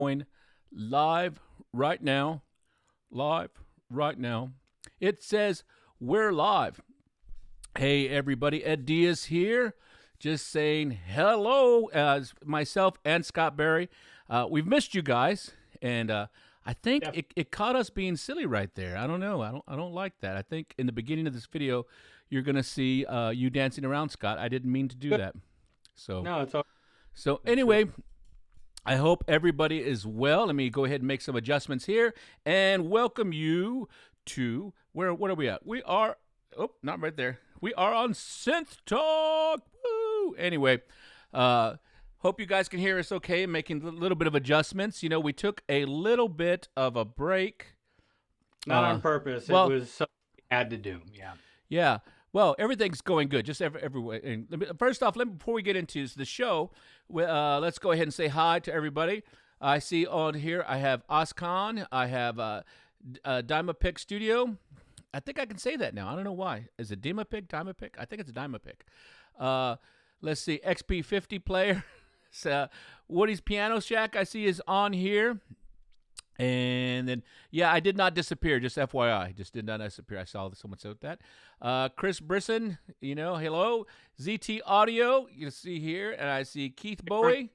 going live right now. Live right now. It says we're live. Hey, everybody. Ed Diaz here. Just saying hello as myself and Scott Berry. We've missed you guys. And I think it caught us being silly right there. I don't know. I don't like that. I think in the beginning of this video, you're going to see you dancing around, Scott. I didn't mean to do that. So, no, it's all. So anyway, I hope everybody is well. Let me go ahead and make some adjustments here and welcome you to what are we at? We are not right there. We are on Synth Talk. Woo! Anyway, hope you guys can hear us okay. Making a little bit of adjustments. You know, we took a little bit of a break. Not on purpose. It was something we had to do. Yeah. Yeah. Well, everything's going good, just everywhere. And first off, before we get into the show, let's go ahead and say hi to everybody. I see on here I have Oscon. I have Dymapic Studio. I think I can say that now. I don't know why. Is it Dymapic? I think it's Dymapic. Let's see, XP50 player. Woody's Piano Shack I see is on here. And then, yeah, I did not disappear, just FYI. Just did not disappear. I saw someone said that. Chris Brisson, you know, hello. ZT Audio, you see here. And I see Keith Bowie.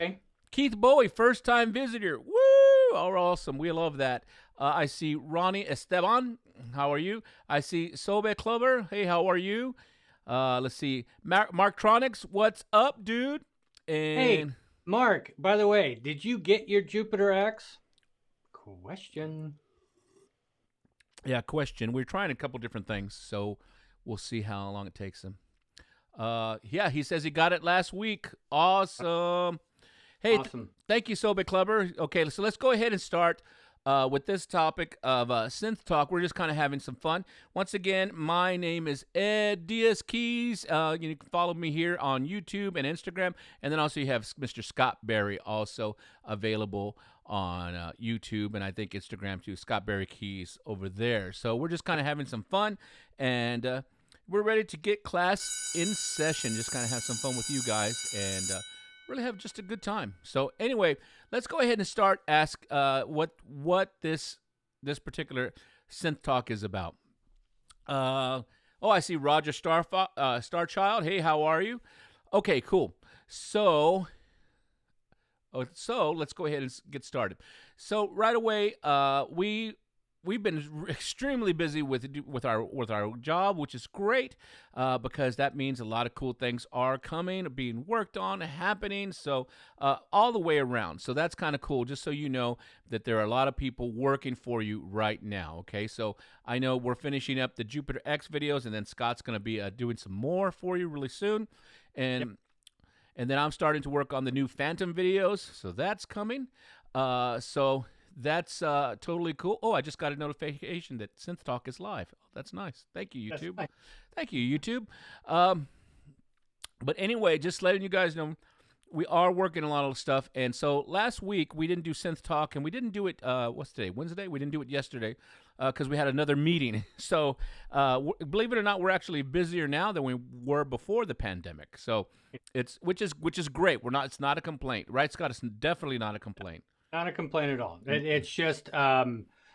Okay. Keith Bowie, first-time visitor. Woo! Oh, awesome. We love that. I see Ronnie Esteban. How are you? I see Sobe Clubber. Hey, how are you? Let's see. Marktronics, what's up, dude? And hey, Mark, by the way, did you get your Jupiter X? Question. Yeah, question. We're trying a couple different things, so we'll see how long it takes him. Yeah, he says he got it last week. Awesome. Hey, awesome. Thank you, Sobe Clubber. Okay, so let's go ahead and start with this topic of Synth Talk. We're just kind of having some fun. Once again, my name is Ed Diaz Keys. You can follow me here on YouTube and Instagram. And then also you have Mr. Scott Berry also available on YouTube and I think Instagram too. Scott Berry Keys over there. So we're just kind of having some fun. And we're ready to get class in session. Just kind of have some fun with you guys and really have just a good time. So anyway, let's go ahead and start. Ask what this particular Synth Talk is about. I see Roger Starchild. Hey, how are you? Okay, cool. So let's go ahead and get started. So right away, we've been extremely busy with our job, which is great because that means a lot of cool things are coming, being worked on, happening. So all the way around. So that's kind of cool. Just so you know that there are a lot of people working for you right now. Okay, so I know we're finishing up the Jupiter X videos, and then Scott's going to be doing some more for you really soon, and then I'm starting to work on the new Phantom videos. So that's coming. So that's totally cool. Oh, I just got a notification that Synth Talk is live. Oh, that's nice. Thank you, YouTube. Nice. Thank you, YouTube. But anyway, just letting you guys know, we are working a lot of stuff. And so last week, we didn't do Synth Talk, and we didn't do it, what's today, Wednesday? We didn't do it yesterday because we had another meeting. So believe it or not, we're actually busier now than we were before the pandemic. So which is great. It's not a complaint, right, Scott? It's definitely not a complaint. Not a complaint at all. It's just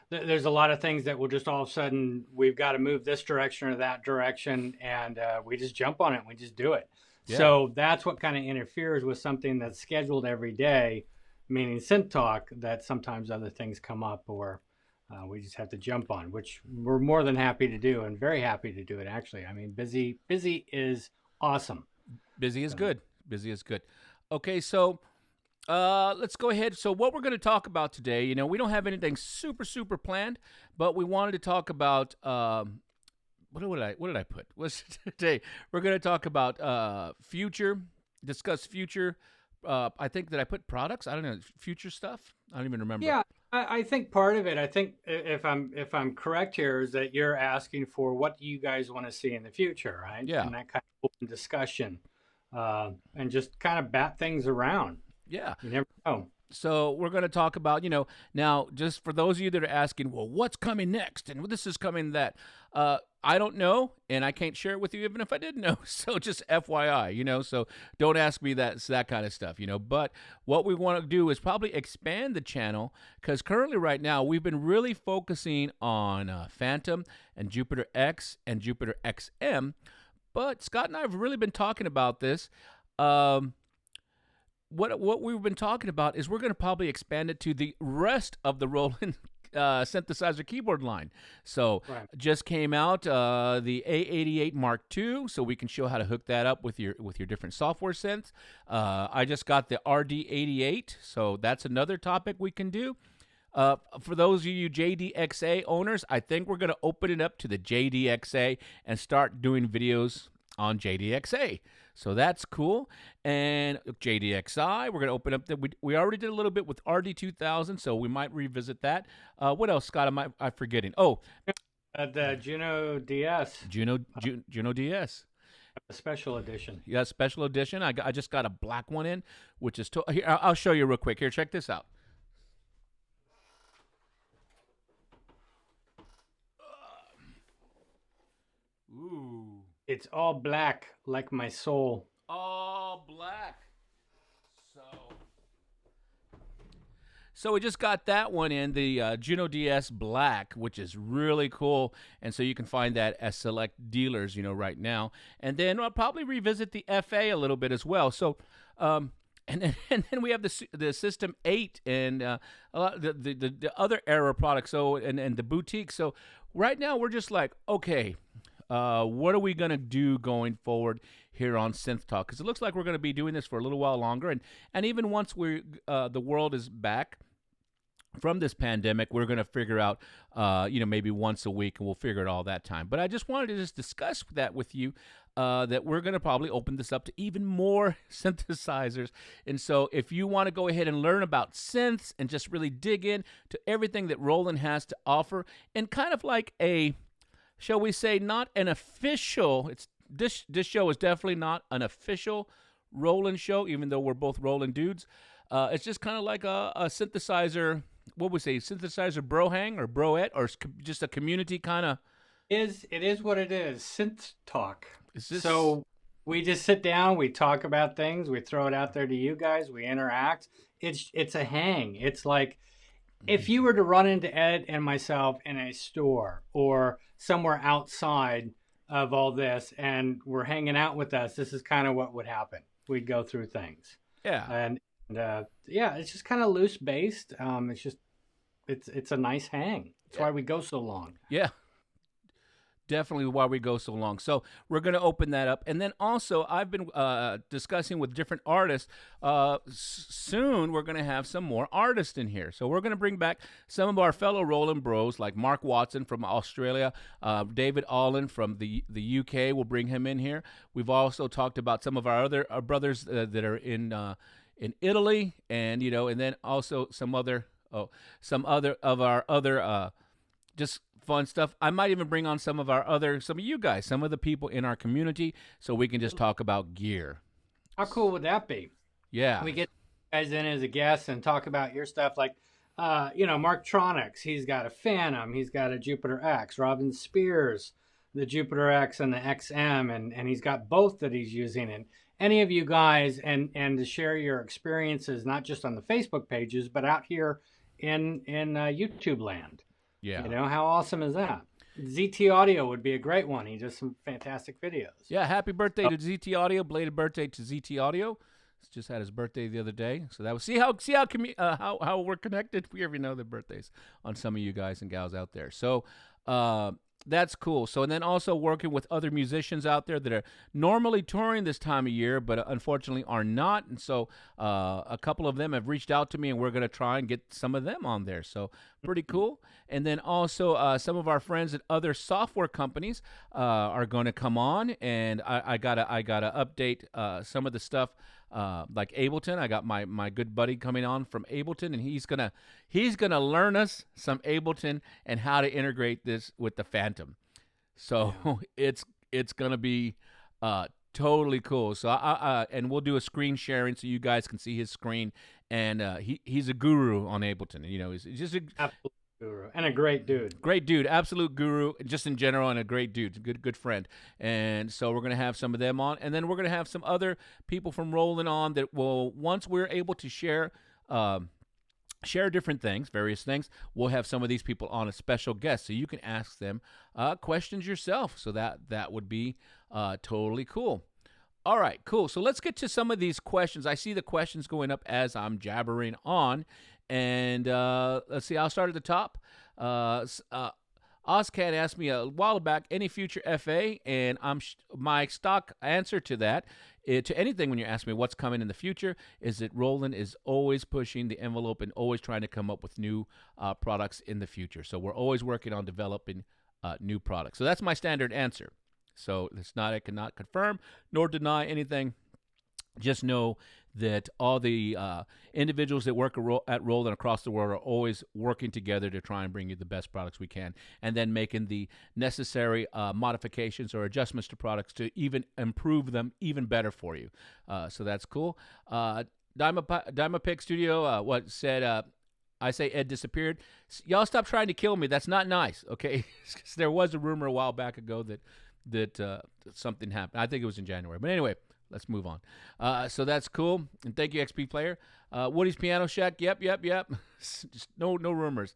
there's a lot of things that will just all of a sudden we've got to move this direction or that direction, and we just jump on it. And we just do it. Yeah. So that's what kind of interferes with something that's scheduled every day, meaning Synth Talk. That sometimes other things come up, or we just have to jump on, which we're more than happy to do, and very happy to do it. Actually, I mean, busy is awesome. Busy is good. Busy is good. Okay, so. Let's go ahead. So what we're going to talk about today, you know, we don't have anything super planned, but we wanted to talk about what did I put? What's today? We're going to talk about discuss future. I think that I put products. I don't know, future stuff. I don't even remember. Yeah, I think part of it. I think if I'm correct here, is that you're asking for what do you guys want to see in the future, right? Yeah. And that kind of open discussion, and just kind of bat things around. Yeah. You never know. So we're going to talk about, now just for those of you that are asking, well, what's coming next? And this is coming that. I don't know, and I can't share it with you even if I did know. So just FYI, so don't ask me that kind of stuff, But what we want to do is probably expand the channel because currently right now we've been really focusing on Phantom and Jupiter X and Jupiter XM. But Scott and I have really been talking about this. What we've been talking about is we're going to probably expand it to the rest of the Roland synthesizer keyboard line. So just came out the A88 Mark II, so we can show how to hook that up with your different software synths. I just got the RD88, so that's another topic we can do. For those of you JDXA owners, I think we're going to open it up to the JDXA and start doing videos on JDXA. So that's cool. And JDXI, we're going to open up that. We already did a little bit with RD2000, so we might revisit that. What else, Scott, am I forgetting? Oh, the Juno DS. Juno DS. A special edition. Yeah, special edition. I just got a black one in, which is here. I'll show you real quick. Here, check this out. Ooh. It's all black, like my soul. All black. So we just got that one in, the Juno DS Black, which is really cool. And so you can find that at select dealers, right now. And then I'll probably revisit the FA a little bit as well. So, and then we have the System 8 and a lot the other era products. So and the boutique. So right now we're just like, okay. What are we going to do going forward here on Synth Talk? Because it looks like we're going to be doing this for a little while longer. And even once the world is back from this pandemic, we're going to figure out, maybe once a week, and we'll figure it all that time. But I just wanted to just discuss that with you, that we're going to probably open this up to even more synthesizers. And so if you want to go ahead and learn about synths and just really dig in to everything that Roland has to offer, and kind of like shall we say, not an official, this show is definitely not an official Roland show, even though we're both Roland dudes. It's just kind of like a synthesizer, what would we say, synthesizer brohang or broette, or just a community kind of. It is what it is, Synth Talk. So we just sit down, we talk about things, we throw it out there to you guys, we interact. It's a hang. It's like, if you were to run into Ed and myself in a store or somewhere outside of all this and we're hanging out with us, this is kind of what would happen. We'd go through things. Yeah. And it's just kind of loose based. It's a nice hang. That's why we go so long. Yeah. Definitely why we go so long. So we're going to open that up. And then also, I've been discussing with different artists. Soon, we're going to have some more artists in here. So we're going to bring back some of our fellow Roland bros, like Mark Watson from Australia, David Allen from the UK. We'll bring him in here. We've also talked about some of our other brothers that are in Italy, and and then also some other of our other just fun stuff. I might even bring on some of you guys, some of the people in our community, so we can just talk about gear. How cool would that be? Yeah. We get guys in as a guest and talk about your stuff, like, Mark Tronics. He's got a Phantom. He's got a Jupiter X. Robin Spears, the Jupiter X and the XM, and he's got both that he's using. And any of you guys, and to share your experiences, not just on the Facebook pages, but out here in YouTube land. Yeah. How awesome is that? ZT Audio would be a great one. He does some fantastic videos. Yeah, happy birthday to ZT Audio. Belated birthday to ZT Audio. He's just had his birthday the other day. So that was how we're connected. We already know the birthdays on some of you guys and gals out there. So that's cool. So, and then also working with other musicians out there that are normally touring this time of year, but unfortunately are not. And so a couple of them have reached out to me, and we're going to try and get some of them on there. So pretty cool. And then also some of our friends at other software companies are going to come on, and I gotta update some of the stuff. Like Ableton, I got my good buddy coming on from Ableton, and he's gonna learn us some Ableton and how to integrate this with the Phantom. So it's gonna be Totally cool. So and we'll do a screen sharing so you guys can see his screen. And he's a guru on Ableton. You know, he's just a Absolute guru and a great dude. great dude, absolute guru, just in general, and a great dude, good friend. And so we're gonna have some of them on, and then we're gonna have some other people from Roland on that will, once we're able to share. Share different things, various things. We'll have some of these people on as special guests, so you can ask them questions yourself. So that would be totally cool. All right, cool. So let's get to some of these questions. I see the questions going up as I'm jabbering on, and let's see. I'll start at the top. Ozcat asked me a while back, any future FA, and my stock answer to that, to anything when you ask me what's coming in the future, is that Roland is always pushing the envelope and always trying to come up with new products in the future. So we're always working on developing new products. So that's my standard answer. So it's not, I cannot confirm nor deny anything. Just know that all the individuals that work at Roland across the world are always working together to try and bring you the best products we can, and then making the necessary modifications or adjustments to products to even improve them even better for you. So that's cool. Diamond Studio said, I say Ed disappeared. Y'all stop trying to kill me. That's not nice, okay? There was a rumor a while back ago that something happened. I think it was in January. But anyway, let's move on. So that's cool. And thank you, XP Player. Woody's Piano Shack. Yep. Just no rumors.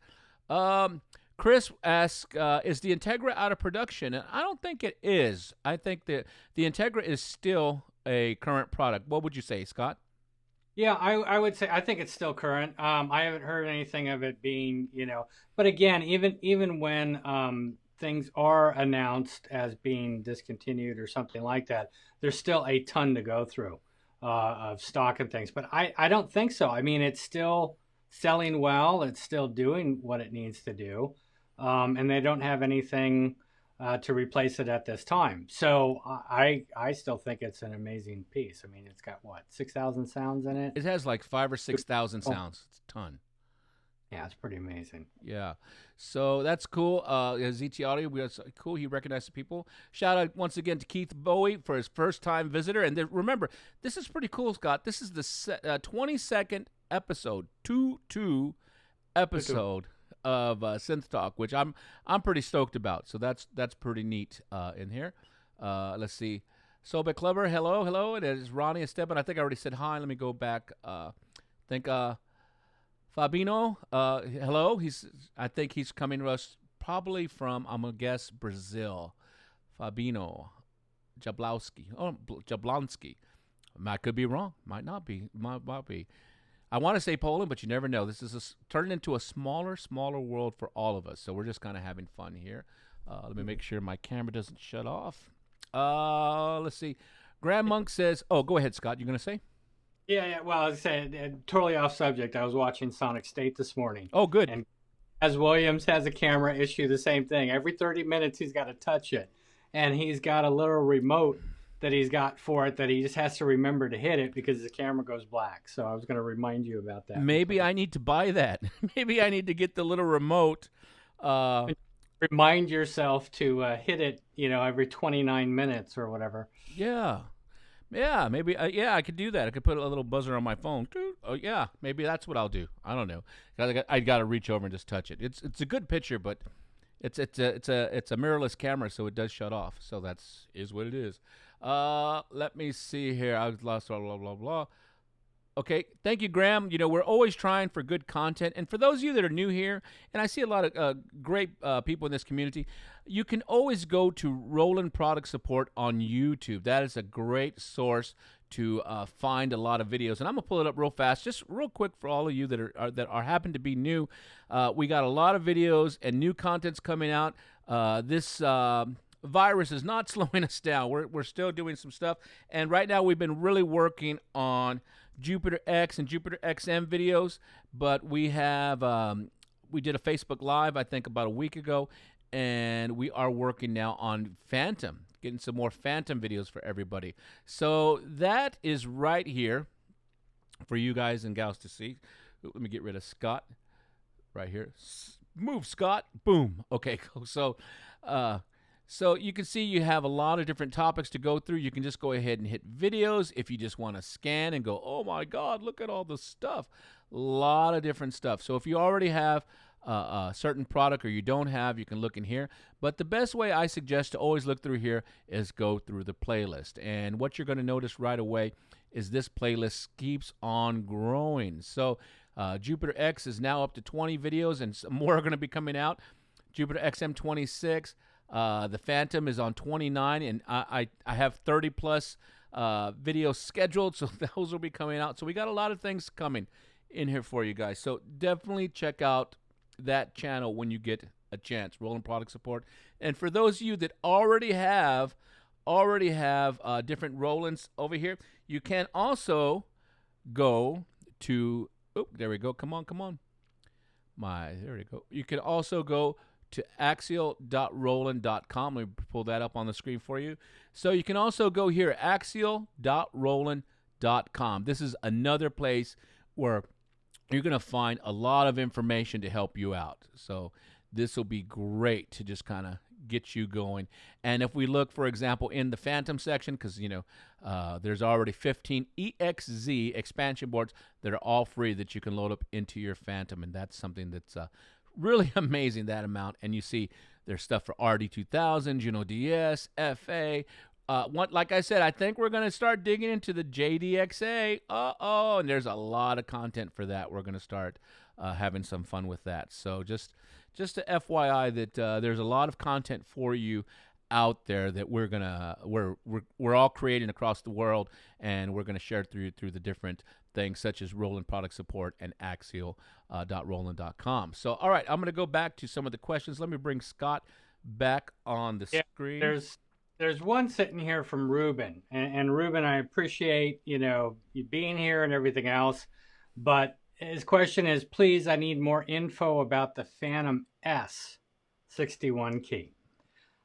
Chris asks, is the Integra out of production? And I don't think it is. I think that the Integra is still a current product. What would you say, Scott? Yeah, I would say I think it's still current. I haven't heard anything of it being, but again, even when things are announced as being discontinued or something like that, there's still a ton to go through of stock and things. But I don't think so. I mean, it's still selling well. It's still doing what it needs to do. And they don't have anything to replace it at this time. So I still think it's an amazing piece. I mean, it's got, 6,000 sounds in it? It has like 5,000 or 6,000 sounds. It's a ton. Yeah, it's pretty amazing. Yeah. So that's cool. ZT Audio, cool. He recognized the people. Shout out once again to Keith Bowie for his first-time visitor. And remember, this is pretty cool, Scott. This is the 22nd episode, 2 episode of Synth Talk, which I'm pretty stoked about. So that's pretty neat in here. Let's see. Sobek Clever, hello. It is Ronnie Esteban. I think I already said hi. Let me go back. Fabino, hello. I think he's coming to us probably from, I'm gonna guess, Brazil. Fabino Jablonski. I could be wrong. Might not be. Might be. I want to say Poland, but you never know. This is turning into a smaller world for all of us. So we're just kind of having fun here. Let me make sure my camera doesn't shut off. Let's see. Graham Monk says, "Oh, go ahead, Scott. You're gonna say?" Yeah. Well, as I said, totally off subject. I was watching Sonic State this morning. Oh, good. And as Williams has a camera issue, the same thing. Every 30 minutes, he's got to touch it. And he's got a little remote that he's got for it that he just has to remember to hit it because the camera goes black. So I was going to remind you about that. Maybe I need to buy that. Maybe I need to get the little remote. Remind yourself to hit it, every 29 minutes or whatever. Yeah, maybe. I could do that. I could put a little buzzer on my phone. Oh, yeah, maybe that's what I'll do. I don't know. I got to reach over and just touch it. It's a good picture, but it's a mirrorless camera, so it does shut off. So is what it is. Let me see here. I lost blah blah blah. Okay, thank you, Graham. We're always trying for good content. And for those of you that are new here, and I see a lot of great people in this community, you can always go to Roland Product Support on YouTube. That is a great source to find a lot of videos. And I'm going to pull it up real fast, just real quick for all of you that are happen to be new. We got a lot of videos and new contents coming out. This virus is not slowing us down. We're still doing some stuff. And right now we've been really working on Jupiter X and Jupiter XM videos, but we have we did a Facebook Live I think about a week ago, and we are working now on Phantom, getting some more Phantom videos for everybody. So that is right here for you guys and gals to see. Let me get rid of Scott right here. Move, Scott. Boom. Okay, cool. So So you can see you have a lot of different topics to go through. You can just go ahead and hit videos if you just want to scan and go, oh my God, look at all the stuff. A lot of different stuff. So if you already have a certain product or you don't have, you can look in here. But the best way I suggest to always look through here is go through the playlist. And what you're going to notice right away is this playlist keeps on growing. So Jupiter X is now up to 20 videos, and some more are going to be coming out. Jupiter XM26. The Phantom is on 29, and I have 30 plus videos scheduled, so those will be coming out. So we got a lot of things coming in here for you guys. So definitely check out that channel when you get a chance, Roland Product Support. And for those of you that already have different Rolands over here, you can also go to, there we go. Come on. There we go. You can also go to axial.roland.com. Let me pull that up on the screen for you. So you can also go here, axial.roland.com. This is another place where you're going to find a lot of information to help you out. So this will be great to just kind of get you going. And if we look, for example, in the Phantom section, because, there's already 15 EXZ expansion boards that are all free that you can load up into your Phantom. And that's something that's really amazing, that amount. And you see there's stuff for RD2000, Juno DS, FA. Like I said, I think we're going to start digging into the JDXA. And there's a lot of content for that. We're going to start having some fun with that. So just to FYI that there's a lot of content for you out there that we're all creating across the world, and we're going to share through the different things such as Roland Product Support and axial.roland.com. So, all right, I'm going to go back to some of the questions. Let me bring Scott back on the screen. There's one sitting here from Ruben, and Ruben, I appreciate you being here and everything else, but his question is, please, I need more info about the Phantom S 61 key.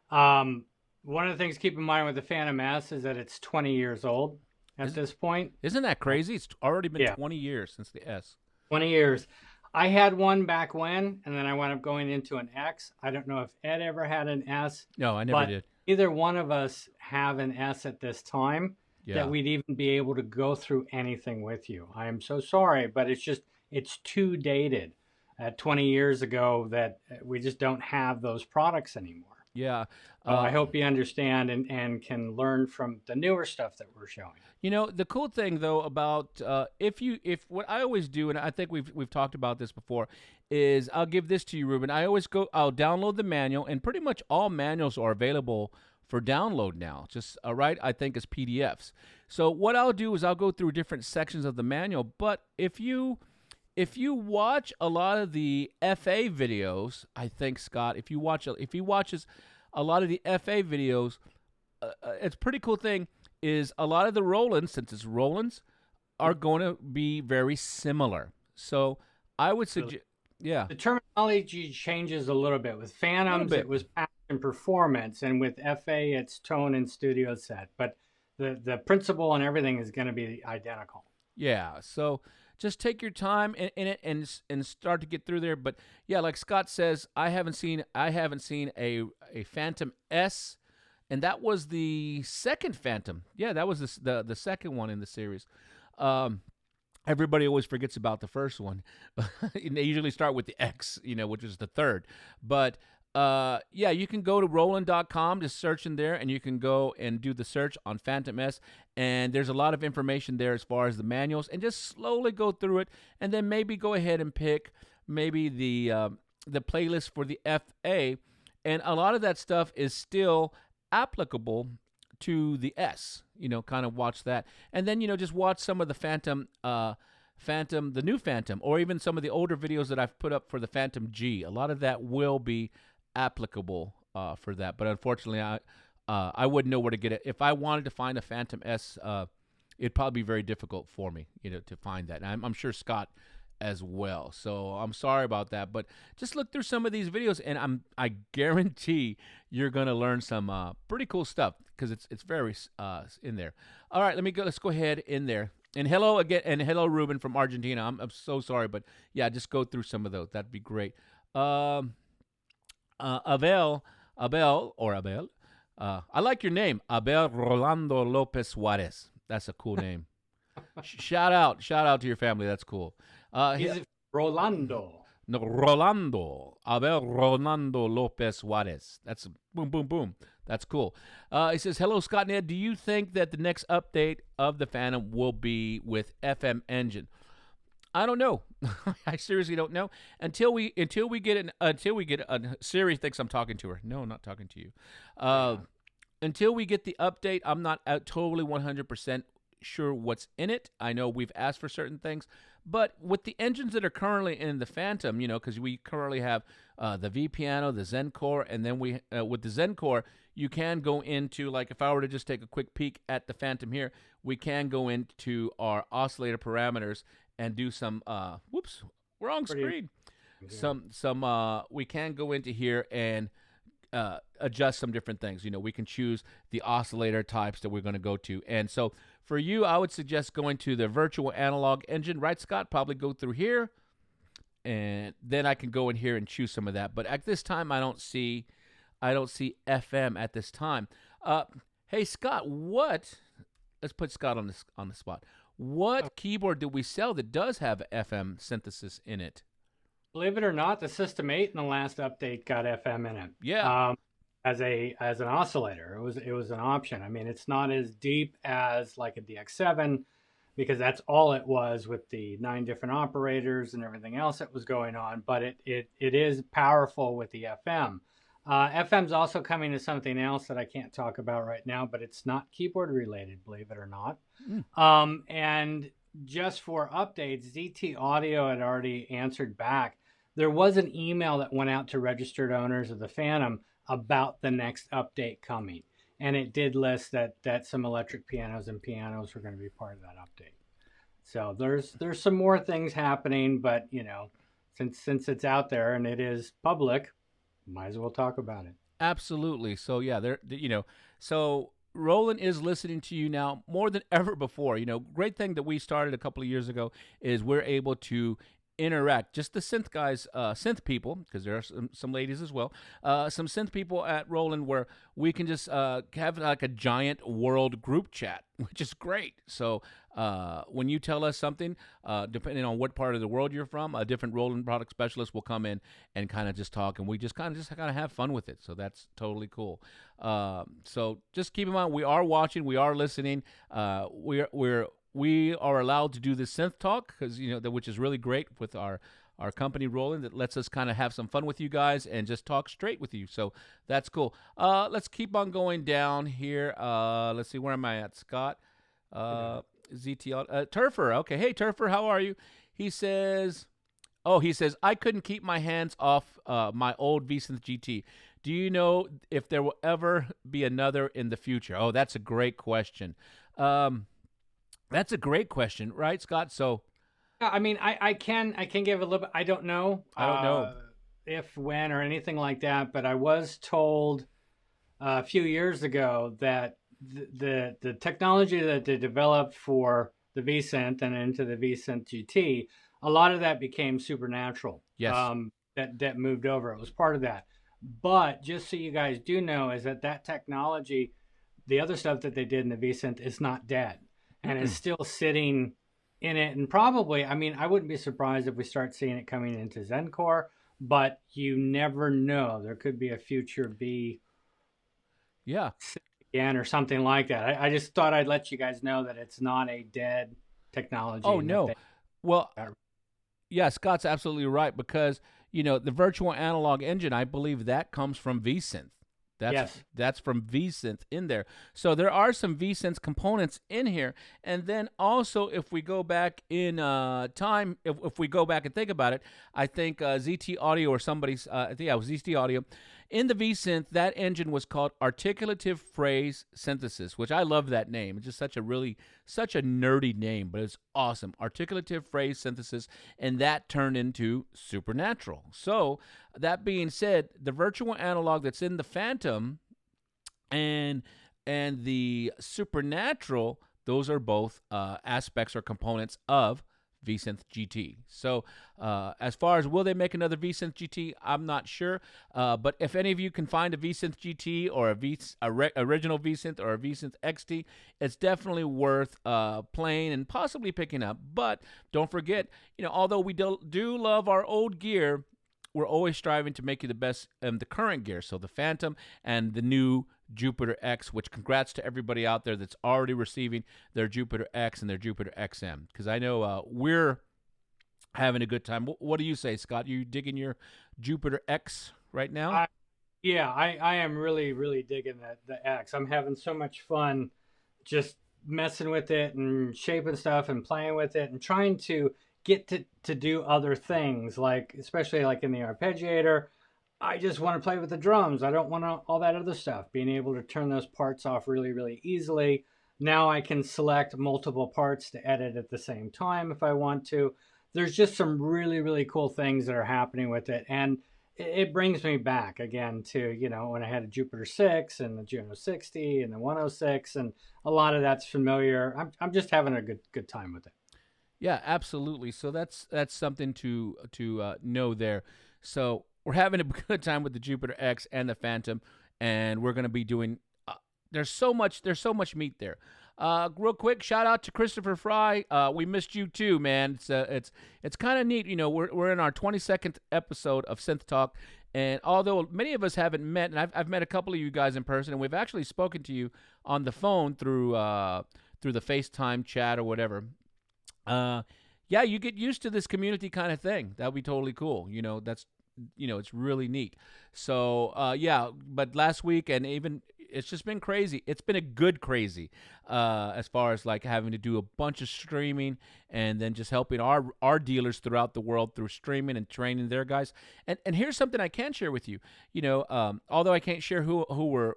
One of the things to keep in mind with the Phantom S is that it's 20 years old at this point. Isn't that crazy? It's already been 20 years since the S. 20 years. I had one back when, and then I wound up going into an X. I don't know if Ed ever had an S. No, I never did. Either one of us have an S at this time that we'd even be able to go through anything with you. I am so sorry, but it's too dated at 20 years ago that we just don't have those products anymore. Yeah. I hope you understand and can learn from the newer stuff that we're showing. The cool thing though about if what I always do, and I think we've talked about this before, is I'll give this to you, Ruben. I'll download the manual, and pretty much all manuals are available for download now. Just I think as PDFs. So what I'll do is I'll go through different sections of the manual. But if you watch a lot of the FA videos, I think Scott, if he watches a lot of the FA videos, it's a pretty cool thing is a lot of the Rolands, since it's Rolands, are going to be very similar. So I would suggest, the terminology changes a little bit. With Phantoms, it was pattern and performance, and with FA, it's tone and studio set. But the principle and everything is going to be identical. Yeah. So just take your time in it and start to get through there. But yeah, like Scott says, I haven't seen a Phantom S, and that was the second Phantom. Yeah, that was the second one in the series. Everybody always forgets about the first one. They usually start with the X, which is the third. But you can go to roland.com, just search in there, and you can go and do the search on Phantom S, and there's a lot of information there as far as the manuals, and just slowly go through it, and then maybe go ahead and pick maybe the playlist for the FA, and a lot of that stuff is still applicable to the S, kind of watch that. And then, just watch some of the Phantom, the new Phantom, or even some of the older videos that I've put up for the Phantom G. A lot of that will be applicable for that. But unfortunately, I wouldn't know where to get it. If I wanted to find a Phantom S, it'd probably be very difficult for me, to find that. And I'm sure Scott as well. So I'm sorry about that, but just look through some of these videos, and I guarantee you're gonna learn some pretty cool stuff, because it's very in there. All right, let's go ahead in there. And hello again, and hello Ruben from Argentina. I'm so sorry, but yeah, just go through some of those. That'd be great. Abel I like your name, Abel Rolando Lopez Juarez. That's a cool name. Shout out to your family. That's cool. He's Rolando. No, Rolando, Abel Rolando Lopez Juarez. That's boom, boom, boom. That's cool. He says, hello, Scott and Ed. Do you think that the next update of the Phantom will be with FM engine? I don't know. I seriously don't know. Until we get Siri thinks I'm talking to her. No, I'm not talking to you. Until we get the update, I'm not totally 100% sure what's in it. I know we've asked for certain things, but with the engines that are currently in the Phantom, because we currently have the V piano, the Zen-Core, and then we with the Zen-Core, you can go into, like, if I were to just take a quick peek at the Phantom here, we can go into our oscillator parameters and do some whoops, wrong screen. We can go into here and adjust some different things. We can choose the oscillator types that we're going to go to. And so for you, I would suggest going to the virtual analog engine, right, Scott? Probably go through here, and then I can go in here and choose some of that. But at this time, I don't see FM at this time. Hey, Scott, let's put Scott on the spot. What keyboard do we sell that does have FM synthesis in it? Believe it or not, the System 8 in the last update got FM in it. Yeah. As an oscillator, it was an option. I mean, it's not as deep as like a DX7 because that's all it was with the 9 different operators and everything else that was going on. But it is powerful with the FM. FM's also coming to something else that I can't talk about right now, but it's not keyboard related, believe it or not. And just for updates, ZT Audio had already answered back. There was an email that went out to registered owners of the Phantom about the next update coming. And it did list that some electric pianos and pianos were going to be part of that update. So there's some more things happening, but since it's out there and it is public, might as well talk about it. Absolutely. So yeah, so Roland is listening to you now more than ever before. Great thing that we started a couple of years ago is we're able to interact. Just the synth guys, synth people, because there are some ladies as well, some synth people at Roland where we can just have like a giant world group chat, which is great. So when you tell us something, depending on what part of the world you're from, a different Roland product specialist will come in and kind of just talk, and we just kind of have fun with it. So that's totally cool. So just keep in mind, we are watching, we are listening. We are allowed to do the synth talk because which is really great with our company Roland, that lets us kind of have some fun with you guys and just talk straight with you. So that's cool. Let's keep on going down here. Let's see, where am I at, Scott? ZT Turfer. Okay, hey Turfer, how are you? He says, I couldn't keep my hands off my old V-Synth GT. Do you know if there will ever be another in the future? Oh, that's a great question. That's a great question, right, Scott? So, I mean, I can give a little bit. I don't know. If, when, or anything like that. But I was told a few years ago that the technology that they developed for the V-Synth and into the V-Synth GT, a lot of that became supernatural. Yes. That moved over. It was part of that. But just so you guys do know, is that technology, the other stuff that they did in the V-Synth, is not dead. And it's still sitting in it. And probably, I mean, I wouldn't be surprised if we start seeing it coming into Zen-Core, but you never know. There could be a future B again or something like that. I just thought I'd let you guys know that it's not a dead technology. Oh, no. Yeah, Scott's absolutely right, because, the virtual analog engine, I believe that comes from V-Synth. That's from V-Synth in there. So there are some V-Synth components in here. And then also, if we go back in time, if we go back and think about it, I think ZT Audio or somebody's, it was ZT Audio. In the V-Synth, that engine was called Articulative Phrase Synthesis, which I love that name. It's just such a nerdy name, but it's awesome. Articulative Phrase Synthesis, and that turned into Supernatural. So, that being said, the virtual analog that's in the Phantom and the Supernatural, those are both aspects or components of V-Synth GT. So as far as will they make another V-Synth GT, I'm not sure. But if any of you can find a V-Synth GT or original V-Synth or a V-Synth XT, it's definitely worth playing and possibly picking up. But don't forget, although we do love our old gear, we're always striving to make you the best the current gear. So the Phantom and the new Jupiter X, which congrats to everybody out there that's already receiving their Jupiter X and their Jupiter XM. Because I know we're having a good time. What do you say, Scott? You digging your Jupiter X right now? I am really, really digging the X. I'm having so much fun just messing with it and shaping stuff and playing with it and trying to get to do other things, like especially like in the arpeggiator. I just want to play with the drums. I don't want all that other stuff. Being able to turn those parts off really, really easily. Now I can select multiple parts to edit at the same time if I want to. There's just some really, really cool things that are happening with it. And it brings me back again to, when I had a Jupiter 6 and the Juno 60 and the 106, and a lot of that's familiar. I'm just having a good time with it. Yeah, absolutely. So that's something to know there. So we're having a good time with the Jupiter X and the Phantom, and we're going to be doing. There's so much meat there. Real quick, shout out to Christopher Fry. We missed you too, man. It's kind of neat. We're in our 22nd episode of Synth Talk, and although many of us haven't met, and I've met a couple of you guys in person, and we've actually spoken to you on the phone through the FaceTime chat or whatever. Yeah, you get used to this community kind of thing. That would be totally cool. That's, it's really neat. So, yeah, but last week and even it's just been crazy. It's been a good crazy as far as like having to do a bunch of streaming and then just helping our dealers throughout the world through streaming and training their guys. And here's something I can share with you. Although I can't share who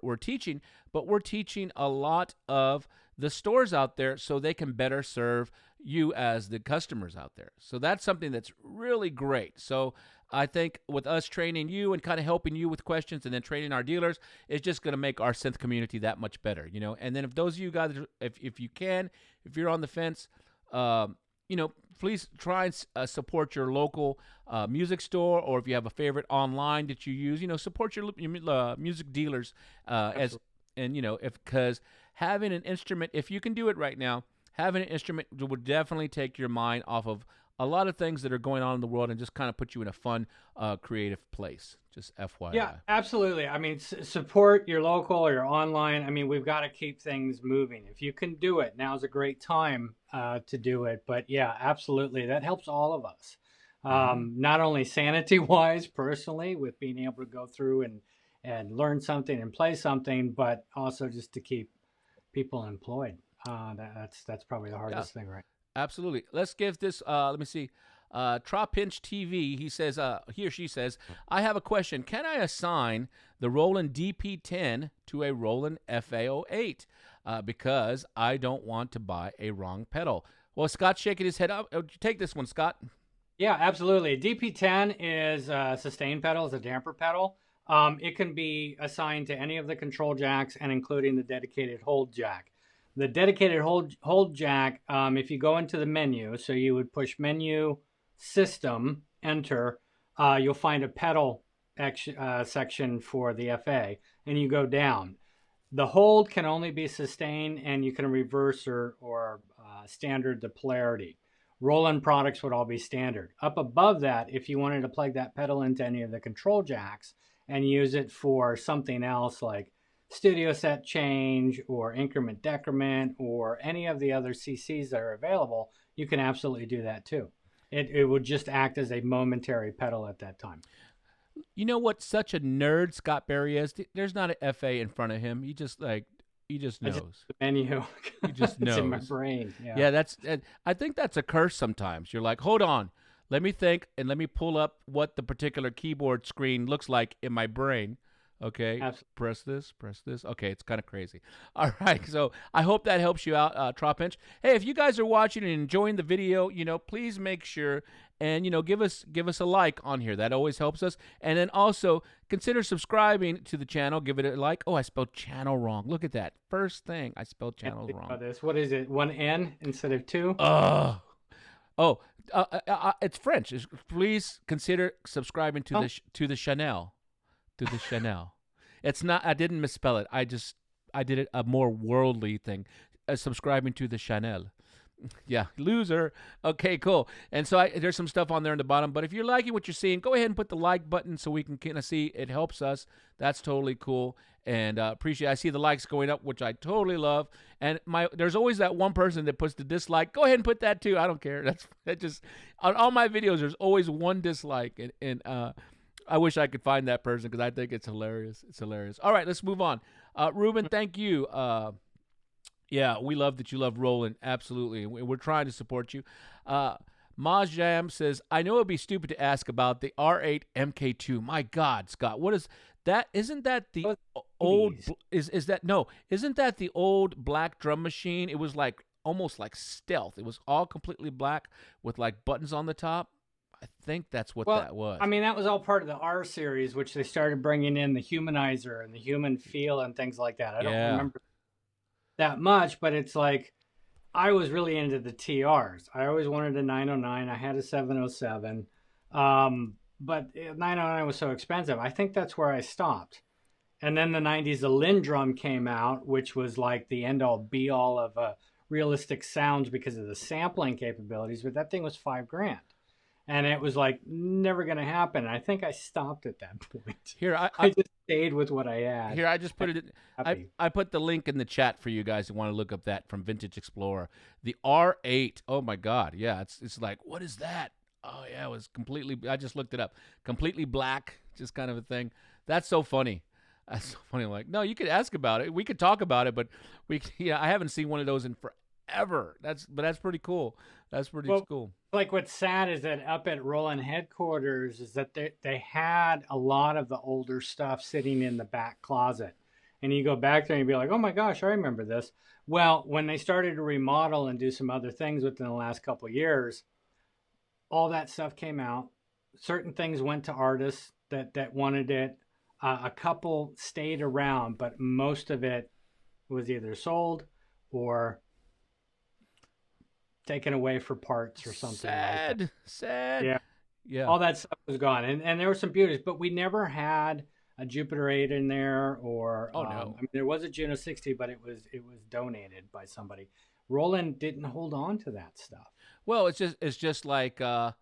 we're teaching, but we're teaching a lot of the stores out there so they can better serve you as the customers out there. So that's something that's really great. So I think with us training you and kind of helping you with questions and then training our dealers, it's just going to make our synth community that much better, And then if those of you guys, if you can, if you're on the fence, please try and support your local music store, or if you have a favorite online that you use, support your music dealers because having an instrument, if you can do it right now, having an instrument would definitely take your mind off of a lot of things that are going on in the world and just kind of put you in a fun, creative place. Just FYI. Yeah, absolutely. I mean, support your local or your online. I mean, we've got to keep things moving. If you can do it, now's a great time to do it. But yeah, absolutely. That helps all of us. Not only sanity-wise, personally, with being able to go through and learn something and play something, but also just to keep people employed. That's probably the hardest thing, right? Absolutely. Let's give this. Let me see. Tropinch TV. He or she says, I have a question. Can I assign the Roland DP10 to a Roland FA08? Because I don't want to buy a wrong pedal. Well, Scott's shaking his head up. Take this one, Scott. Yeah, absolutely. DP10 is a sustain pedal, is a damper pedal. It can be assigned to any of the control jacks and including the dedicated hold jack. The dedicated hold jack, if you go into the menu, so you would push menu, system, enter, you'll find a pedal section for the FA, and you go down. The hold can only be sustain, and you can reverse or standard the polarity. Roland products would all be standard. Up above that, if you wanted to plug that pedal into any of the control jacks and use it for something else like studio set change or increment decrement or any of the other CCs that are available, you can absolutely do that too. It would just act as a momentary pedal at that time. You know what such a nerd Scott Berry is? There's not an FA in front of him. He just knows. The menu. He just knows. It's in my brain. Yeah, I think that's a curse sometimes. You're like, hold on, let me think and let me pull up what the particular keyboard screen looks like in my brain. Okay, absolutely. Press this. Okay, it's kind of crazy. All right, so I hope that helps you out, Tropinch. Hey, if you guys are watching and enjoying the video, please make sure and give us a like on here. That always helps us. And then also consider subscribing to the channel. Give it a like. Oh, I spelled channel wrong. Look at that. First thing, I spelled channel wrong. What is it? 1 N instead of 2? Oh, It's French. Please consider subscribing to Oh. the Chanel, to the Chanel. It's not. I didn't misspell it. I did it a more worldly thing. Subscribing to the Chanel. Yeah, loser. Okay, cool. And so there's some stuff on there in the bottom. But if you're liking what you're seeing, go ahead and put the like button so we can kind of see. It helps us. That's totally cool. And appreciate. I see the likes going up, which I totally love. And there's always that one person that puts the dislike. Go ahead and put that too. I don't care. That just on all my videos. There's always one dislike, and I wish I could find that person because I think it's hilarious. It's hilarious. All right, let's move on. Ruben, thank you. Yeah, we love that you love Roland. Absolutely. We're trying to support you. Majam says, I know it would be stupid to ask about the R8 MK2. My God, Scott, what is that? Isn't that the old, is that, no, isn't that the old black drum machine? It was like almost like stealth. It was all completely black with like buttons on the top. I think that's what that was. I mean, that was all part of the R series, which they started bringing in the humanizer and the human feel and things like that. I don't remember that much, but it's like I was really into the TRs. I always wanted a 909. I had a 707, but 909 was so expensive. I think that's where I stopped. And then the 90s, the Lindrum came out, which was like the end-all be-all of realistic sounds because of the sampling capabilities. But that thing was $5,000. And it was like never going to happen. I think I stopped at that point. Here, I just stayed with what I had. Here, I just put it. I put the link in the chat for you guys who want to look up that from Vintage Explorer. The R8. Oh my God, yeah, it's like, what is that? Oh yeah, it was completely. I just looked it up. Completely black, just kind of a thing. That's so funny. That's so funny. Like, no, you could ask about it. We could talk about it, but I haven't seen one of those in forever. That's pretty cool. That's pretty cool. Like what's sad is that up at Roland headquarters is that they had a lot of the older stuff sitting in the back closet. And you go back there and you'd be like, oh my gosh, I remember this. Well, when they started to remodel and do some other things within the last couple of years, all that stuff came out. Certain things went to artists that wanted it. A couple stayed around, but most of it was either sold or taken away for parts or something. Sad. Yeah. All that stuff was gone, and there were some beauties, but we never had a Jupiter 8 in there, or no. I mean, there was a Juno 60, but it was donated by somebody. Roland didn't hold on to that stuff. Well, it's just like Roland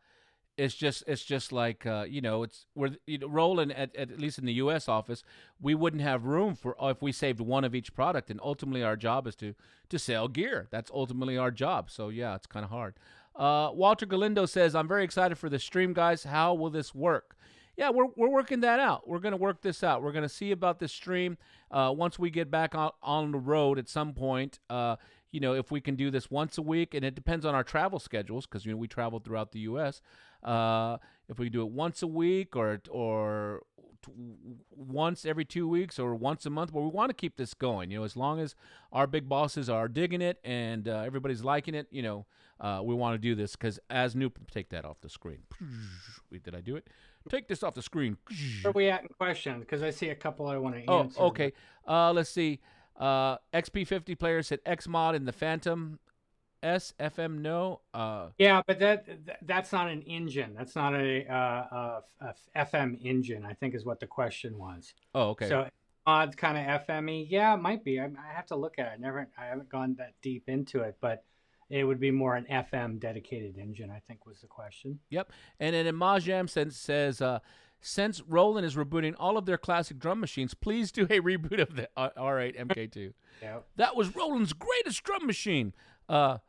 at least in the U.S. office, we wouldn't have room for if we saved one of each product, and ultimately our job is to sell gear. That's ultimately our job. So yeah, it's kind of hard. Walter Galindo says, I'm very excited for the stream, guys. How will this work? Yeah, we're working that out. We're gonna work this out. We're gonna see about this stream once we get back on the road at some point. If we can do this once a week, and it depends on our travel schedules because we travel throughout the U.S. If we do it once a week or once every 2 weeks or once a month, but we want to keep this going. As long as our big bosses are digging it and everybody's liking it, we want to do this because as new, take that off the screen. Wait, did I do it? Take this off the screen. Where are we at in questions? Because I see a couple I want to answer. Oh, okay. Let's see. XP50 player said Xmod in the Phantom. SFM no. Yeah, but that's not an engine. That's not a FM engine, I think is what the question was. Oh, okay. So mod's kind of FME. Yeah, it might be. I have to look at it. I haven't gone that deep into it, but it would be more an FM dedicated engine, I think was the question. Yep. And then Majam says since Roland is rebooting all of their classic drum machines, please do a reboot of the R8 MK2. Yeah. That was Roland's greatest drum machine. I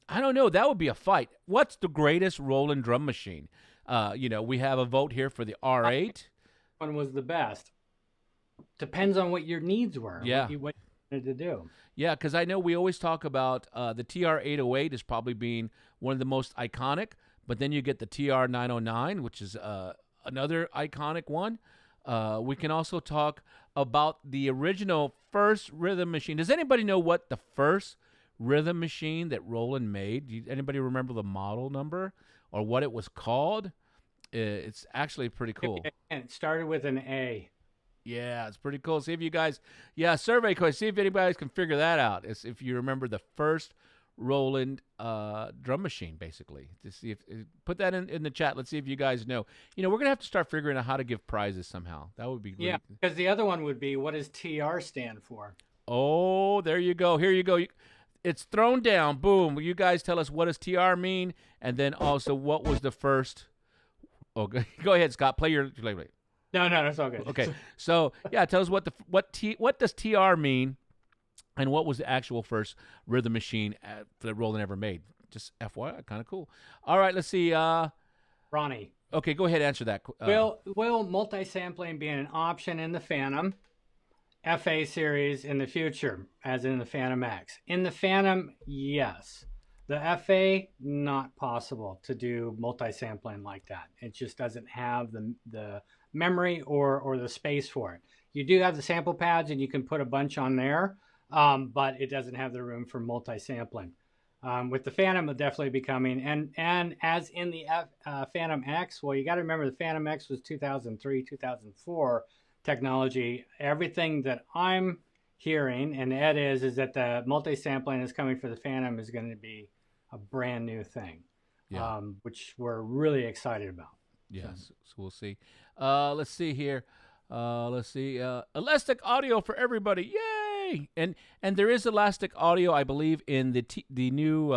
don't know. That would be a fight. What's the greatest Roland drum machine? We have a vote here for the R8. One was the best. Depends on what your needs were. Yeah. What you wanted to do. Yeah, because I know we always talk about the TR-808 as probably being one of the most iconic, but then you get the TR-909, which is another iconic one. We can also talk about the original first rhythm machine. Does anybody know what the first rhythm machine that Roland made? Anybody remember the model number or what it was called? It's actually pretty cool. And it started with an A. Yeah, it's pretty cool. See if you guys, survey question. See if anybody can figure that out. If you remember the first Roland drum machine, basically. To see if put that in the chat. Let's see if you guys know. We're gonna have to start figuring out how to give prizes somehow. That would be yeah. Because the other one would be, what does TR stand for? Oh, there you go. Here you go. It's thrown down. Boom. You guys tell us, what does TR mean, and then also what was the first. Oh, go ahead, Scott. Play. No, it's all good. Okay. So yeah, tell us what does TR mean. And what was the actual first rhythm machine that Roland ever made? Just FYI, kind of cool. All right, let's see. Ronnie. Okay, go ahead and answer that. Will multi-sampling be an option in the Phantom FA series in the future, as in the Phantom X? In the Phantom, yes. The FA, not possible to do multi-sampling like that. It just doesn't have the memory or the space for it. You do have the sample pads, and you can put a bunch on there. But it doesn't have the room for multi-sampling. With the Phantom, it'll definitely be coming. And as in the Phantom X, well, you got to remember the Phantom X was 2003, 2004 technology. Everything that I'm hearing, and Ed is that the multi-sampling is coming for the Phantom is going to be a brand new thing, which we're really excited about. Yes, so we'll see. Let's see here. Let's see. Elastic audio for everybody. Yay! And there is elastic audio, I believe, in the new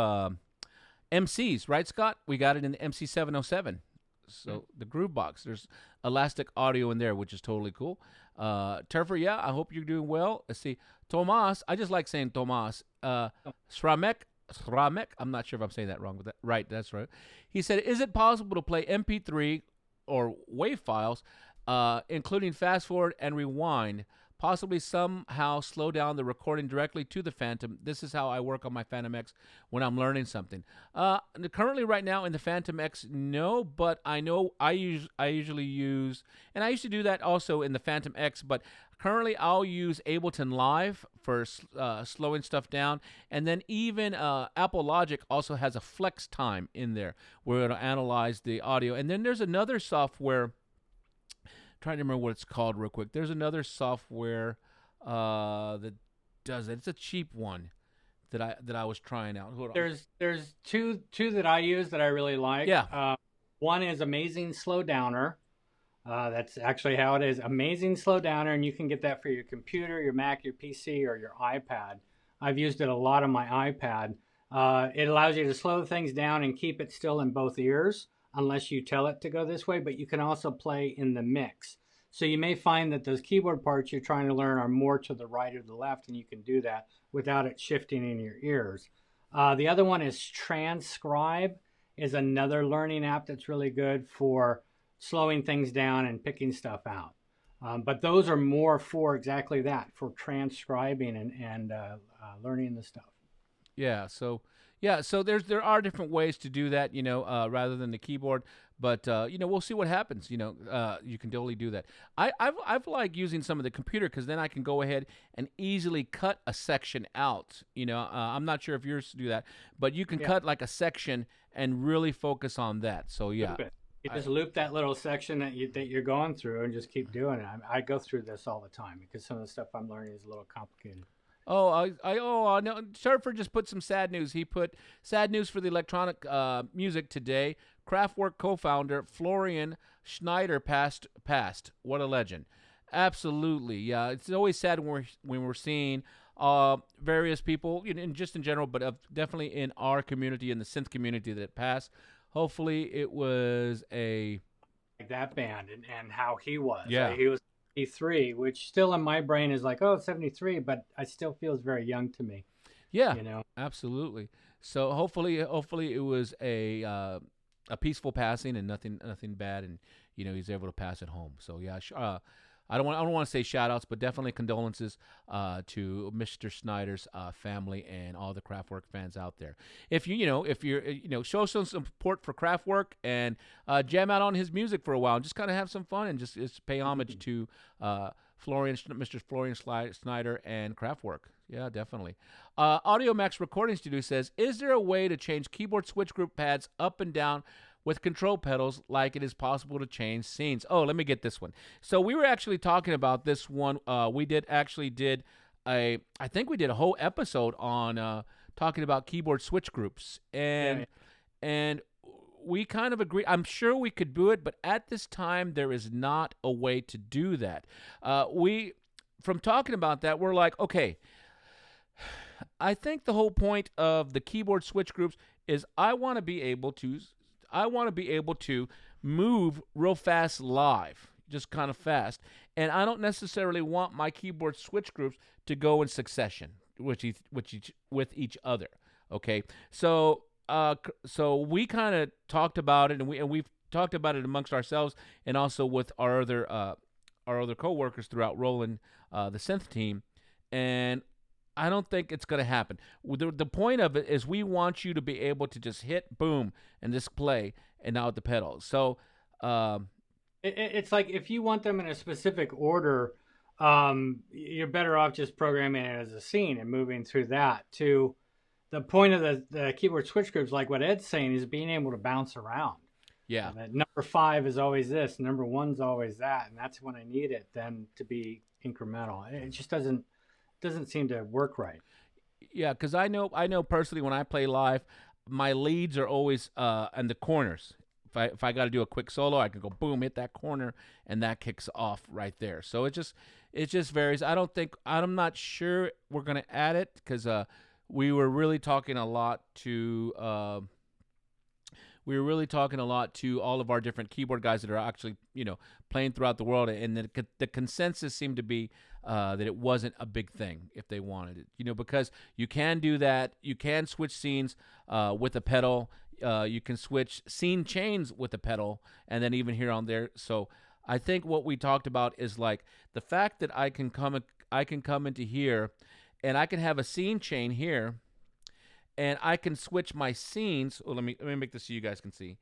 MCs, right, Scott? We got it in the MC707. So the Groove Box. There's elastic audio in there, which is totally cool. Turfer, yeah, I hope you're doing well. Let's see. Tomas, I just like saying Tomas. Sramek, I'm not sure if I'm saying that wrong, but right, that's right. He said, is it possible to play MP3 or WAV files, including fast forward and rewind, possibly somehow slow down the recording directly to the Phantom? This is how I work on my Phantom X when I'm learning something. Currently right now in the Phantom X, no, but I know I usually use, and I used to do that also in the Phantom X, but currently I'll use Ableton Live for slowing stuff down, and then even Apple Logic also has a flex time in there where it'll analyze the audio. And then there's another software, trying to remember what it's called real quick. There's another software that does it. It's a cheap one that I was trying out. Hold on. There's two that I use that I really like. Yeah. One is Amazing Slowdowner. That's actually how it is. Amazing Slowdowner, and you can get that for your computer, your Mac, your PC, or your iPad. I've used it a lot on my iPad. It allows you to slow things down and keep it still in both ears, unless you tell it to go this way, but you can also play in the mix. So you may find that those keyboard parts you're trying to learn are more to the right or the left, and you can do that without it shifting in your ears. The other one is Transcribe, is another learning app that's really good for slowing things down and picking stuff out. But those are more for exactly that, for transcribing and learning the stuff. Yeah, so there are different ways to do that, rather than the keyboard. But we'll see what happens. You can totally do that. I've liked using some of the computer because then I can go ahead and easily cut a section out. I'm not sure if yours do that, but you can cut like a section and really focus on that. So yeah. You just loop that little section that you're going through and just keep doing it. I go through this all the time because some of the stuff I'm learning is a little complicated. Oh, no. Surfer just put some sad news. He put sad news for the electronic music today. Kraftwerk co-founder Florian Schneider passed. What a legend. Absolutely. Yeah, it's always sad when we're seeing various people, just in general, but definitely in our community, in the synth community, that passed. Hopefully it was like that band and how he was. Yeah. He was 73, which still in my brain is like, 73, but I still feels very young to me. Yeah, absolutely. So hopefully it was a peaceful passing and nothing bad, and he's able to pass it home. So yeah, I don't want to say shout outs, but definitely condolences to Mr. Schneider's family and all the Kraftwerk fans out there. If you're show some support for Kraftwerk and jam out on his music for a while and just kind of have some fun and just pay homage to Mr. Florian Schneider and Kraftwerk. Yeah, definitely. Audio Max Recording Studio says, is there a way to change keyboard switch group pads up and down with control pedals like it is possible to change scenes? Oh, let me get this one. So we were actually talking about this one. I think we did a whole episode on talking about keyboard switch groups, Yeah. and we kind of agree. I'm sure we could do it, but at this time there is not a way to do that. We from talking about that, we're like, okay, I think the whole point of the keyboard switch groups is I want to be able to move real fast live, just kind of fast, and I don't necessarily want my keyboard switch groups to go in succession with each other. Okay, so we kind of talked about it, and we've talked about it amongst ourselves, and also with our other coworkers throughout Roland, the synth team, and I don't think it's going to happen. The point of it is we want you to be able to just hit boom and just play and out the pedal. So It's like if you want them in a specific order, you're better off just programming it as a scene and moving through that. To the point of the keyboard switch groups, like what Ed's saying, is being able to bounce around. yeah. That number 5 is always this, number 1's always that, and that's when I need it then to be incremental. It just doesn't seem to work right. Yeah, because I know personally when I play live, my leads are always in the corners. If I got to do a quick solo, I can go boom, hit that corner, and that kicks off right there. So it just varies. I'm not sure we're gonna add it because we were really talking a lot to all of our different keyboard guys that are actually playing throughout the world, and the consensus seemed to be that it wasn't a big thing if they wanted it, because you can do that. You can switch scenes with a pedal. You can switch scene chains with a pedal, and then even here on there. So I think what we talked about is like the fact that I can come into here, and I can have a scene chain here, and I can switch my scenes. Oh, let me make this so you guys can see.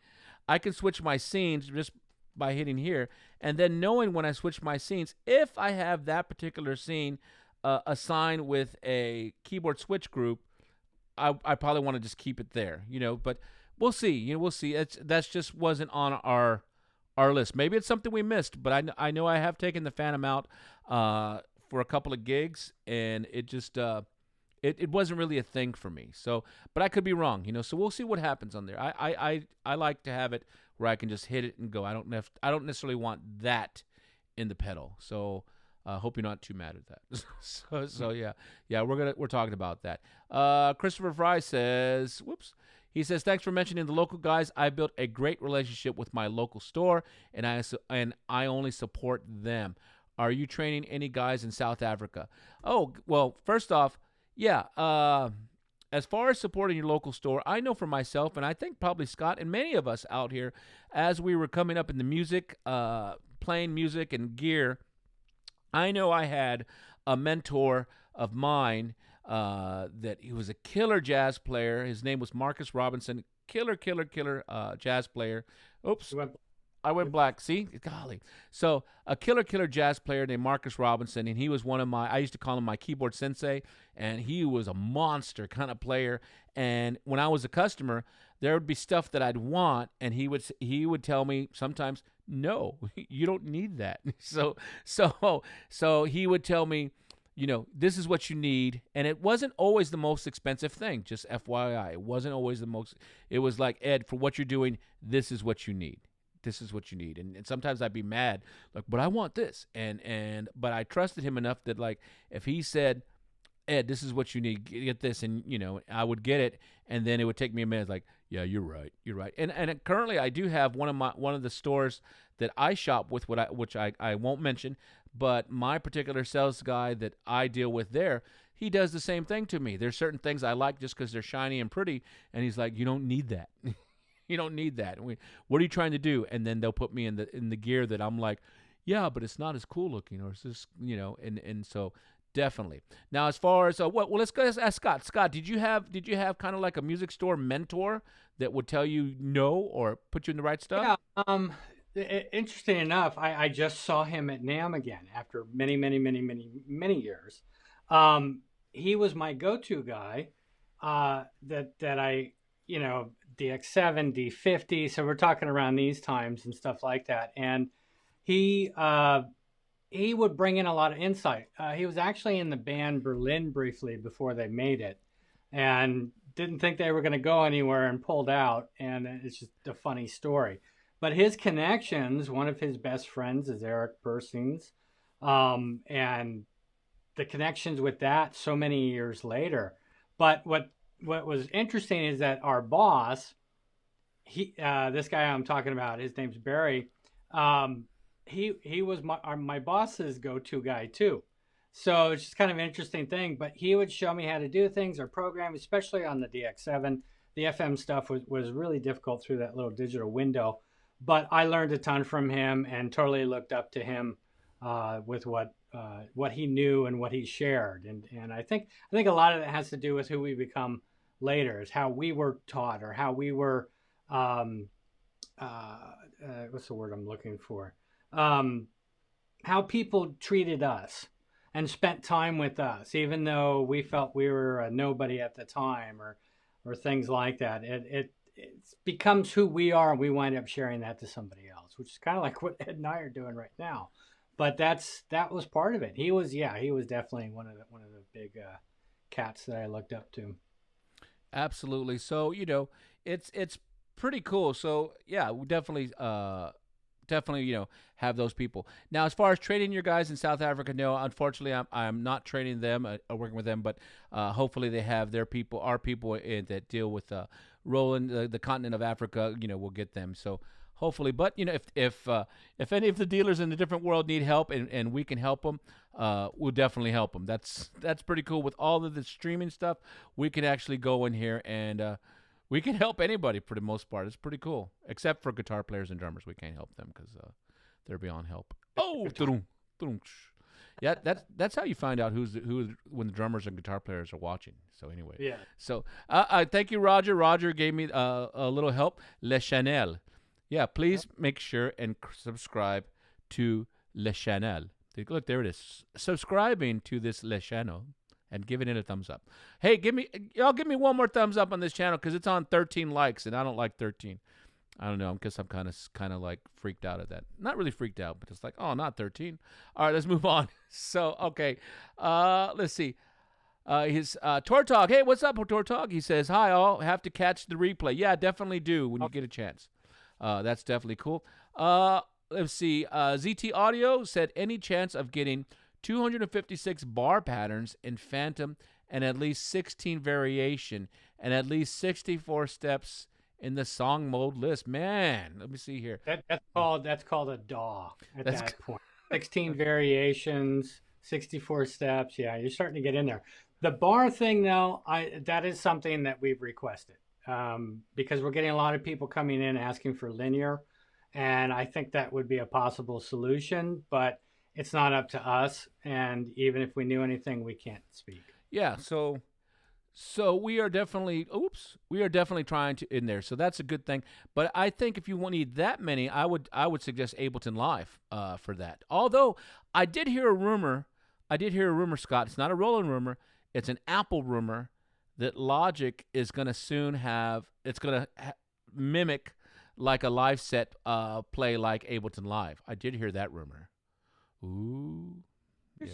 I can switch my scenes just by hitting here, and then knowing when I switch my scenes, if I have that particular scene assigned with a keyboard switch group, I probably want to just keep it there, But we'll see. We'll see. That's just wasn't on our list. Maybe it's something we missed, but I know I have taken the Phantom out for a couple of gigs, and it just it wasn't really a thing for me. So, but I could be wrong, So we'll see what happens on there. I like to have it where I can just hit it and go. I don't necessarily want that in the pedal. So, hope you're not too mad at that. so yeah, we're talking about that. Christopher Fry says, whoops. He says, thanks for mentioning the local guys. I built a great relationship with my local store, and I only support them. Are you training any guys in South Africa? Oh, well, first off, yeah. As far as supporting your local store, I know for myself, and I think probably Scott and many of us out here, as we were coming up in the music, playing music and gear, I know I had a mentor of mine that he was a killer jazz player. His name was Marcus Robinson. Killer jazz player. Oops. I went black. See? Golly. So a killer jazz player named Marcus Robinson, and he was I used to call him my keyboard sensei, and he was a monster kind of player. And when I was a customer, there would be stuff that I'd want, and he would tell me sometimes, no, you don't need that. So he would tell me, this is what you need. And it wasn't always the most expensive thing, just FYI. It wasn't always it was like, Ed, for what you're doing, this is what you need. This is what you need. And sometimes I'd be mad, like, but I want this. But I trusted him enough that, like, if he said, Ed, this is what you need, get this, and I would get it, and then it would take me a minute, like, yeah, you're right. And currently I do have one of the stores that I shop with, which I won't mention, but my particular sales guy that I deal with there, he does the same thing to me. There's certain things I like just because they're shiny and pretty, and he's like, you don't need that. You don't need that. What are you trying to do? And then they'll put me in the gear that I'm like, yeah, but it's not as cool looking, or it's just, and so definitely. Now, as far as let's go ask Scott. Scott, did you have kind of like a music store mentor that would tell you no or put you in the right stuff? Yeah. Interesting enough, I just saw him at NAMM again after many years. He was my go-to guy. That I DX7, D50. So we're talking around these times and stuff like that. And he would bring in a lot of insight. He was actually in the band Berlin briefly before they made it. and didn't think they were going to go anywhere and pulled out. And it's just a funny story. But his connections, one of his best friends is Eric Bursings, and the connections with that so many years later. But what was interesting is that our boss, this guy I'm talking about, his name's Barry. Um, he was my boss's go-to guy too. So it's just kind of an interesting thing. But he would show me how to do things or program, especially on the DX7. The FM stuff was really difficult through that little digital window. But I learned a ton from him and totally looked up to him with what he knew and what he shared. And I think a lot of that has to do with who we become later, is how we were taught or how we were what's the word I'm looking for? How people treated us and spent time with us, even though we felt we were a nobody at the time, or things like that. It becomes who we are, and we wind up sharing that to somebody else, which is kind of like what Ed and I are doing right now. But that was part of it. He was definitely one of the big cats that I looked up to. Absolutely. So it's pretty cool. So yeah, we definitely have those people. Now, as far as training your guys in South Africa, no, unfortunately, I'm not training them, working with them, but hopefully they have their people, our people that deal with Roland, the continent of Africa. We'll get them. So hopefully, but if any of the dealers in the different world need help and we can help them, we'll definitely help them. That's pretty cool. With all of the streaming stuff, we can actually go in here and we can help anybody for the most part. It's pretty cool, except for guitar players and drummers. We can't help them because they're beyond help. Oh, yeah, that's how you find out who when the drummers and guitar players are watching. So anyway, yeah. So thank you, Roger. Roger gave me a little help. Le Chanel. Yeah, please make sure and subscribe to Le Chanel. Look, there it is. Subscribing to this Le Channel and giving it a thumbs up. Hey, give me one more thumbs up on this channel because it's on 13 likes, and I don't like 13. I don't know. I guess I'm kind of like freaked out at that. Not really freaked out, but it's like, oh, not 13. All right, let's move on. So, okay, let's see. His Tortog. Hey, what's up, Tortog? He says, hi, all. Have to catch the replay. Yeah, definitely do when you get a chance. That's definitely cool. Let's see. ZT Audio said, any chance of getting 256 bar patterns in Phantom and at least 16 variation and at least 64 steps in the song mode list? Man, let me see here. That's called a DAW at that point. 16 variations, 64 steps. Yeah, you're starting to get in there. The bar thing, though, that is something that we've requested because we're getting a lot of people coming in asking for linear, and I think that would be a possible solution, but it's not up to us, and even if we knew anything, we can't speak. Yeah, so we are definitely trying to in there. So that's a good thing. But I think if you need that many, I would suggest Ableton Live for that. Although I did hear a rumor, Scott. It's not a Roland rumor. It's an Apple rumor that Logic is going to soon have. It's going to mimic like a live set play like Ableton Live. I did hear that rumor. Ooh. Yeah.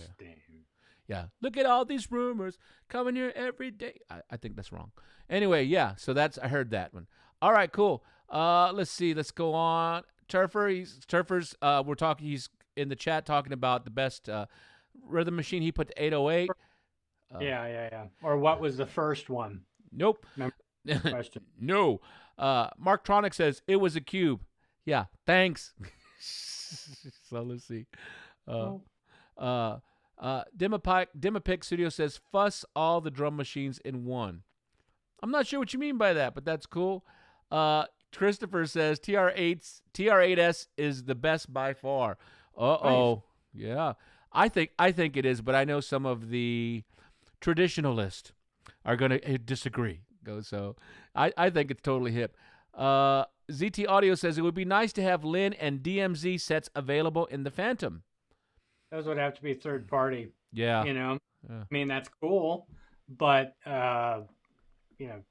Yeah. Look at all these rumors coming here every day. I think that's wrong. Anyway, yeah. So I heard that one. All right, cool. Let's see. Let's go on. Turfer's we're talking, he's in the chat talking about the best rhythm machine. He put the 808. Yeah. Or what was the first one? Nope. Question. No. Mark Tronic says it was a cube. Yeah. Thanks. So let's see. Demapic Studio says fuss all the drum machines in one. I'm not sure what you mean by that, but that's cool. Christopher says TR8S is the best by far. Uh-oh. Nice. Yeah. I think it is, but I know some of the traditionalists are going to disagree. So I think it's totally hip. ZT Audio says it would be nice to have Lin and DMZ sets available in the Phantom. Those would have to be third party. Yeah. Yeah. I mean, that's cool, but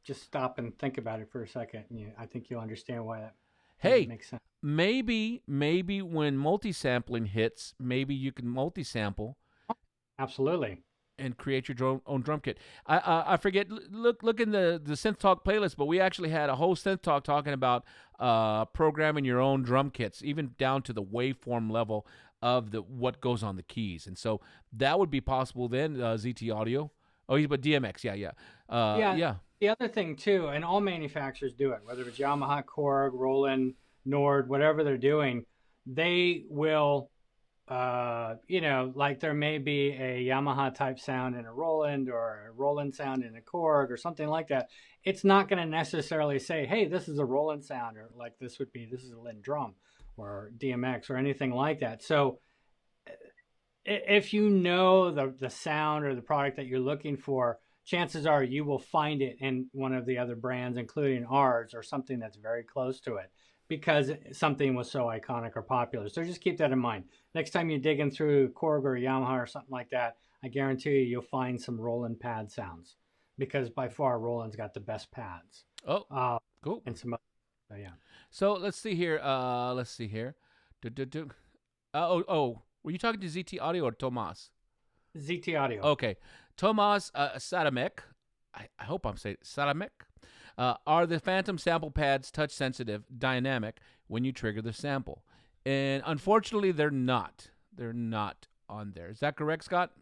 just stop and think about it for a second. I think you'll understand why that makes sense. Maybe when multi-sampling hits, maybe you can multi-sample. Absolutely. and create your own drum kit. I forget. Look in the Synth Talk playlist, but we actually had a whole Synth Talk talking about programming your own drum kits, even down to the waveform level of what goes on the keys. And so that would be possible then. ZT Audio. Oh, but DMX. Yeah. Yeah. The other thing too, and all manufacturers do it, whether it's Yamaha, Korg, Roland, Nord, whatever they're doing, they will. Like there may be a Yamaha type sound in a Roland or a Roland sound in a Korg or something like that. It's not going to necessarily say, hey, this is a Roland sound, or like this is a Linn drum or DMX or anything like that. So if you know the sound or the product that you're looking for, chances are you will find it in one of the other brands, including ours, or something that's very close to it, because something was so iconic or popular. So just keep that in mind. Next time you're digging through Korg or Yamaha or something like that, I guarantee you'll find some Roland pad sounds, because by far Roland's got the best pads. Oh, cool. And some other, yeah. So let's see here. Were you talking to ZT Audio or Tomas? ZT Audio. Okay. Tomas Sadamek, I hope I'm saying Sadamek, are the Phantom sample pads touch sensitive, dynamic when you trigger the sample? And unfortunately, they're not. They're not on there. Is that correct, Scott?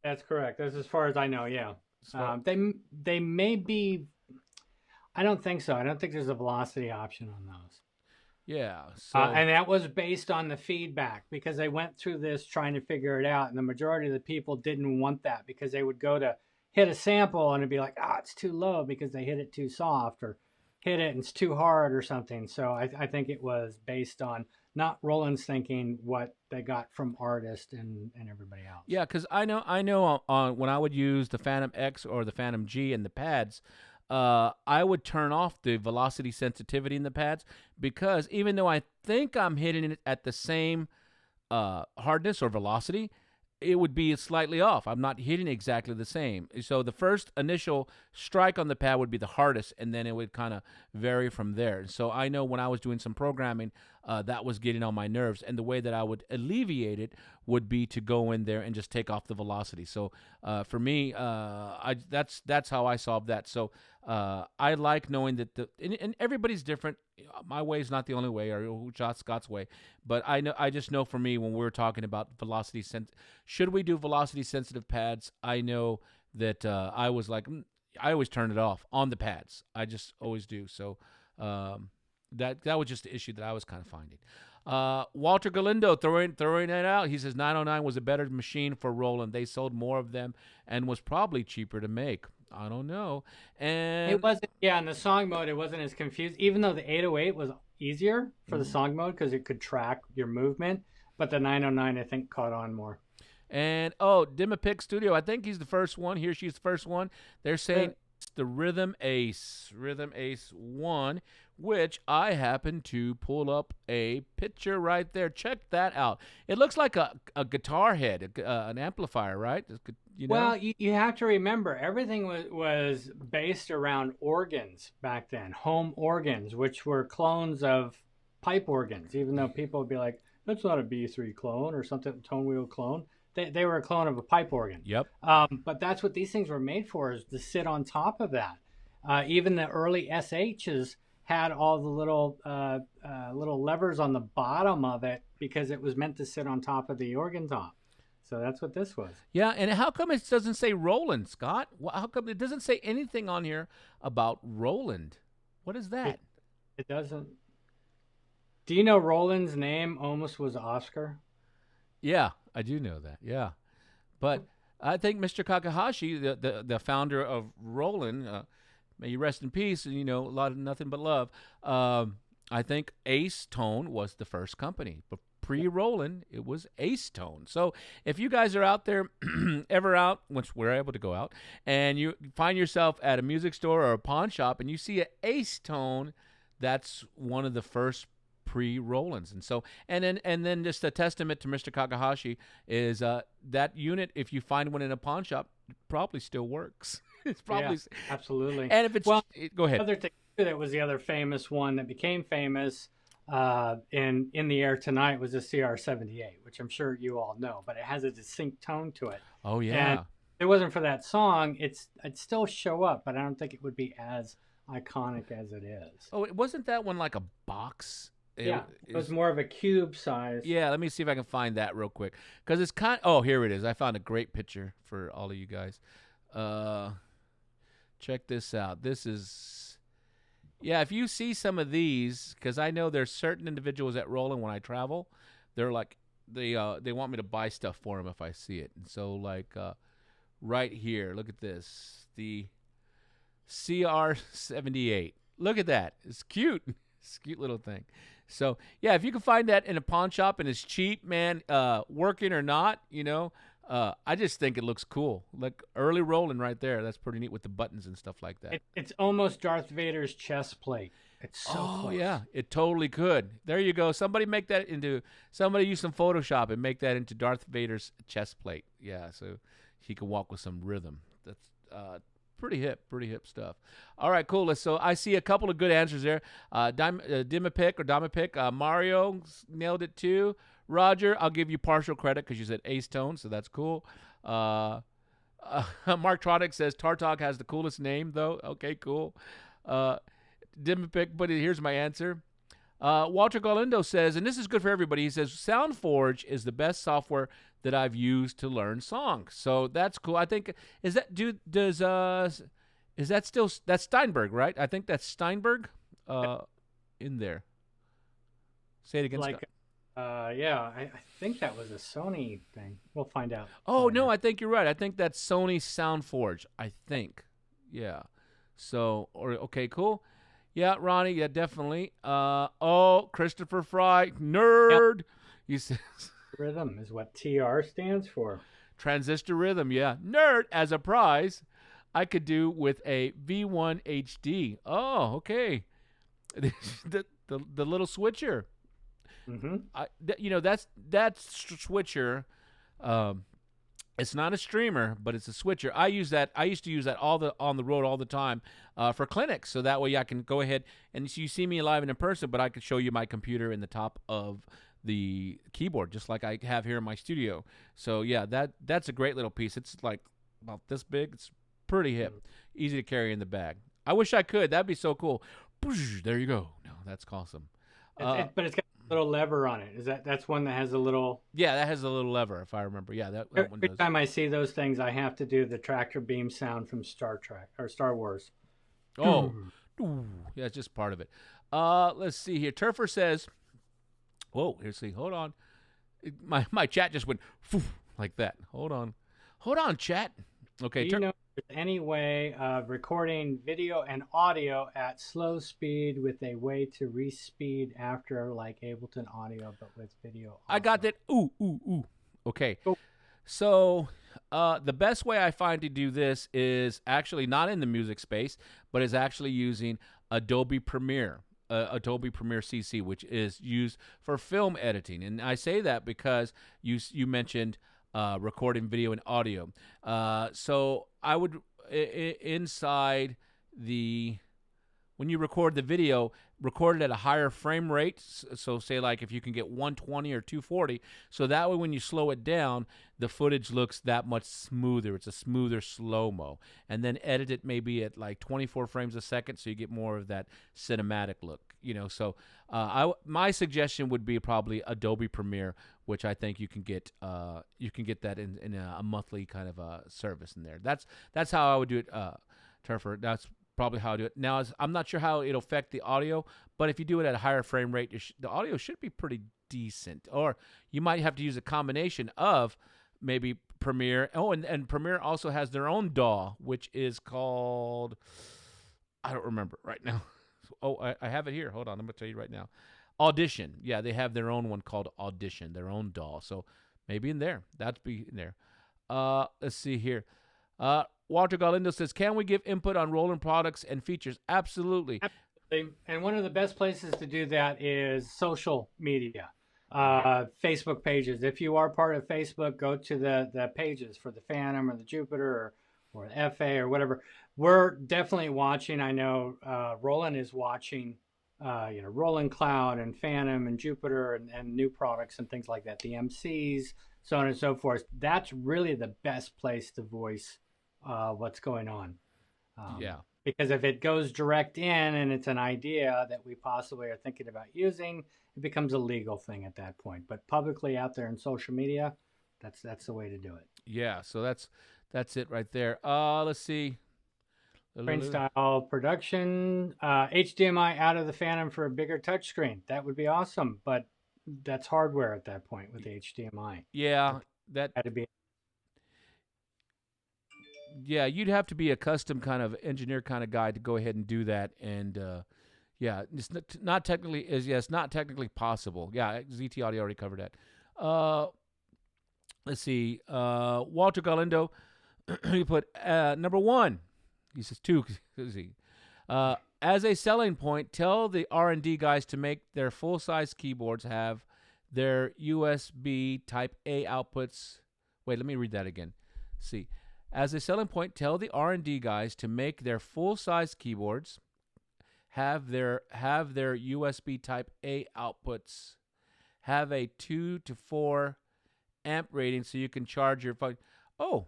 That's correct. That's as far as I know, yeah. They may be, I don't think so. I don't think there's a velocity option on those. Yeah. So. And that was based on the feedback, because they went through this trying to figure it out. And the majority of the people didn't want that, because they would go to hit a sample and it'd be like, it's too low because they hit it too soft, or hit it and it's too hard or something. So I think it was based on not Roland's thinking, what they got from artists and everybody else. Yeah, because I know on when I would use the Phantom X or the Phantom G and the pads, I would turn off the velocity sensitivity in the pads, because even though I think I'm hitting it at the same hardness or velocity, it would be slightly off. I'm not hitting exactly the same. So the first initial strike on the pad would be the hardest, and then it would kind of vary from there. So I know when I was doing some programming, that was getting on my nerves, and the way that I would alleviate it would be to go in there and just take off the velocity. So for me, that's how I solved that. So I like knowing that and everybody's different. My way is not the only way, or Scott's way, but I just know for me, when we're talking about velocity should we do velocity sensitive pads? I know that I was like, I always turn it off on the pads. I just always do. So that was just the issue that I was kind of finding. Walter Galindo throwing it out. He says 909 was a better machine for Roland. They sold more of them and was probably cheaper to make. I don't know. And it wasn't, in the song mode, it wasn't as confused, even though the 808 was easier for the song mode because it could track your movement. But the 909, I think, caught on more. And, Dimapic Studio, I think he's the first one. He or she's the first one. They're saying it's the Rhythm Ace 1, which I happen to pull up a picture right there. Check that out. It looks like a guitar head, an amplifier, right? You know? Well, you have to remember, everything was based around organs back then, home organs, which were clones of pipe organs, even though people would be like, that's not a B3 clone or something, tone wheel clone. They were a clone of a pipe organ. Yep. But that's what these things were made for, is to sit on top of that. Even the early SHs had all the little levers on the bottom of it, because it was meant to sit on top of the organ top. So that's what this was. Yeah, and how come it doesn't say Roland, Scott? How come it doesn't say anything on here about Roland? What is that? It doesn't. Do you know Roland's name almost was Oscar? Yeah, I do know that. Yeah, but I think Mr. Kakahashi, the founder of Roland, may he rest in peace. A lot of nothing but love. I think Ace Tone was the first company, but pre-Roland, it was Ace Tone. So if you guys are out there, ever out, once we're able to go out, and you find yourself at a music store or a pawn shop, and you see an Ace Tone, that's one of the first pre-Rolands. And so, and then just a testament to Mr. Kakahashi is that unit, if you find one in a pawn shop, it probably still works. It's probably absolutely. And if it's go ahead. Other thing that was the other famous one that became famous in the air tonight was the CR78, which I'm sure you all know, but it has a distinct tone to it. Oh yeah. And it wasn't for that song, it'd still show up, but I don't think it would be as iconic as it is. Oh, it wasn't that one like a box? Yeah, it was Is more of a cube size. Yeah, let me see if I can find that real quick because it's kind. Oh, here it is. I found a great picture for all of you guys. Uh, check this out. This is Yeah. If you see some of these, because I know there's certain individuals at Roland when I travel, they're like they want me to buy stuff for them if I see it. And so like right here, look at this. The CR78. Look at that. It's cute. It's a cute little thing. So yeah, if you can find that in a pawn shop and it's cheap, man, working or not, I just think it looks cool. Like early Roland right there. That's pretty neat with the buttons and stuff like that. It's almost Darth Vader's chest plate. It's so close. Yeah, it totally could. There you go. Somebody use some Photoshop and make that into Darth Vader's chest plate. Yeah, so he can walk with some rhythm. That's pretty hip stuff. All right, cool. So I see a couple of good answers there. Dimipic. Mario nailed it too. Roger, I'll give you partial credit because you said ace tone, so that's cool. Mark Tronic says Tartog has the coolest name, though. Okay, cool. Dimipic, but here's my answer. Walter Galindo says, and this is good for everybody, he says, SoundForge is the best software that I've used to learn songs. So that's cool. I think, is that that's Steinberg, right? I think that's Steinberg in there. Say it again, Like, yeah, I think that was a Sony thing. We'll find out. Oh, no, I think you're right. I think that's Sony SoundForge, I think. Yeah. So, okay, cool. Yeah, Ronnie, yeah, definitely. Christopher Fry, nerd. Yep. He says rhythm is what TR stands for. Transistor rhythm, yeah. Nerd as a prize. I could do with a V1 HD. Oh, okay. the little switcher. Mm-hmm. That switcher. It's not a streamer, but it's a switcher. I used to use that on the road all the time for clinics. So that way I can go ahead and you see me live and in person, but I could show you my computer in the top of the keyboard, just like I have here in my studio. So yeah, that's a great little piece. It's like about this big. It's pretty hip, easy to carry in the bag. I wish I could. That'd be so cool. There you go. No, that's awesome. But it's got a little lever on it. That's one that has a little. Yeah, that has a little lever, if I remember. Yeah, that one does. Every time I see those things, I have to do the tractor beam sound from Star Trek or Star Wars. Oh, yeah, it's just part of it. Let's see here. Turfer says, "Whoa, here, see, hold on." My chat just went like that. Hold on, chat. Okay. Do you know if there's any way of recording video and audio at slow speed with a way to respeed after like Ableton Audio, but with video? Also? I got that. Ooh. Okay. Cool. So the best way I find to do this is actually not in the music space, but is actually using Adobe Premiere. Adobe Premiere CC, which is used for film editing. And I say that because you mentioned recording video and audio. So I would inside when you record the video, record it at a higher frame rate. So say like if you can get 120 or 240, so that way when you slow it down, the footage looks that much smoother. It's a smoother slow-mo. And then edit it maybe at like 24 frames a second so you get more of that cinematic look. So my suggestion would be probably Adobe Premiere, which I think you can get that in a monthly kind of service in there. That's how I would do it, Turfer. That's probably how I do it. Now, I'm not sure how it'll affect the audio, but if you do it at a higher frame rate, the audio should be pretty decent. Or you might have to use a combination of maybe Premiere. Oh, and Premiere also has their own DAW, which is called, I don't remember right now. Oh, I have it here. Hold on, I'm going to tell you right now. Audition. Yeah, they have their own one called Audition, their own DAW. So maybe in there. That'd be in there. Let's see here. Walter Galindo says, can we give input on Roland products and features? Absolutely. Absolutely. And one of the best places to do that is social media, Facebook pages. If you are part of Facebook, go to the pages for the Phantom or the Jupiter or the FA or whatever. We're definitely watching. I know Roland is watching Roland Cloud and Phantom and Jupiter and new products and things like that, the MCs, so on and so forth. That's really the best place to voice what's going on. Yeah. Because if it goes direct in and it's an idea that we possibly are thinking about using, it becomes a legal thing at that point. But publicly out there in social media, that's the way to do it. Yeah. So that's it right there. Let's see. Train style production, HDMI out of the Phantom for a bigger touchscreen. That would be awesome, but that's hardware at that point with the HDMI. Yeah, that had to be. Yeah, you'd have to be a custom kind of engineer kind of guy to go ahead and do that. And yeah, it's not technically it's not technically possible. Yeah, ZT Audio already covered that. Let's see. Walter Galindo, he put number 1. He says 2. As a selling point, tell the R&D guys to make their full-size keyboards have their USB Type A outputs. Wait, let me read that again. See. As a selling point, tell the R&D guys to make their full-size keyboards have their USB Type A outputs, have a 2 to 4 amp rating so you can charge your phone. Oh,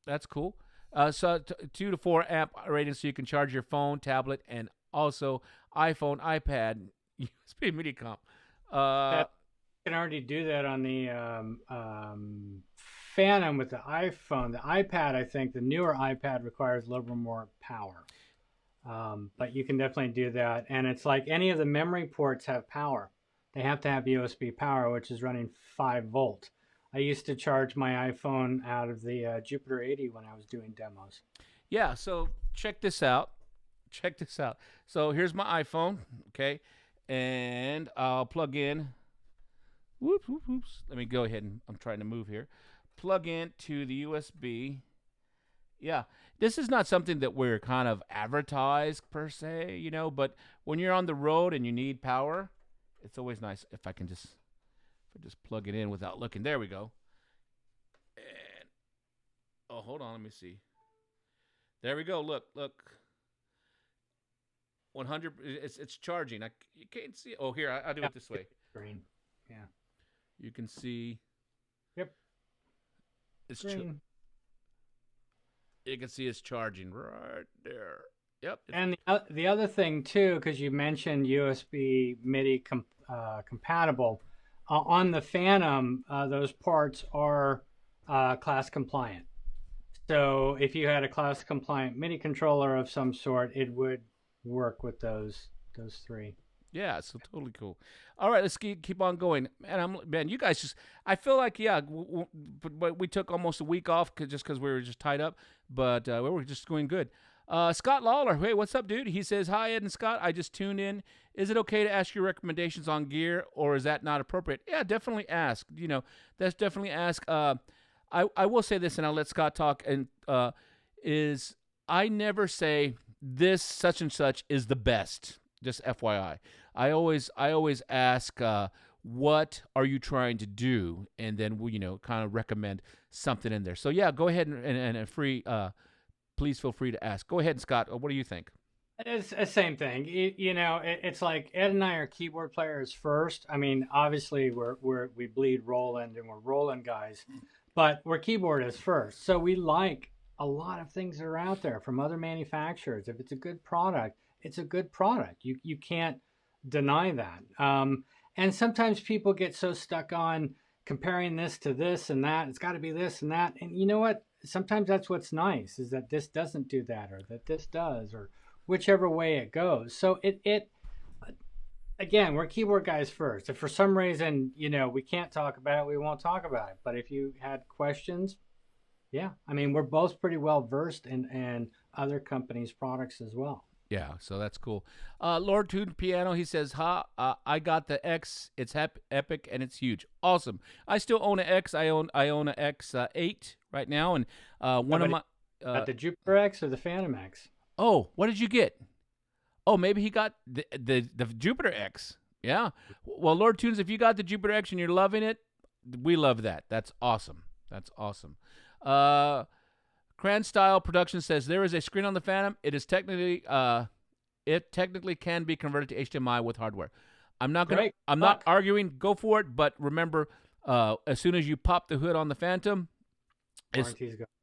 that's cool. So 2 to 4 amp rating so you can charge your phone, tablet, and also iPhone, iPad, USB MIDI comp. You can already do that on the Phantom with the iPhone. The iPad, I think, the newer iPad requires a little more power. But you can definitely do that. And it's like any of the memory ports have power. They have to have USB power, which is running 5 volt. I used to charge my iPhone out of the Jupiter 80 when I was doing demos. Yeah, so check this out. Check this out. So here's my iPhone, okay? And I'll plug in. Whoops. Let me go ahead and I'm trying to move here. Plug in to the USB. Yeah, this is not something that we're kind of advertised per se, but when you're on the road and you need power, it's always nice if I just plug it in without looking. There we go. And hold on, let me see. There we go. Look. 100. It's charging. You can't see it. Oh, here I'll do it this way. Green. Yeah. You can see. Yep. It's green. You can see it's charging right there. Yep. And the other thing too, because you mentioned USB MIDI compatible, on the Phantom, those parts are class compliant. So if you had a class compliant MIDI controller of some sort, it would work with those 3. Yeah, so totally cool. All right, let's keep on going. Man, you guys I feel like, but we took almost a week off just because we were just tied up, but we were just going good. Scott Lawler, hey, what's up, dude? He says, hi, Ed and Scott. I just tuned in. Is it okay to ask your recommendations on gear, or is that not appropriate? Yeah, definitely ask. That's definitely ask. I will say this, and I'll let Scott talk, and is I never say this such and such is the best. Just FYI. I always ask, what are you trying to do? And then we, kind of recommend something in there. So yeah, go ahead and please feel free to ask. Go ahead, Scott. What do you think? It's the same thing. It's like Ed and I are keyboard players first. I mean, obviously we bleed Roland and we're Roland guys, but we're keyboardists first. So we like a lot of things that are out there from other manufacturers. If it's a good product, it's a good product. You can't deny that. And sometimes people get so stuck on comparing this to this and that. It's got to be this and that. And you know what? Sometimes that's what's nice, is that this doesn't do that, or that this does, or whichever way it goes. So it again, we're keyboard guys first. If for some reason, we can't talk about it, we won't talk about it. But if you had questions, yeah, I mean, we're both pretty well versed in other companies' products as well. Yeah, so that's cool. Lord Tune Piano, he says, I got the X. It's epic and it's huge. Awesome. I still own an X. I own an X8 right now, and one of my the Jupiter X or the Phantom X. Oh, what did you get? Oh, maybe he got the Jupiter X. Yeah. Well, Lord Tunes, if you got the Jupiter X and you're loving it, we love that. That's awesome. That's awesome. Cran Style Production says, there is a screen on the Phantom. It is technically it technically can be converted to HDMI with hardware. I'm not Great. not arguing. Go for it, but remember, as soon as you pop the hood on the Phantom,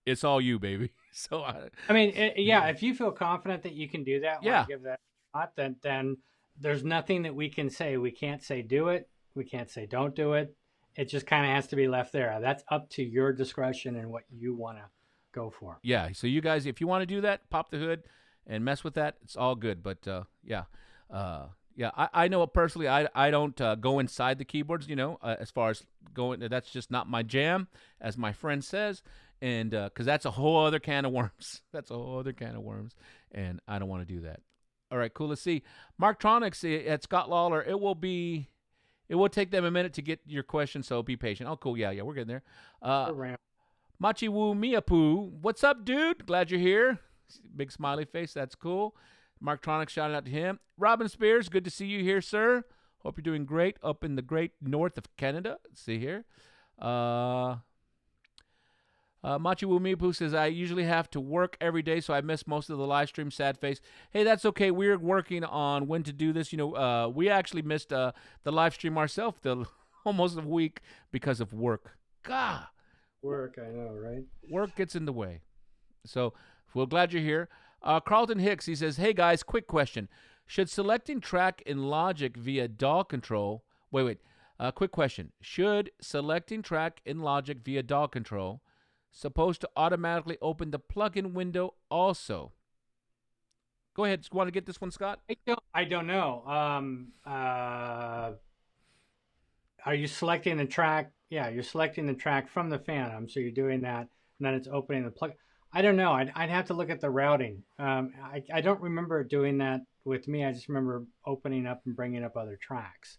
it's all you, baby. So I mean, if you feel confident that you can do that, yeah, give that a shot, then there's nothing that we can say. We can't say do it. We can't say don't do it. It just kind of has to be left there. That's up to your discretion and what you want to go for. Yeah. So you guys, if you want to do that, pop the hood and mess with that. It's all good. But yeah. I know personally, I don't go inside the keyboards, as far as going. That's just not my jam, as my friend says. And because that's a whole other can of worms. That's a whole other can of worms. And I don't want to do that. All right, cool. Let's see. Marktronics at Scott Lawler. It will take them a minute to get your question, so be patient. Oh, cool. Yeah, we're getting there. Machiwu Miapu. What's up, dude? Glad you're here. Big smiley face. That's cool. Marktronics, shouting out to him. Robin Spears, good to see you here, sir. Hope you're doing great up in the great north of Canada. Let's see here. Machiwu Miapu says, I usually have to work every day, so I miss most of the live stream. Sad face. Hey, that's okay. We're working on when to do this. We actually missed the live stream ourselves almost a week because of work. God. Work, I know, right? Work gets in the way. So we're glad you're here. Carlton Hicks, he says, hey, guys, quick question. Should selecting track in Logic via DAW control... Wait. Quick question. Should selecting track in Logic via DAW control supposed to automatically open the plugin window also? Go ahead. Want to get this one, Scott? I don't know. Are you selecting the track? Yeah, you're selecting the track from the Phantom, so you're doing that, and then it's opening the plug. I don't know. I'd have to look at the routing. I don't remember doing that with me. I just remember opening up and bringing up other tracks.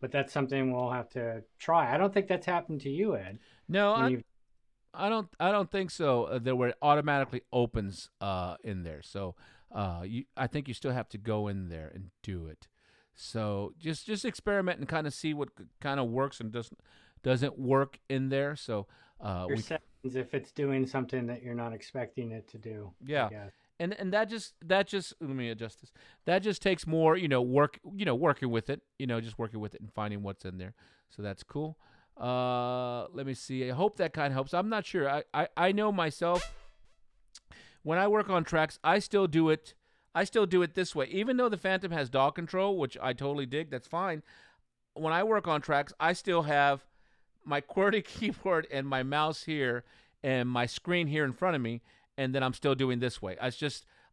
But that's something we'll have to try. I don't think that's happened to you, Ed. No, I don't think so. Where it automatically opens in there. So I think you still have to go in there and do it. So just experiment and kind of see what kind of works and doesn't work in there. So your settings, if it's doing something that you're not expecting it to do. Yeah. And that just let me adjust this. That just takes more, working with it, just working with it and finding what's in there. So that's cool. Let me see. I hope that kind of helps. I'm not sure. I know myself, when I work on tracks, I still do it this way. Even though the Phantom has DAW control, which I totally dig, that's fine. When I work on tracks, I still have my QWERTY keyboard and my mouse here and my screen here in front of me, and then I'm still doing this way.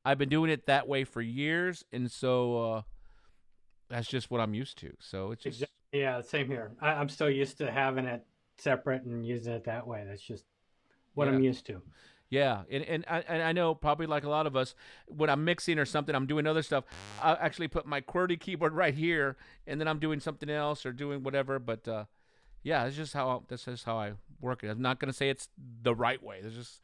I've been doing it that way for years, and so that's just what I'm used to. So it's just yeah, same here. I'm still used to having it separate and using it that way. That's just what I'm used to. Yeah, and I know probably like a lot of us, when I'm mixing or something, I'm doing other stuff, I'll actually put my QWERTY keyboard right here, and then I'm doing something else or doing whatever. But yeah, this is how I work it. I'm not going to say it's the right way. It's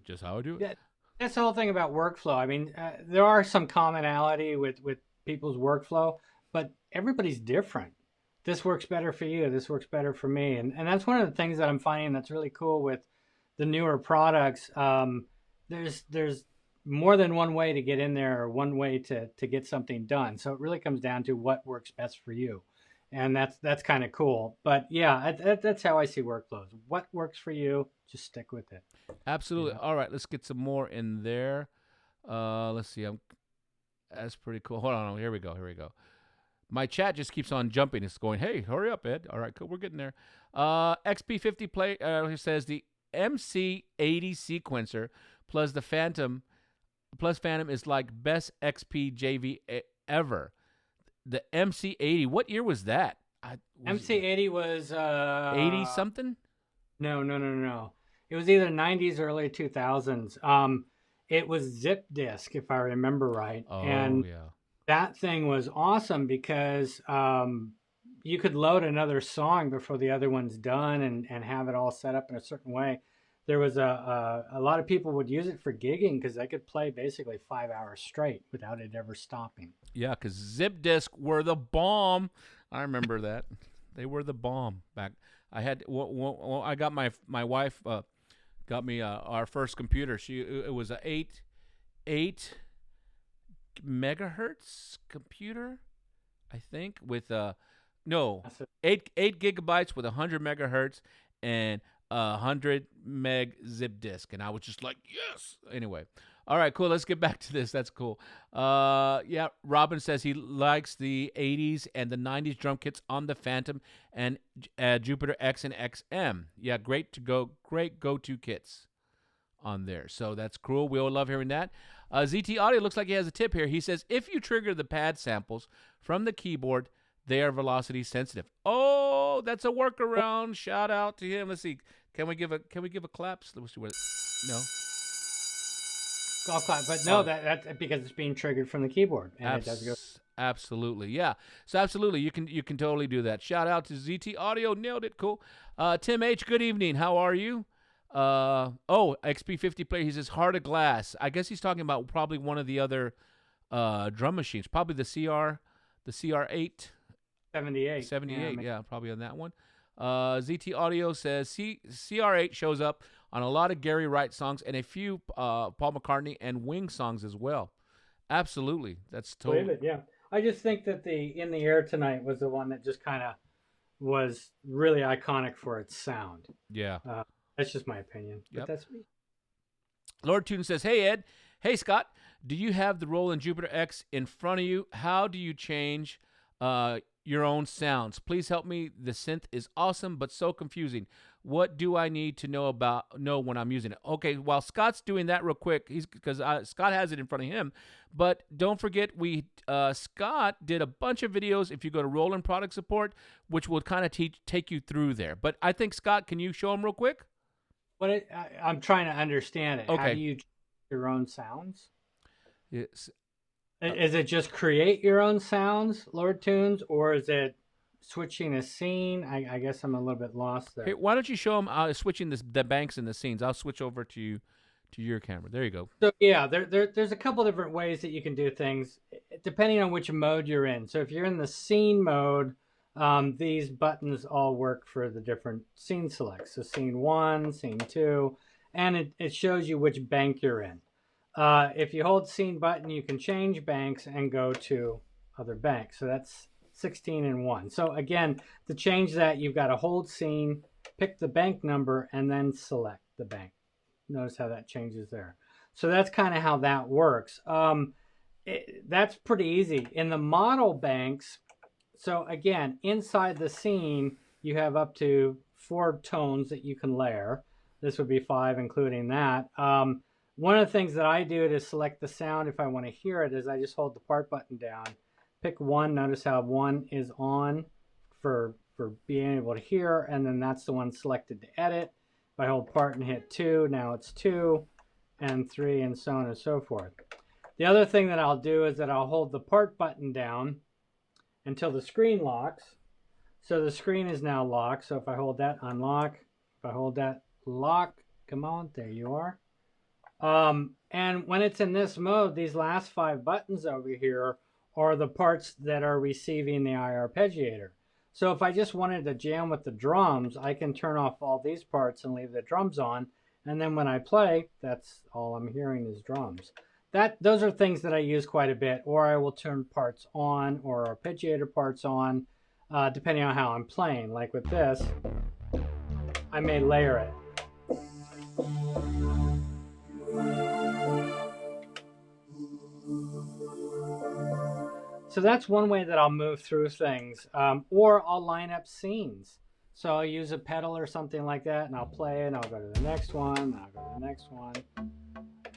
just how I do it. Yeah, that's the whole thing about workflow. I mean, there are some commonality with people's workflow, but everybo's different. This works better for you. This works better for me. And that's one of the things that I'm finding that's really cool with the newer products. There's more than one way to get in there or one way to get something done. So it really comes down to what works best for you. And that's kind of cool. But yeah, that's how I see workflows. What works for you, just stick with it. Absolutely. All right, let's get some more in there. Let's see. That's pretty cool. Hold on. Here we go. My chat just keeps on jumping. It's going, hey, hurry up, Ed. All right, cool. We're getting there. XP50 play says the MC80 sequencer plus the Phantom is like best XP JV ever. The MC80. What year was that? MC80 was 80 something? No. It was either 90s or early 2000s. It was zip disk, if I remember right. Oh, and yeah. That thing was awesome because you could load another song before the other one's done and have it all set up in a certain way. There was a lot of people would use it for gigging because they could play basically 5 hours straight without it ever stopping. Yeah, because zip disk were the bomb. I remember that. They were the bomb back. I had I got my wife got me our first computer. It was a 8 megahertz computer, I think, with no, 8 gigabytes with 100 megahertz and 100 meg zip disk, and I was just like, yes. Anyway, all right, cool. Let's get back to this. That's cool. Yeah, Robin says he likes the 80s and the 90s drum kits on the Phantom and Jupiter X and XM. Yeah, great go-to kits on there. So that's cool. We all love hearing that. ZT Audio looks like he has a tip here. He says if you trigger the pad samples from the keyboard, they are velocity sensitive. Oh, that's a workaround. Shout out to him. Let's see. Can we give a clap? Let's see what. No. Golf clap, but no, that's because it's being triggered from the keyboard, and it does go. Absolutely, yeah. So absolutely, you can totally do that. Shout out to ZT Audio, nailed it. Cool. Tim H, good evening. How are you? XP50 player. He says heart of glass. I guess he's talking about probably one of the other drum machines, probably the CR8. 78, yeah, probably on that one. ZT Audio says CR8 shows up on a lot of Gary Wright songs and a few Paul McCartney and Wing songs as well. Absolutely, that's totally. Yeah, I just think that the In the Air Tonight was the one that just kind of was really iconic for its sound. Yeah, that's just my opinion. But that's me. Lord Tune says, "Hey Ed, hey Scott, do you have the Roland Jupiter X in front of you? How do you change your own sounds? Please help me. The synth is awesome, but so confusing. What do I need to know when I'm using it?" Okay, while Scott's doing that real quick, because Scott has it in front of him. But don't forget, Scott did a bunch of videos. If you go to Roland Product Support, which will kind of take you through there. But I think Scott, can you show him real quick? I'm trying to understand it. Okay. How do you change your own sounds? Yes. Is it just create your own sounds, Lord Tunes, or is it switching a scene? I guess I'm a little bit lost there. Hey, why don't you show them switching the banks and the scenes? I'll switch over to your camera. There you go. So yeah, there's a couple different ways that you can do things depending on which mode you're in. So if you're in the scene mode, these buttons all work for the different scene selects. So scene 1, scene 2, and it shows you which bank you're in. If you hold scene button, you can change banks and go to other banks. So that's 16 and 1. So again, to change that, you've got to hold scene, pick the bank number, and then select the bank. Notice how that changes there. So that's kind of how that works. That's pretty easy. In the model banks, so again, inside the scene, you have up to 4 tones that you can layer. This would be 5, including that. One of the things that I do to select the sound if I want to hear it is I just hold the part button down, pick 1. Notice how 1 is on for being able to hear, and then that's the one selected to edit. If I hold part and hit 2, now it's 2, and 3, and so on and so forth. The other thing that I'll do is that I'll hold the part button down until the screen locks. So the screen is now locked. So if I hold that, unlock. If I hold that, lock. Come on, there you are. And when it's in this mode, these last 5 buttons over here are the parts that are receiving the iArpeggiator. So if I just wanted to jam with the drums, I can turn off all these parts and leave the drums on. And then when I play, that's all I'm hearing is drums. Those are things that I use quite a bit, or I will turn parts on or arpeggiator parts on, depending on how I'm playing. Like with this, I may layer it. So that's one way that I'll move through things, or I'll line up scenes. So I'll use a pedal or something like that, and I'll play it, and I'll go to the next one, and I'll go to the next one,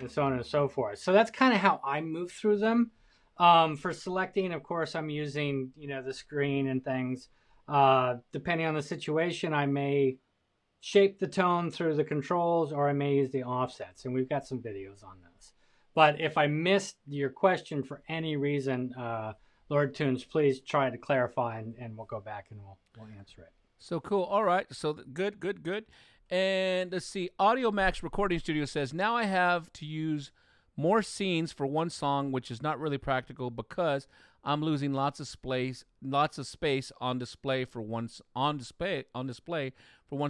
and so on and so forth. So that's kind of how I move through them. For selecting, of course, I'm using the screen and things. Depending on the situation, I may shape the tone through the controls, or I may use the offsets, and we've got some videos on those. But if I missed your question for any reason, Lord Tunes, please try to clarify, and we'll go back and we'll answer it. So cool. All right. So good. And let's see. Audio Max Recording Studio says, now I have to use more scenes for one song, which is not really practical because I'm losing lots of space on display for one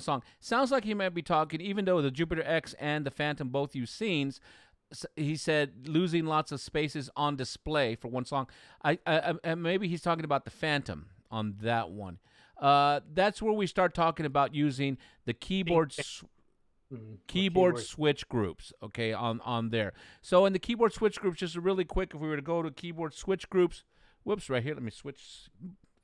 song. Sounds like he might be talking, even though the Jupiter X and the Phantom both use scenes. he said losing lots of spaces on display for one song. Maybe he's talking about the Phantom on that one. That's where we start talking about using the keyboard switch groups, okay, on there. So in the keyboard switch groups, just really quick, if we were to go to keyboard switch groups, whoops, right here, let me switch,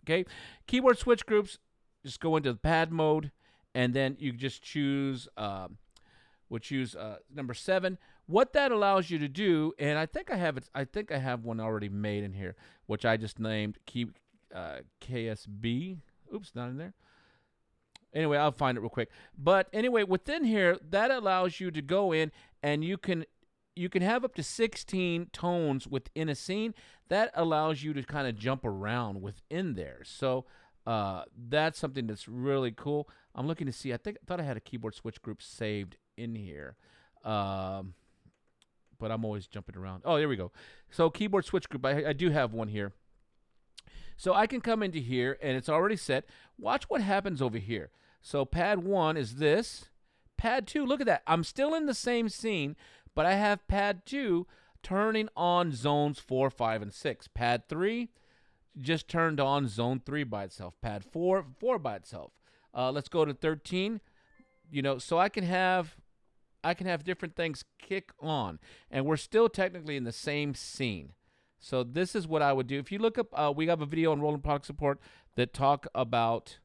okay, keyboard switch groups, just go into the pad mode, and then you just choose, we'll choose number 7. What that allows you to do, and I think I have one already made in here, which I just named KSB. Oops, not in there. Anyway, I'll find it real quick. But anyway, within here, that allows you to go in and you can have up to 16 tones within a scene. That allows you to kind of jump around within there. So that's something that's really cool. I'm looking to see. I thought I had a keyboard switch group saved in here. But I'm always jumping around. Oh, there we go. So keyboard switch group, I do have one here. So I can come into here, and it's already set. Watch what happens over here. So pad 1 is this. Pad 2, look at that. I'm still in the same scene, but I have pad 2 turning on zones 4, 5, and 6. Pad 3 just turned on zone 3 by itself. Pad 4 by itself. Let's go to 13. So I can have different things kick on, and we're still technically in the same scene. So this is what I would do. If you look up, we have a video on Roland Product Support that talk about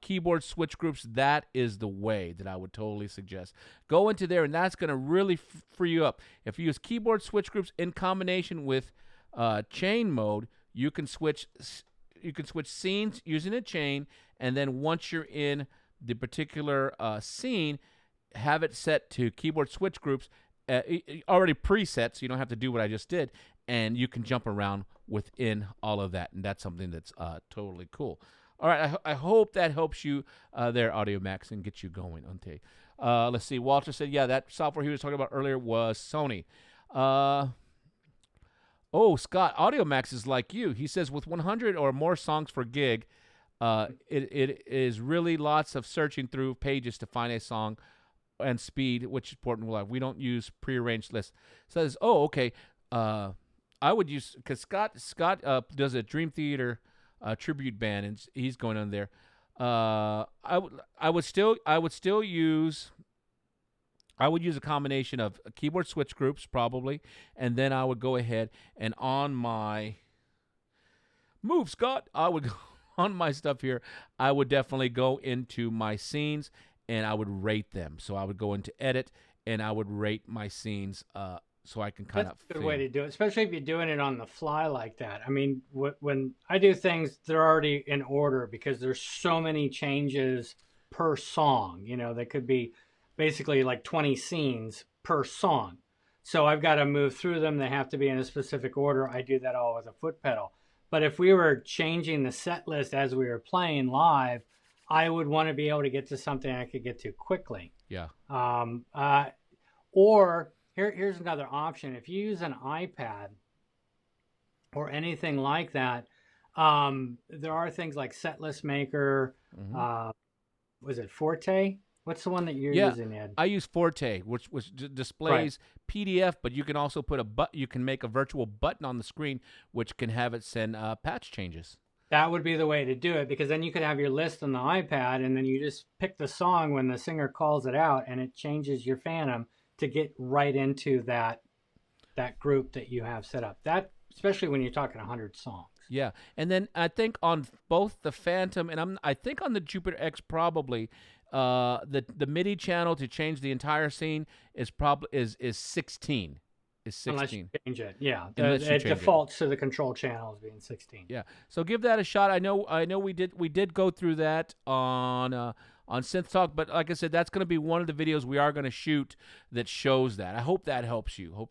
keyboard switch groups. That is the way that I would totally suggest. Go into there, and that's going to really free you up. If you use keyboard switch groups in combination with chain mode, you can switch scenes using a chain, and then once you're in the particular scene, have it set to keyboard switch groups, already preset, so you don't have to do what I just did, and you can jump around within all of that, and that's something that's totally cool. All right, I hope that helps you there, Audio Max, and get you going. Okay. Let's see. Walter said, yeah, that software he was talking about earlier was Sony. Scott, Audio Max is like you. He says with 100 or more songs per gig, it is really lots of searching through pages to find a song and speed, which is important in life. We don't use prearranged lists. Says, okay. I would use, because Scott does a Dream Theater tribute band, and he's going on there. I would use a combination of keyboard switch groups probably, and then I would go ahead and on my move, Scott, I would go on my stuff here. I would definitely go into my scenes and I would rate them. So I would go into edit and I would rate my scenes. So I can kind of. That's a good way to do it, especially if you're doing it on the fly like that. I mean, when I do things, they're already in order because there's so many changes per song. They could be basically like 20 scenes per song. So I've got to move through them. They have to be in a specific order. I do that all with a foot pedal. But if we were changing the set list as we were playing live, I would want to be able to get to something I could get to quickly. Yeah. Or here's another option. If you use an iPad or anything like that, there are things like Setlist Maker. Was it Forte? What's the one that you're using, Ed? I use Forte, which displays PDF, but you can also put you can make a virtual button on the screen, which can have it send patch changes. That would be the way to do it, because then you could have your list on the iPad, and then you just pick the song when the singer calls it out, and it changes your Phantom to get right into that group that you have set up. That, especially when you're talking 100 songs. Yeah, and then I think on both the Phantom and I think on the Jupiter X probably, the MIDI channel to change the entire scene is 16. Is 16. Unless you change it, yeah. It defaults to the control channel as being 16. Yeah, so give that a shot. I know we did go through that on Synth Talk, but like I said, that's going to be one of the videos we are going to shoot that shows that. I hope that helps you.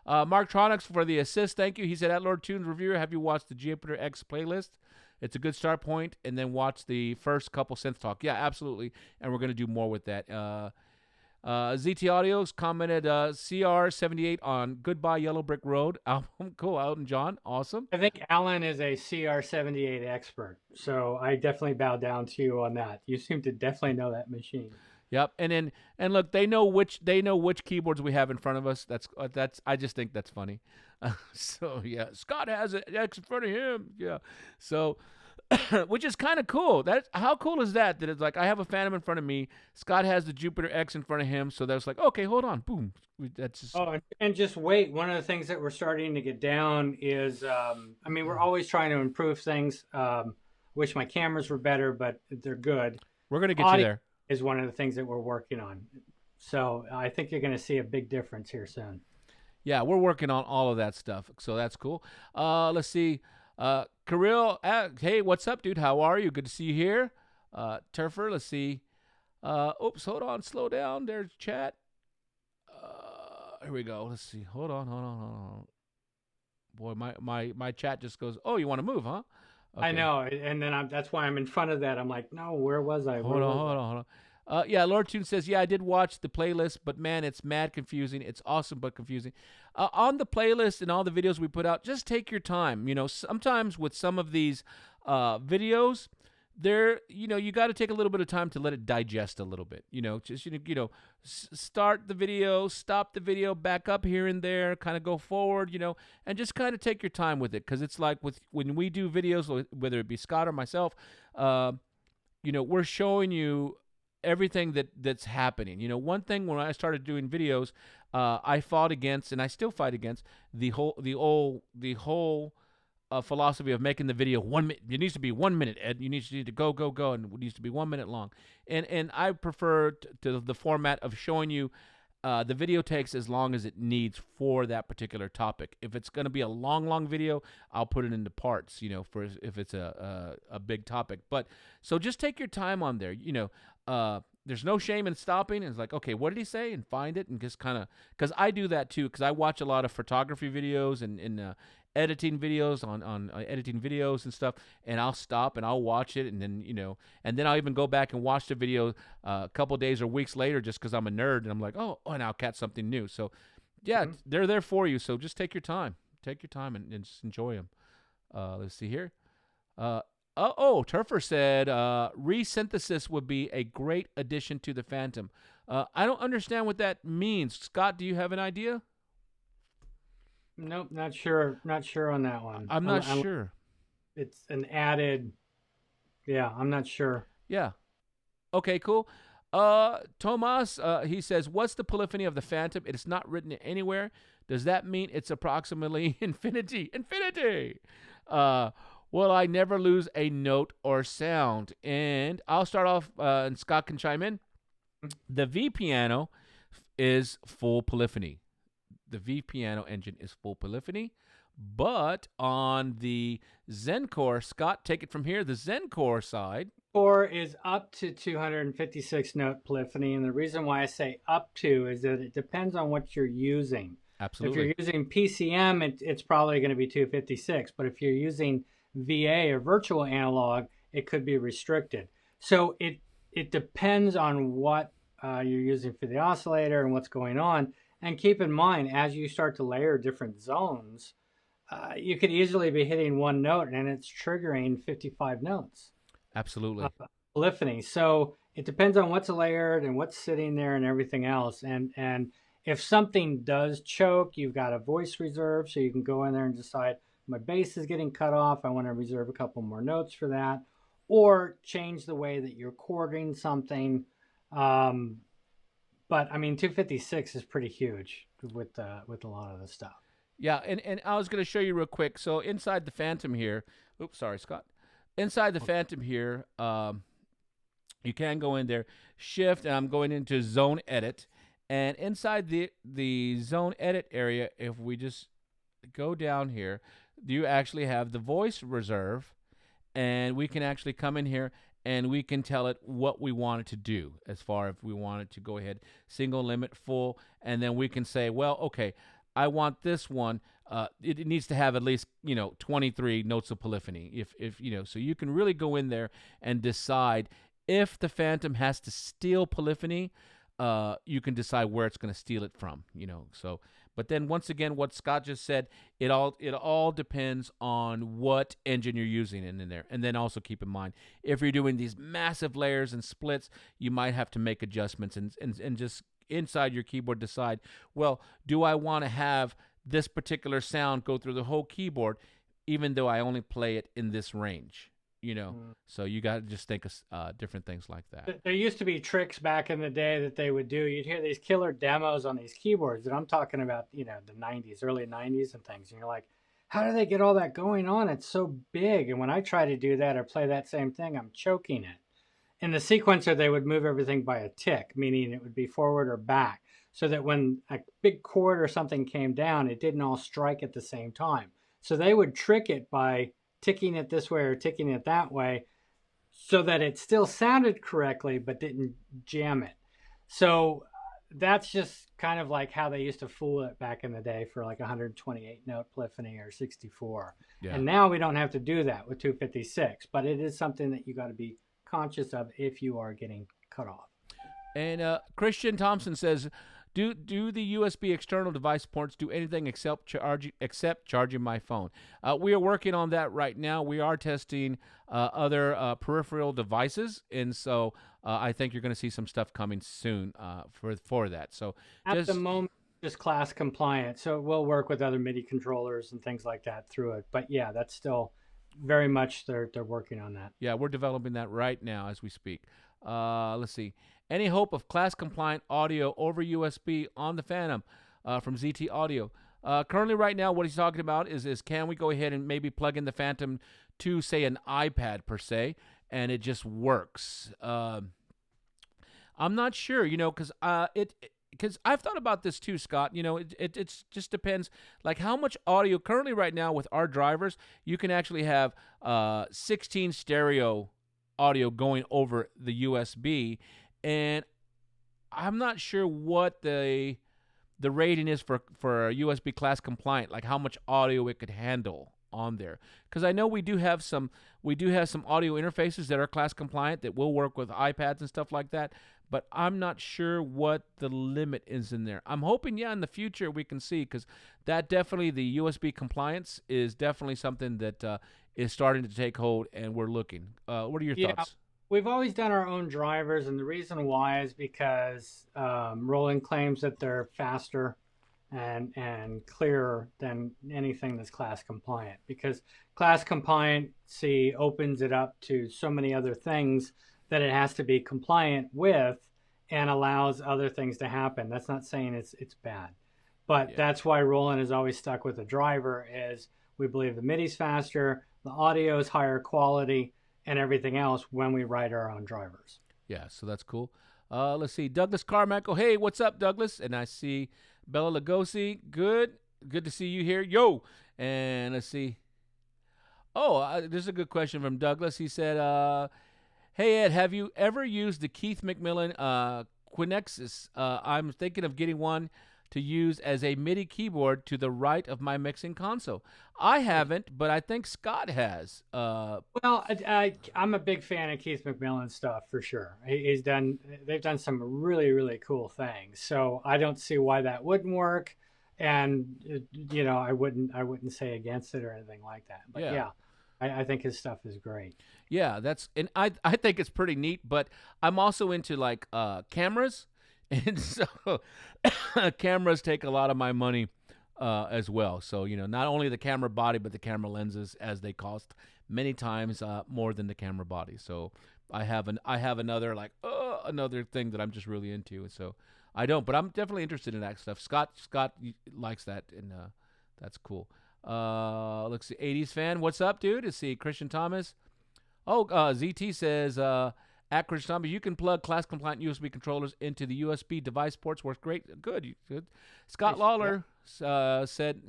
Mark Tronics for the assist. Thank you. He said, at Lord Tunes Reviewer, have you watched the Jupiter X playlist? It's a good start point, and then watch the first couple Synth Talk. Yeah, absolutely, and we're going to do more with that. ZT Audio's commented CR78 on Goodbye Yellow Brick Road album. Cool, Elton John. Awesome. I think Alan is a CR78 expert, so I definitely bow down to you on that. You seem to definitely know that machine. Yep. And look, they know which keyboards we have in front of us. That's I just think that's funny. So yeah, Scott has an X in front of him. Yeah. So which is kind of cool. How cool is that? That it's like I have a Phantom in front of me. Scott has the Jupiter X in front of him. So that's like, okay, hold on, boom. That's just... Oh, and just wait. One of the things that we're starting to get down is, I mean, we're always trying to improve things. Wish my cameras were better, but they're good. We're gonna get you there. Is one of the things that we're working on. So I think you're going to see a big difference here soon. Yeah, we're working on all of that stuff. So that's cool. Let's see. Kirill, hey, what's up, dude? How are you? Good to see you here. Turfer, let's see. Oops, hold on. Slow down. There's chat. Here we go. Let's see. Hold on. Boy, my chat just goes, oh, you want to move, huh? Okay. I know. And then that's why I'm in front of that. I'm like, no, where was I? Hold on. Yeah, Lord Tune says, yeah, I did watch the playlist, but man, it's mad confusing. It's awesome, but confusing. On the playlist and all the videos we put out, just take your time. You know, sometimes with some of these videos, you got to take a little bit of time to let it digest a little bit. You know, just, start the video, stop the video, back up here and there, kind of go forward, and just kind of take your time with it. Because it's like when we do videos, whether it be Scott or myself, we're showing you everything that's happening. One thing when I started doing videos, I fought against, and I still fight against, the whole philosophy of making the video 1 minute. It needs to be 1 minute, Ed. You need to go, and it needs to be 1 minute long. And I prefer to the format of showing you the video takes as long as it needs for that particular topic. If it's going to be a long video, I'll put it into parts, for if it's a big topic. But so just take your time on there. There's no shame in stopping. And it's like, okay, what did he say? And find it and just kind of, because I do that too, because I watch a lot of photography videos and editing videos on editing videos and stuff, and I'll stop and I'll watch it, and then and then I'll even go back and watch the video a couple days or weeks later just because I'm a nerd and I'm like, oh, and I'll catch something new. So yeah, they're there for you. So just take your time and just enjoy them. Let's see here. Turfer said resynthesis would be a great addition to the Phantom. I don't understand what that means. Scott, do you have an idea? Nope, not sure. Not sure on that one. I'm not sure. It's an added. Yeah, I'm not sure. Yeah. Okay, cool. Tomas, he says, what's the polyphony of the Phantom? It is not written anywhere. Does that mean it's approximately infinity? Infinity! Will I never lose a note or sound? And I'll start off, and Scott can chime in. The V piano is full polyphony. The V piano engine is full polyphony, but on the Zen-Core, Scott, take it from here. The Zen-Core side, Core is up to 256 note polyphony, and the reason why I say up to is that it depends on what you're using. Absolutely. If you're using PCM, it's probably going to be 256, but if you're using VA or virtual analog, it could be restricted. So it depends on what you're using for the oscillator and what's going on. And keep in mind, as you start to layer different zones, you could easily be hitting one note and it's triggering 55 notes. Absolutely. Polyphony. So it depends on what's layered and what's sitting there and everything else. And if something does choke, you've got a voice reserve, so you can go in there and decide, my bass is getting cut off, I want to reserve a couple more notes for that, or change the way that you're chording something. But I mean, 256 is pretty huge with a lot of the stuff. Yeah, and I was going to show you real quick. So inside the Phantom here, oops, sorry, Scott. Inside the Phantom here, you can go in there, shift, and I'm going into zone edit. And inside the zone edit area, if we just go down here, you actually have the voice reserve, and we can actually come in here and we can tell it what we want it to do as far as we want it to go ahead, single limit, full, and then we can say, well, okay, I want this one. It needs to have at least 23 notes of polyphony. If so you can really go in there and decide if the Phantom has to steal polyphony. you can decide where it's going to steal it from. So. But then once again, what Scott just said, it all depends on what engine you're using in there. And then also keep in mind, if you're doing these massive layers and splits, you might have to make adjustments and just inside your keyboard decide, well, do I want to have this particular sound go through the whole keyboard, even though I only play it in this range? So you got to just think of different things like that. There used to be tricks back in the day that they would do. You'd hear these killer demos on these keyboards, and I'm talking about, the 90s, early 90s and things. And you're like, how do they get all that going on? It's so big. And when I try to do that or play that same thing, I'm choking it. In the sequencer, they would move everything by a tick, meaning it would be forward or back, so that when a big chord or something came down, it didn't all strike at the same time. So they would trick it by ticking it this way or ticking it that way so that it still sounded correctly but didn't jam it. So that's just kind of like how they used to fool it back in the day for like 128 note polyphony or 64. Yeah. And now we don't have to do that with 256, but it is something that you got to be conscious of if you are getting cut off. And Christian Thompson says, Do the USB external device ports do anything except charging my phone? We are working on that right now. We are testing other peripheral devices, and so I think you're going to see some stuff coming soon for that. So at the moment, just class compliant. So it will work with other MIDI controllers and things like that through it. But yeah, that's still very much they're working on that. Yeah, we're developing that right now as we speak. Let's see. Any hope of class-compliant audio over USB on the Phantom from ZT Audio? Currently, right now, what he's talking about is can we go ahead and maybe plug in the Phantom to, say, an iPad, per se, and it just works? I'm not sure, because I've thought about this too, Scott. It just depends, like how much audio. Currently, right now, with our drivers, you can actually have 16 stereo audio going over the USB. And I'm not sure what the rating is for USB class compliant, like how much audio it could handle on there. Because I know we do have some audio interfaces that are class compliant that will work with iPads and stuff like that. But I'm not sure what the limit is in there. I'm hoping, in the future we can see, because that definitely, the USB compliance is definitely something that is starting to take hold, and we're looking. What are your thoughts? We've always done our own drivers, and the reason why is because Roland claims that they're faster and clearer than anything that's class compliant, because class compliancy opens it up to so many other things that it has to be compliant with and allows other things to happen. That's not saying it's bad, but that's why Roland is always stuck with the driver. Is we believe the MIDI's faster, the audio is higher quality, and everything else when we write our own drivers. Yeah, so that's cool. Let's see. Douglas Carmichael. Hey, what's up, Douglas? And I see Bella Lugosi. Good to see you here. Yo. And let's see. Oh, this is a good question from Douglas. He said, hey, Ed, have you ever used the Keith McMillan Quinexus? I'm thinking of getting one to use as a MIDI keyboard to the right of my mixing console. I haven't, but I think Scott has. Well, I'm a big fan of Keith McMillan's stuff for sure. They've done some really, really cool things. So I don't see why that wouldn't work. And I wouldn't say against it or anything like that. But yeah, I think his stuff is great. Yeah, and I think it's pretty neat. But I'm also into like cameras. And so cameras take a lot of my money as well. So, not only the camera body, but the camera lenses, as they cost many times more than the camera body. So I have another another thing that I'm just really into. So I don't, but I'm definitely interested in that stuff. Scott likes that, and that's cool. Let's see, 80s fan. What's up, dude? Let's see, Christian Thomas. Oh, ZT says, at Christian Thomas, you can plug class-compliant USB controllers into the USB device ports. Works great. Good. Scott Lawler said,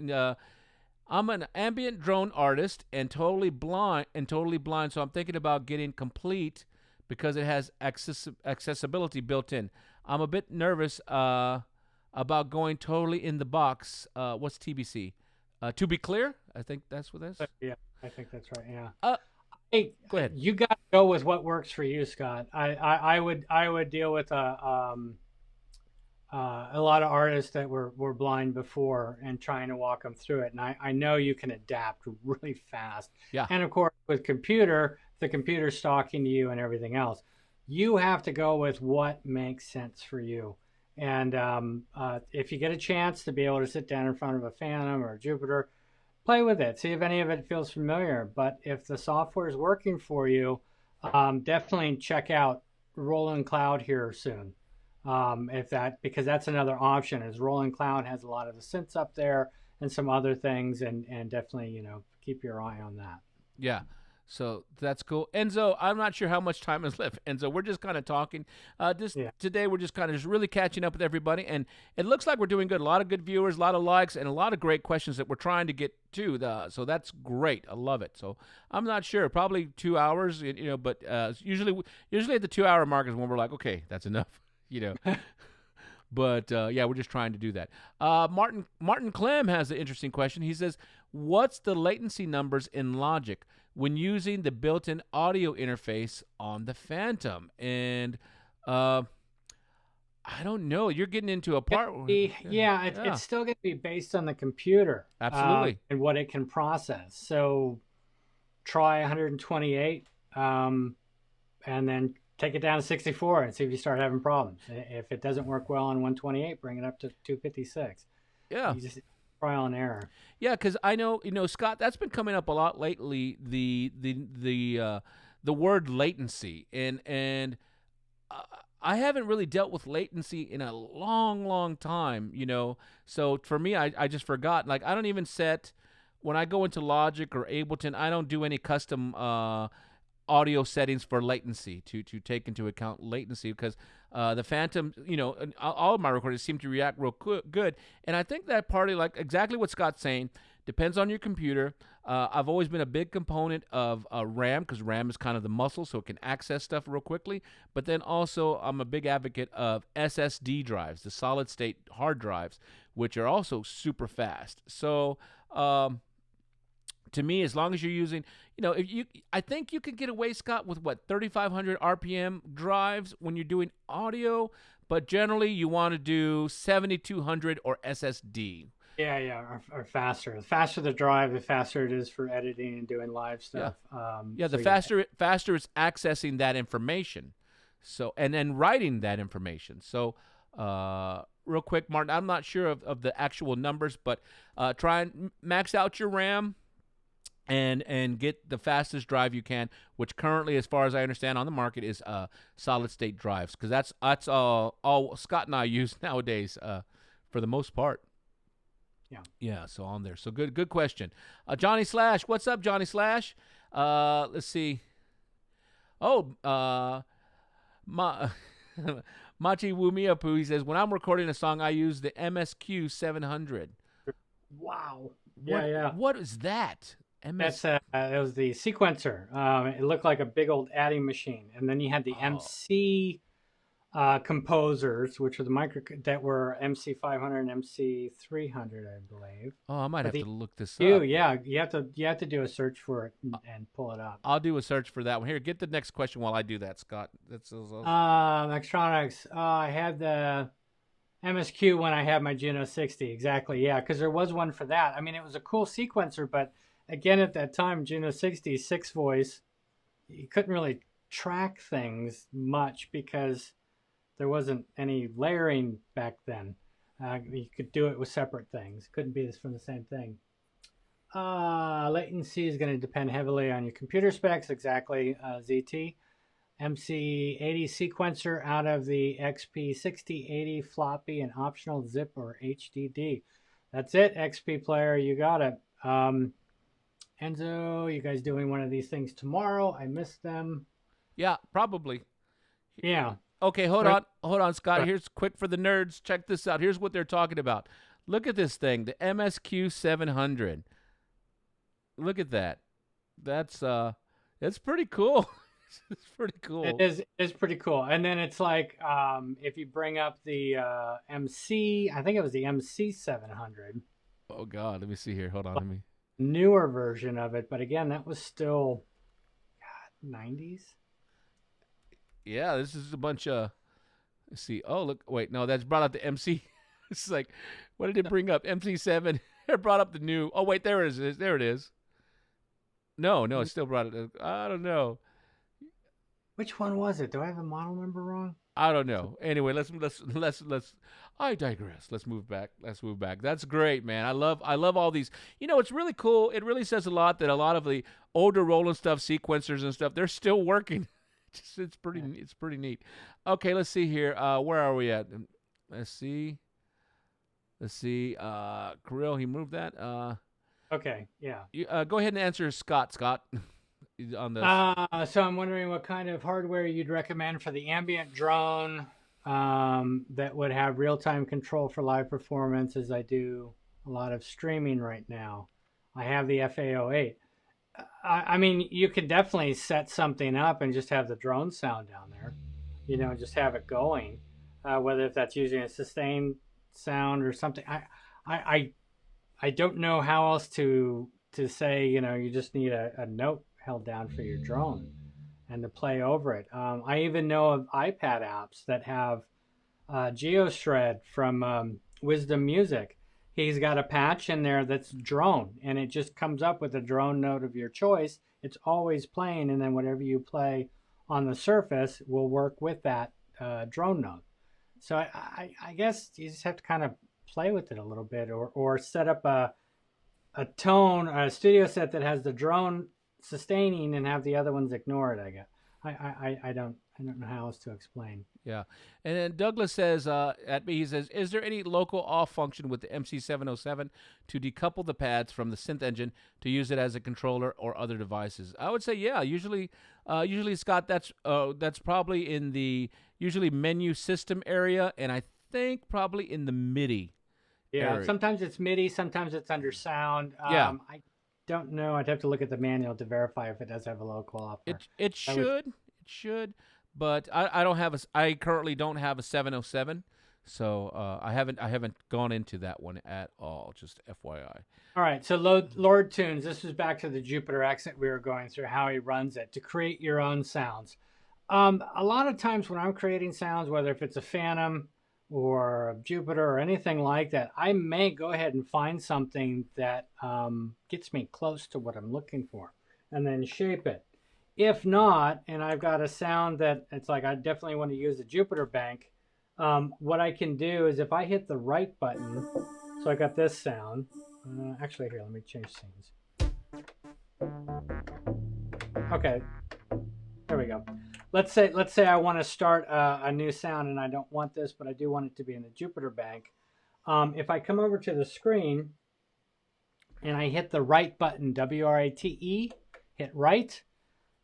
I'm an ambient drone artist and totally blind. So I'm thinking about getting Complete because it has accessibility built in. I'm a bit nervous about going totally in the box. What's TBC? To be clear, I think that's what that is. Yeah, I think that's right. Yeah. Hey, go ahead. You got to go with what works for you, Scott. I would deal with a lot of artists that were blind before and trying to walk them through it. And I know you can adapt really fast. Yeah. And of course, with computer, the computer's talking to you and everything else, you have to go with what makes sense for you. And if you get a chance to be able to sit down in front of a Phantom or a Jupiter, play with it, see if any of it feels familiar. But if the software is working for you, definitely check out Roland Cloud here soon. If that, because that's another option, is Roland Cloud has a lot of the synths up there and some other things, and definitely, keep your eye on that. Yeah. So that's cool. Enzo, I'm not sure how much time is left. Enzo, we're just kind of talking. Yeah. Today, we're just kind of just really catching up with everybody. And it looks like we're doing good. A lot of good viewers, a lot of likes, and a lot of great questions that we're trying to get to. So that's great. I love it. So I'm not sure. Probably 2 hours, but usually at the 2 hour mark is when we're like, okay, that's enough, But yeah, we're just trying to do that. Martin Clem has an interesting question. He says, "What's the latency numbers in Logic when using the built-in audio interface on the Phantom?" And I don't know. You're getting into a part. It's still going to be based on the computer, Absolutely, and what it can process. So try 128, and then take it down to 64 and see if you start having problems. If it doesn't work well on 128, bring it up to 256. Yeah. You just trial and error. Yeah, because I know, Scott, that's been coming up a lot lately. The word latency, and I haven't really dealt with latency in a long, long time. So for me, I just forgot. Like, I don't even set when I go into Logic or Ableton. I don't do any custom audio settings for latency to take into account latency, because the Phantom, all of my recordings seem to react real good. And I think that partly, like exactly what Scott's saying, depends on your computer. I've always been a big component of RAM, because RAM is kind of the muscle, so it can access stuff real quickly. But then also, I'm a big advocate of SSD drives, the solid state hard drives, which are also super fast. So to me, as long as you're using, I think you could get away, Scott, with 3,500 RPM drives when you're doing audio, but generally you want to do 7,200 or SSD. Yeah, or faster. The faster the drive, the faster it is for editing and doing live stuff. The faster it's accessing that information. So, and then writing that information. So, real quick, Martin, I'm not sure of the actual numbers, but try and max out your RAM and get the fastest drive you can, which currently, as far as I understand, on the market is solid state drives, because that's all Scott and I use nowadays for the most part. Yeah. So on there. So good question. Johnny Slash, what's up, Johnny Slash? Let's see. Oh, Machi Wumiapu, he says, when I'm recording a song, I use the MSQ 700. Wow. What is that? That's it was the sequencer. It looked like a big old adding machine, and then you had the MC composers, which were the micro that were MC 500 and MC 300, I believe. Oh, I might have to look this up. Yeah, you have to do a search for it and pull it up. I'll do a search for that one. Here, get the next question while I do that, Scott. That's electronics. I had the MSQ when I had my Juno 60. Exactly. Yeah, because there was one for that. I mean, it was a cool sequencer, but again, at that time, Juno 60 6 voice, you couldn't really track things much because there wasn't any layering back then. You could do it with separate things. Couldn't be this from the same thing. Latency is going to depend heavily on your computer specs. Exactly, ZT. MC80 sequencer out of the XP6080 floppy and optional zip or HDD. That's it, XP player. You got it. Enzo, you guys doing one of these things tomorrow? I missed them. Yeah, probably. Yeah. Okay, hold on, Scott. Here's quick for the nerds. Check this out. Here's what they're talking about. Look at this thing, the MSQ 700. Look at that. That's pretty cool. It's pretty cool. It is pretty cool. And then it's like if you bring up the MC, I think it was the MC 700. Oh God, let me see here. Hold on, let me. Newer version of it, but again, that was still 90s. Yeah, this is a bunch of Let's see. Oh, look. Wait, no, that's brought up the MC. It's like, what did it bring up? MC7. It brought up the new. Oh, wait, there it is. There it is. No, it still brought it. I don't know. Which one was it? Do I have the model number wrong? I don't know. Anyway, let's. I digress. Let's move back. That's great, man. I love all these. It's really cool. It really says a lot that a lot of the older Roland stuff, sequencers and stuff, they're still working. It's pretty neat. Okay, let's see here. Where are we at? Let's see. Kirill, he moved that. Okay, yeah. You, go ahead and answer Scott. Scott, on this. So I'm wondering what kind of hardware you'd recommend for the ambient drone that would have real-time control for live performance, as I do a lot of streaming right now. I have the FA08. I mean, you could definitely set something up and just have the drone sound down there, just have it going, whether if that's using a sustained sound or something. I don't know how else to say, you just need a note held down for your drone and to play over it. I even know of iPad apps that have GeoShred from Wisdom Music. He's got a patch in there that's drone, and it just comes up with a drone note of your choice. It's always playing, and then whatever you play on the surface will work with that drone note. So I guess you just have to kind of play with it a little bit, or set up a studio set that has the drone sustaining and have the other ones ignore it. I guess I don't know how else to explain. Yeah, and then Douglas says at me, he says, is there any local off function with the MC707 to decouple the pads from the synth engine to use it as a controller or other devices? I would say yeah. Usually Scott, that's probably in the menu system area, and I think probably in the MIDI. Yeah, area. Sometimes it's MIDI, sometimes it's under sound. Yeah. I don't know. I'd have to look at the manual to verify if it does have a local offer. It should, but I currently don't have a 707, so I haven't gone into that one at all. Just FYI. All right, so Lord Tunes. This was back to the Jupiter X that we were going through, how he runs it to create your own sounds. A lot of times when I'm creating sounds, whether if it's a Phantom or a Jupiter or anything like that, I may go ahead and find something that gets me close to what I'm looking for and then shape it. If not, and I've got a sound that it's like I definitely want to use a Jupiter bank, what I can do is if I hit the right button, so I got this sound. Actually, here, let me change scenes. Okay, there we go. Let's say I want to start a new sound, and I don't want this, but I do want it to be in the Jupiter bank. If I come over to the screen and I hit the right button, WRITE, hit right,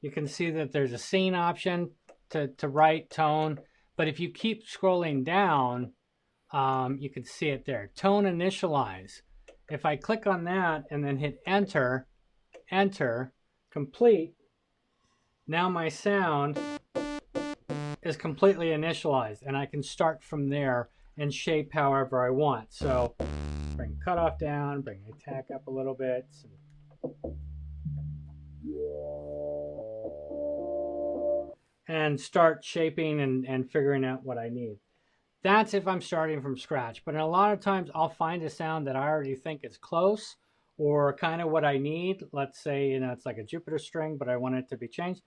you can see that there's a scene option to right, tone. But if you keep scrolling down, you can see it there. Tone initialize. If I click on that and then hit enter, complete, now my sound is completely initialized, and I can start from there and shape however I want. So bring cutoff down, bring attack up a little bit. And start shaping and figuring out what I need. That's if I'm starting from scratch. But a lot of times I'll find a sound that I already think is close or kind of what I need. Let's say, it's like a Jupiter string, but I want it to be changed.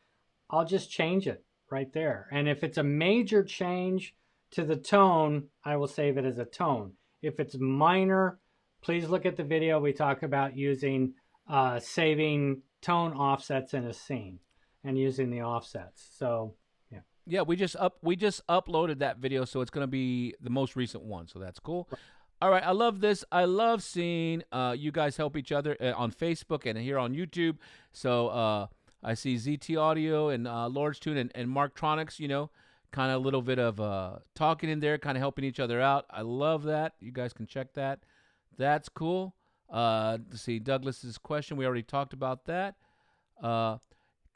I'll just change it right there. And if it's a major change to the tone, I will save it as a tone. If it's minor, please look at the video we talk about using saving tone offsets in a scene and using the offsets. So yeah, we just uploaded that video, so it's going to be the most recent one, so that's cool. All right, I love this. I love seeing you guys help each other on Facebook and here on YouTube. So I see ZT Audio and Lord's Tune and Marktronics, kind of a little bit of talking in there, kind of helping each other out. I love that. You guys can check that. That's cool. Let's see, Douglas's question. We already talked about that.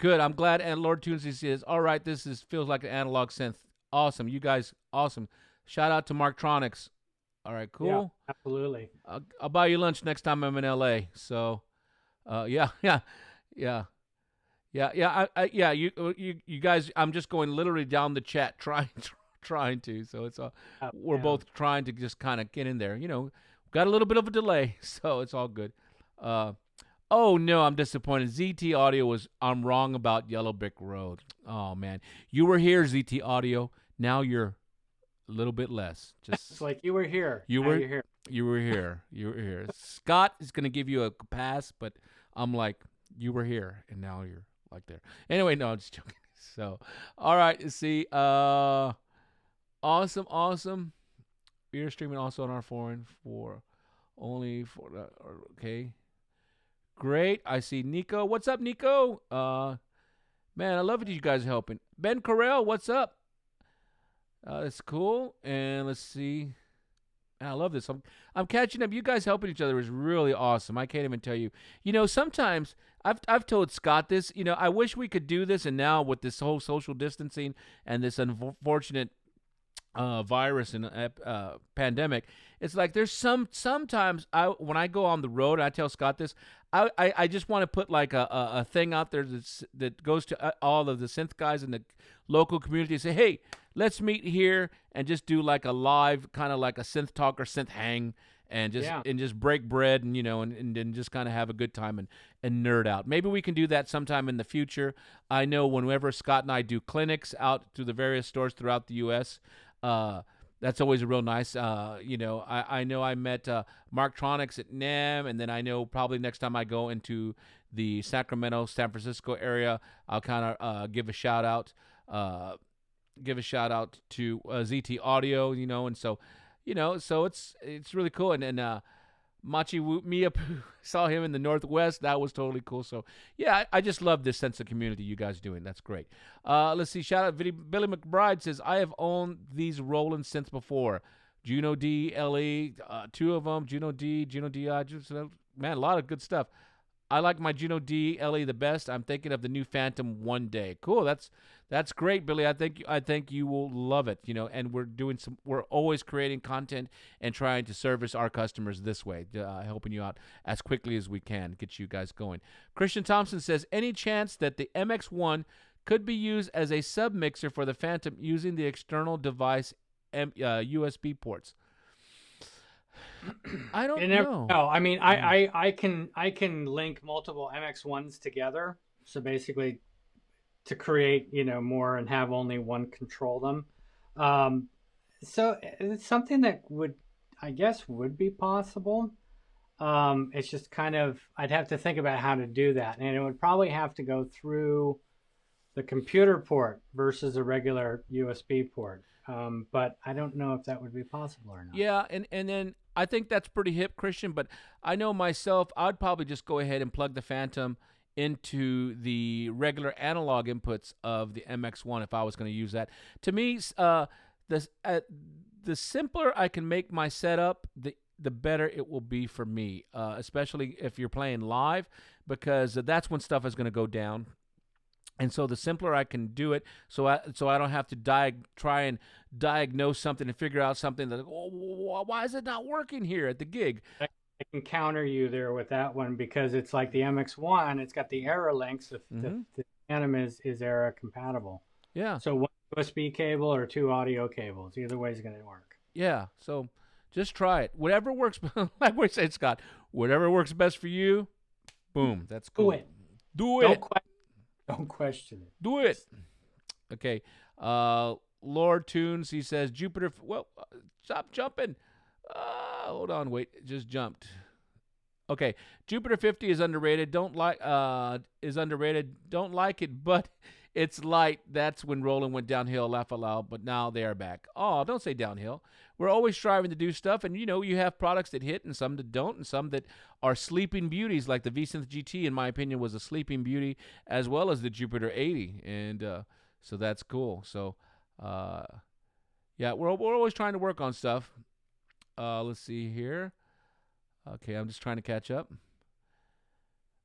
Good. I'm glad. And Lord Tunes says, all right, feels like an analog synth. Awesome. You guys, awesome. Shout out to Marktronics. All right, cool. Yeah, absolutely. I'll buy you lunch next time I'm in LA. So, yeah. You guys, I'm just going literally down the chat, trying trying to. So it's we're Yeah. both trying to just kind of get in there. Got a little bit of a delay, so it's all good. Oh no, I'm disappointed. ZT Audio I'm wrong about Yellow Brick Road. Oh man, you were here, ZT Audio. Now you're a little bit less. It's Just like you were here. you Now were you're here. you were here. You were here. Scott is gonna give you a pass, but I'm like, you were here, and now you're like there. Anyway, no, I'm just joking. So, all right, see, awesome. We are streaming also on our forum okay. Great. I see Nico. What's up, Nico? Man, I love it. You guys are helping. Ben Correll, what's up? That's cool. And let's see. Man, I love this. I'm catching up. You guys helping each other is really awesome. I can't even tell you. Sometimes I've told Scott this. I wish we could do this, and now with this whole social distancing and this unfortunate virus and pandemic, it's like there's sometimes when I go on the road, and I tell Scott this, I just want to put like a thing out there that goes to all of the synth guys in the local community and say, hey, let's meet here and just do like a live kind of like a synth talk or synth hang and just break bread and just kind of have a good time and nerd out. Maybe we can do that sometime in the future. I know whenever Scott and I do clinics out through the various stores throughout the U.S., that's always a real nice. I know I met Marktronics at NAMM, and then I know probably next time I go into the Sacramento, San Francisco area, I'll kind of give a shout out. Give a shout out to ZT Audio, and so, so it's really cool. And Machi Mia saw him in the Northwest. That was totally cool. So yeah, I just love this sense of community you guys doing. That's great. Let's see. Shout out Billy McBride says, I have owned these Roland synths before. Juno D, LE, two of them. Juno D, Juno DI. Man, a lot of good stuff. I like my Juno D LE the best. I'm thinking of the new Phantom one day. Cool. That's great, Billy. I think you will love it. And we're always creating content and trying to service our customers this way, helping you out as quickly as we can, get you guys going. Christian Thompson says, any chance that the MX1 could be used as a sub mixer for the Phantom using the external device USB ports? I don't know. No, I mean, I can link multiple MX1s together. So basically, to create more and have only one control them. So it's something that would be possible. It's just kind of, I'd have to think about how to do that, and it would probably have to go through the computer port versus a regular USB port. But I don't know if that would be possible or not. Yeah, and then I think that's pretty hip, Christian, but I know myself, I'd probably just go ahead and plug the Phantom into the regular analog inputs of the MX1 if I was going to use that. To me, the simpler I can make my setup, the better it will be for me, especially if you're playing live, because that's when stuff is going to go down. And so the simpler I can do it, so I don't have to try and diagnose something and figure out something that, why is it not working here at the gig? I can counter you there with that one, because it's like the MX1, it's got the error links. If the Phantom is error compatible. Yeah. So one USB cable or two audio cables, either way is going to work. Yeah. So just try it. Whatever works, like we said, Scott, whatever works best for you, boom, that's cool. Do it. Don't question it. Do it. Okay. Lord Tunes, he says, Jupiter. Well, stop jumping. Hold on. Wait. Just jumped. Okay. Jupiter 50 is underrated. Don't like it, but it's light. That's when Roland went downhill. Laugh aloud. But now they are back. Oh, don't say downhill. We're always striving to do stuff, and you have products that hit and some that don't, and some that are sleeping beauties, like the V-Synth GT, in my opinion, was a sleeping beauty, as well as the Jupiter 80, and so that's cool. So, yeah, we're always trying to work on stuff. Let's see here. Okay, I'm just trying to catch up.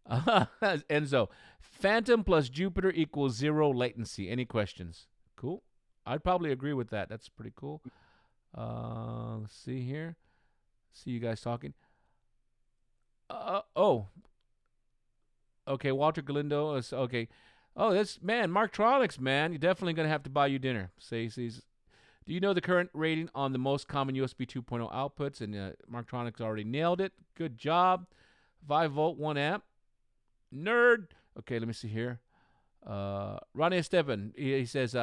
Enzo, Phantom plus Jupiter equals 0 latency. Any questions? Cool. I'd probably agree with that. That's pretty cool. Let's see here. See you guys talking. Okay, Walter Galindo is okay. Oh, that's Marktronics, man. You're definitely gonna have to buy you dinner. He's Do you know the current rating on the most common USB 2.0 outputs? And Marktronics already nailed it. Good job. 5 volt, 1 amp. Nerd. Okay, let me see here. Ronnie Esteban, he says,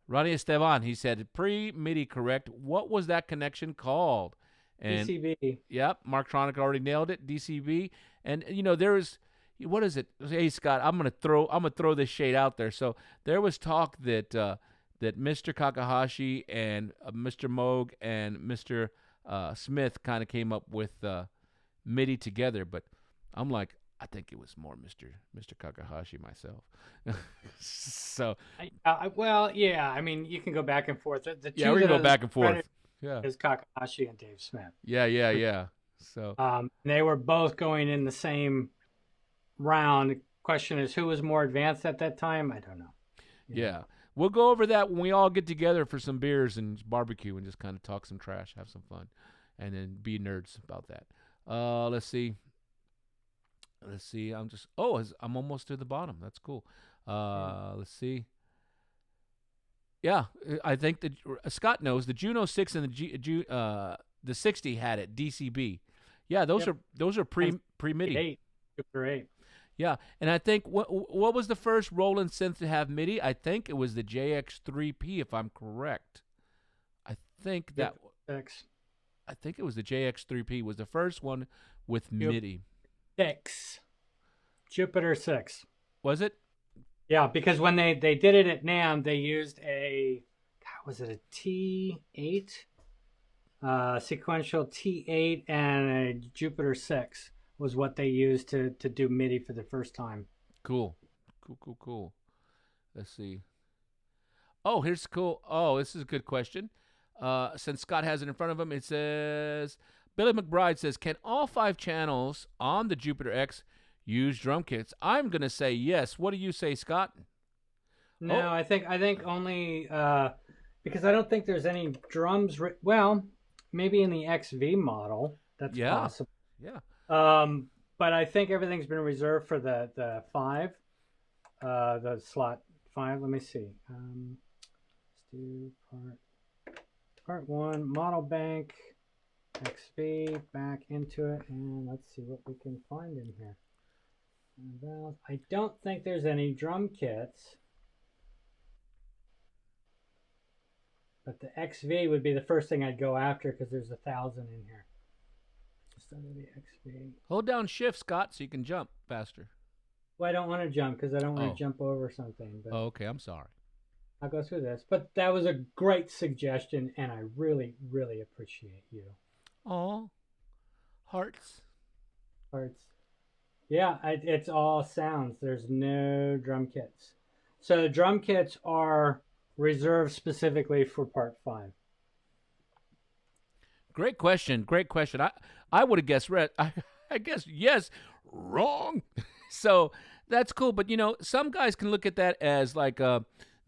Ronnie Esteban, he said, pre-MIDI correct. What was that connection called? And DCB. Yep, Marktronic already nailed it. DCB. And there is, what is it? Hey Scott, I'm gonna throw this shade out there. So there was talk that that Mr. Kakahashi and Mr. Moog and Mr. Smith kind of came up with MIDI together, but I'm like, I think it was more Mr. Kakahashi myself. So well, yeah. I mean, you can go back and forth. The yeah, we can go back and forth. Yeah, is Kakahashi and Dave Smith. Yeah. So they were both going in the same round. The question is, who was more advanced at that time? I don't know. Yeah. We'll go over that when we all get together for some beers and barbecue and just kind of talk some trash, have some fun, and then be nerds about that. Let's see. I'm almost to the bottom. That's cool. Let's see. Yeah, I think that Scott knows the Juno 6 and the 60 had it DCB. Yeah, those are pre-MIDI. Super 8. Yeah, and I think what was the first Roland synth to have MIDI? I think it was the JX3P, if I'm correct. I think it was the JX3P was the first one with MIDI. 6. Jupiter 6. Was it? Yeah, because when they did it at NAMM, they used was it a T8? Sequential T8 and a Jupiter 6 was what they used to do MIDI for the first time. Cool. Let's see. Oh, here's cool. Oh, this is a good question. Since Scott has it in front of him, it says, Billy McBride says, can all 5 channels on the Jupiter X use drum kits? I'm going to say yes. What do you say, Scott? No, I think only because I don't think there's any drums. Well, maybe in the XV model. That's possible. Yeah. But I think everything's been reserved for the 5, the slot 5. Let me see. Let's do part 1, model bank, XV, back into it, and let's see what we can find in here. I don't think there's any drum kits, but the XV would be the first thing I'd go after because there's 1,000 in here. Just under the XV. Hold down shift, Scott, so you can jump faster. Well, I don't want to jump because I don't want to jump over something. But okay, I'm sorry. I'll go through this. But that was a great suggestion, and I really, really appreciate you. Aw. Hearts. Yeah, it's all sounds. There's no drum kits. So drum kits are reserved specifically for part 5. Great question. I would have guessed red. I guess yes. Wrong. So that's cool. But, some guys can look at that as like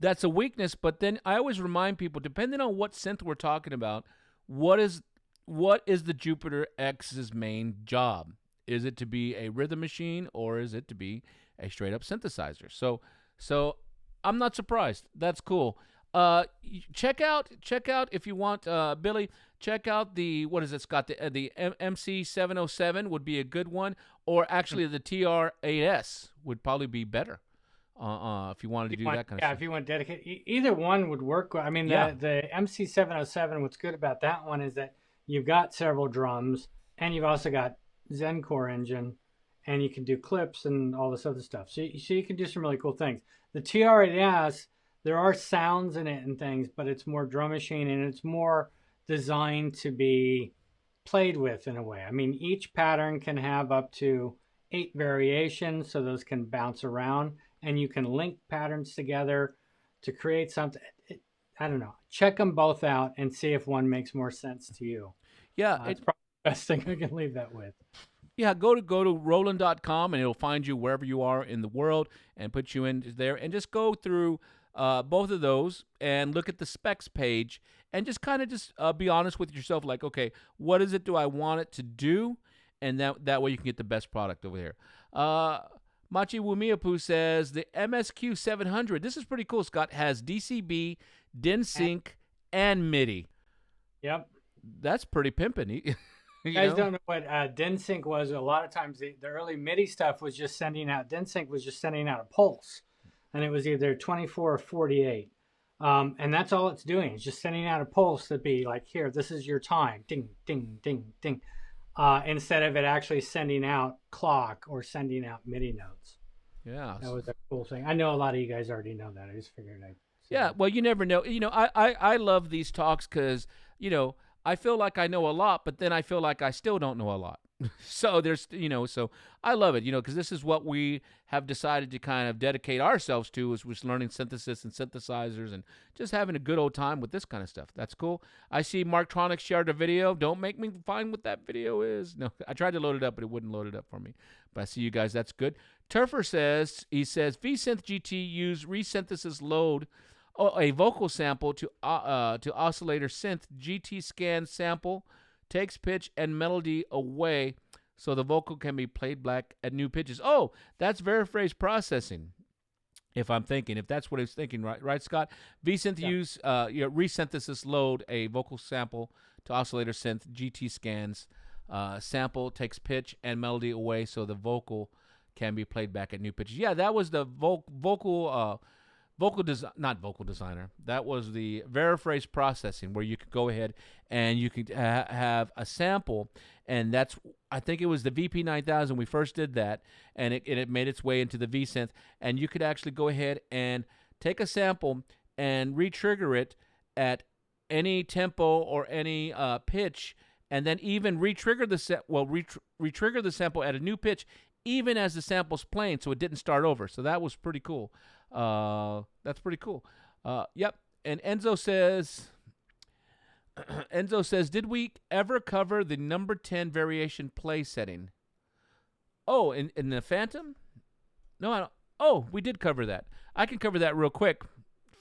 that's a weakness. But then I always remind people, depending on what synth we're talking about, what is the Jupiter X's main job? Is it to be a rhythm machine or is it to be a straight up synthesizer? So I'm not surprised. That's cool. Check out if you want, Billy. Check out the what is it, Scott? The MC707 would be a good one, or actually the TR8S would probably be better. If you wanted to do that kind of stuff. Yeah, if you want to dedicate, either one would work. I mean, the MC707. What's good about that one is that you've got several drums, and you've also got Zen-Core engine, and you can do clips and all this other stuff. So you can do some really cool things. The TR8S, there are sounds in it and things, but it's more drum machine, and it's more designed to be played with in a way. I mean, each pattern can have up to 8 variations, so those can bounce around, and you can link patterns together to create something. I don't know. Check them both out and see if one makes more sense to you. Yeah, it's probably the best thing I can leave that with. Yeah, go to roland.com, and it'll find you wherever you are in the world and put you in there, and just go through both of those and look at the specs page and just kind of be honest with yourself, like, okay, what is it do I want it to do? And that way you can get the best product over here. Machi Wumiapu says the MSQ 700, this is pretty cool, Scott, has DCB, DIN sync, and MIDI. Yep. That's pretty pimping. You guys don't know what DenSync was. A lot of times the early MIDI stuff was just sending out, DenSync was just sending out a pulse. And it was either 24 or 48. And that's all it's doing. It's just sending out a pulse that'd be like, here, this is your time. Ding, ding, ding, ding. Instead of it actually sending out clock or sending out MIDI notes. Yeah. That was a cool thing. I know a lot of you guys already know that. I just figured I'd say Yeah, that. well, you never know. I love these talks because, I feel like I know a lot, but then I feel like I still don't know a lot. So there's, so I love it, because this is what we have decided to kind of dedicate ourselves to, is just learning synthesis and synthesizers and just having a good old time with this kind of stuff. That's cool. I see Mark Tronick shared a video. Don't make me find what that video is. No, I tried to load it up, but it wouldn't load it up for me. But I see you guys. That's good. Turfer says, V-Synth GT use resynthesis load a vocal sample to oscillator synth. GT scan sample takes pitch and melody away so the vocal can be played back at new pitches. Oh, that's veriphrase processing. If that's what he's thinking, right, Scott? V-Synth use resynthesis load a vocal sample to oscillator synth. GT scans sample takes pitch and melody away so the vocal can be played back at new pitches. Yeah, that was the not vocal designer. That was the veriphrase processing, where you could go ahead and you could have a sample, and I think it was the VP9000 we first did that, and it made its way into the V-Synth, and you could actually go ahead and take a sample and re-trigger it at any tempo or any pitch, and then even re-trigger the sample at a new pitch, even as the sample's playing, so it didn't start over. So that was pretty cool. That's pretty cool. Yep. And Enzo says, did we ever cover the number 10 variation play setting? Oh, in the Phantom? No, I don't. Oh, we did cover that. I can cover that real quick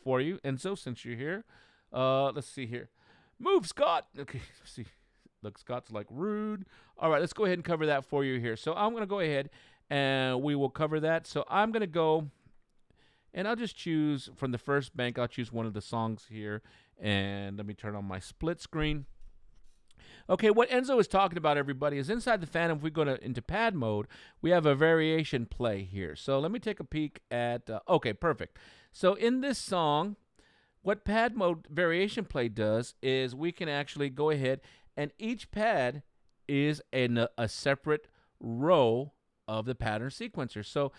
for you, Enzo, since you're here. Let's see here. Move, Scott. Okay, let's see. Look, Scott's like, rude. All right, let's go ahead and cover that for you here. So I'm going to go ahead and we will cover that. So I'm going to go, and I'll just choose from the first bank. I'll choose one of the songs here, and let me turn on my split screen. Okay, what Enzo is talking about, everybody, is inside the Phantom. If we go into pad mode, we have a variation play here. So let me take a peek at, okay, perfect. So in this song, what pad mode variation play does is we can actually go ahead, and each pad is a separate row of the pattern sequencer. So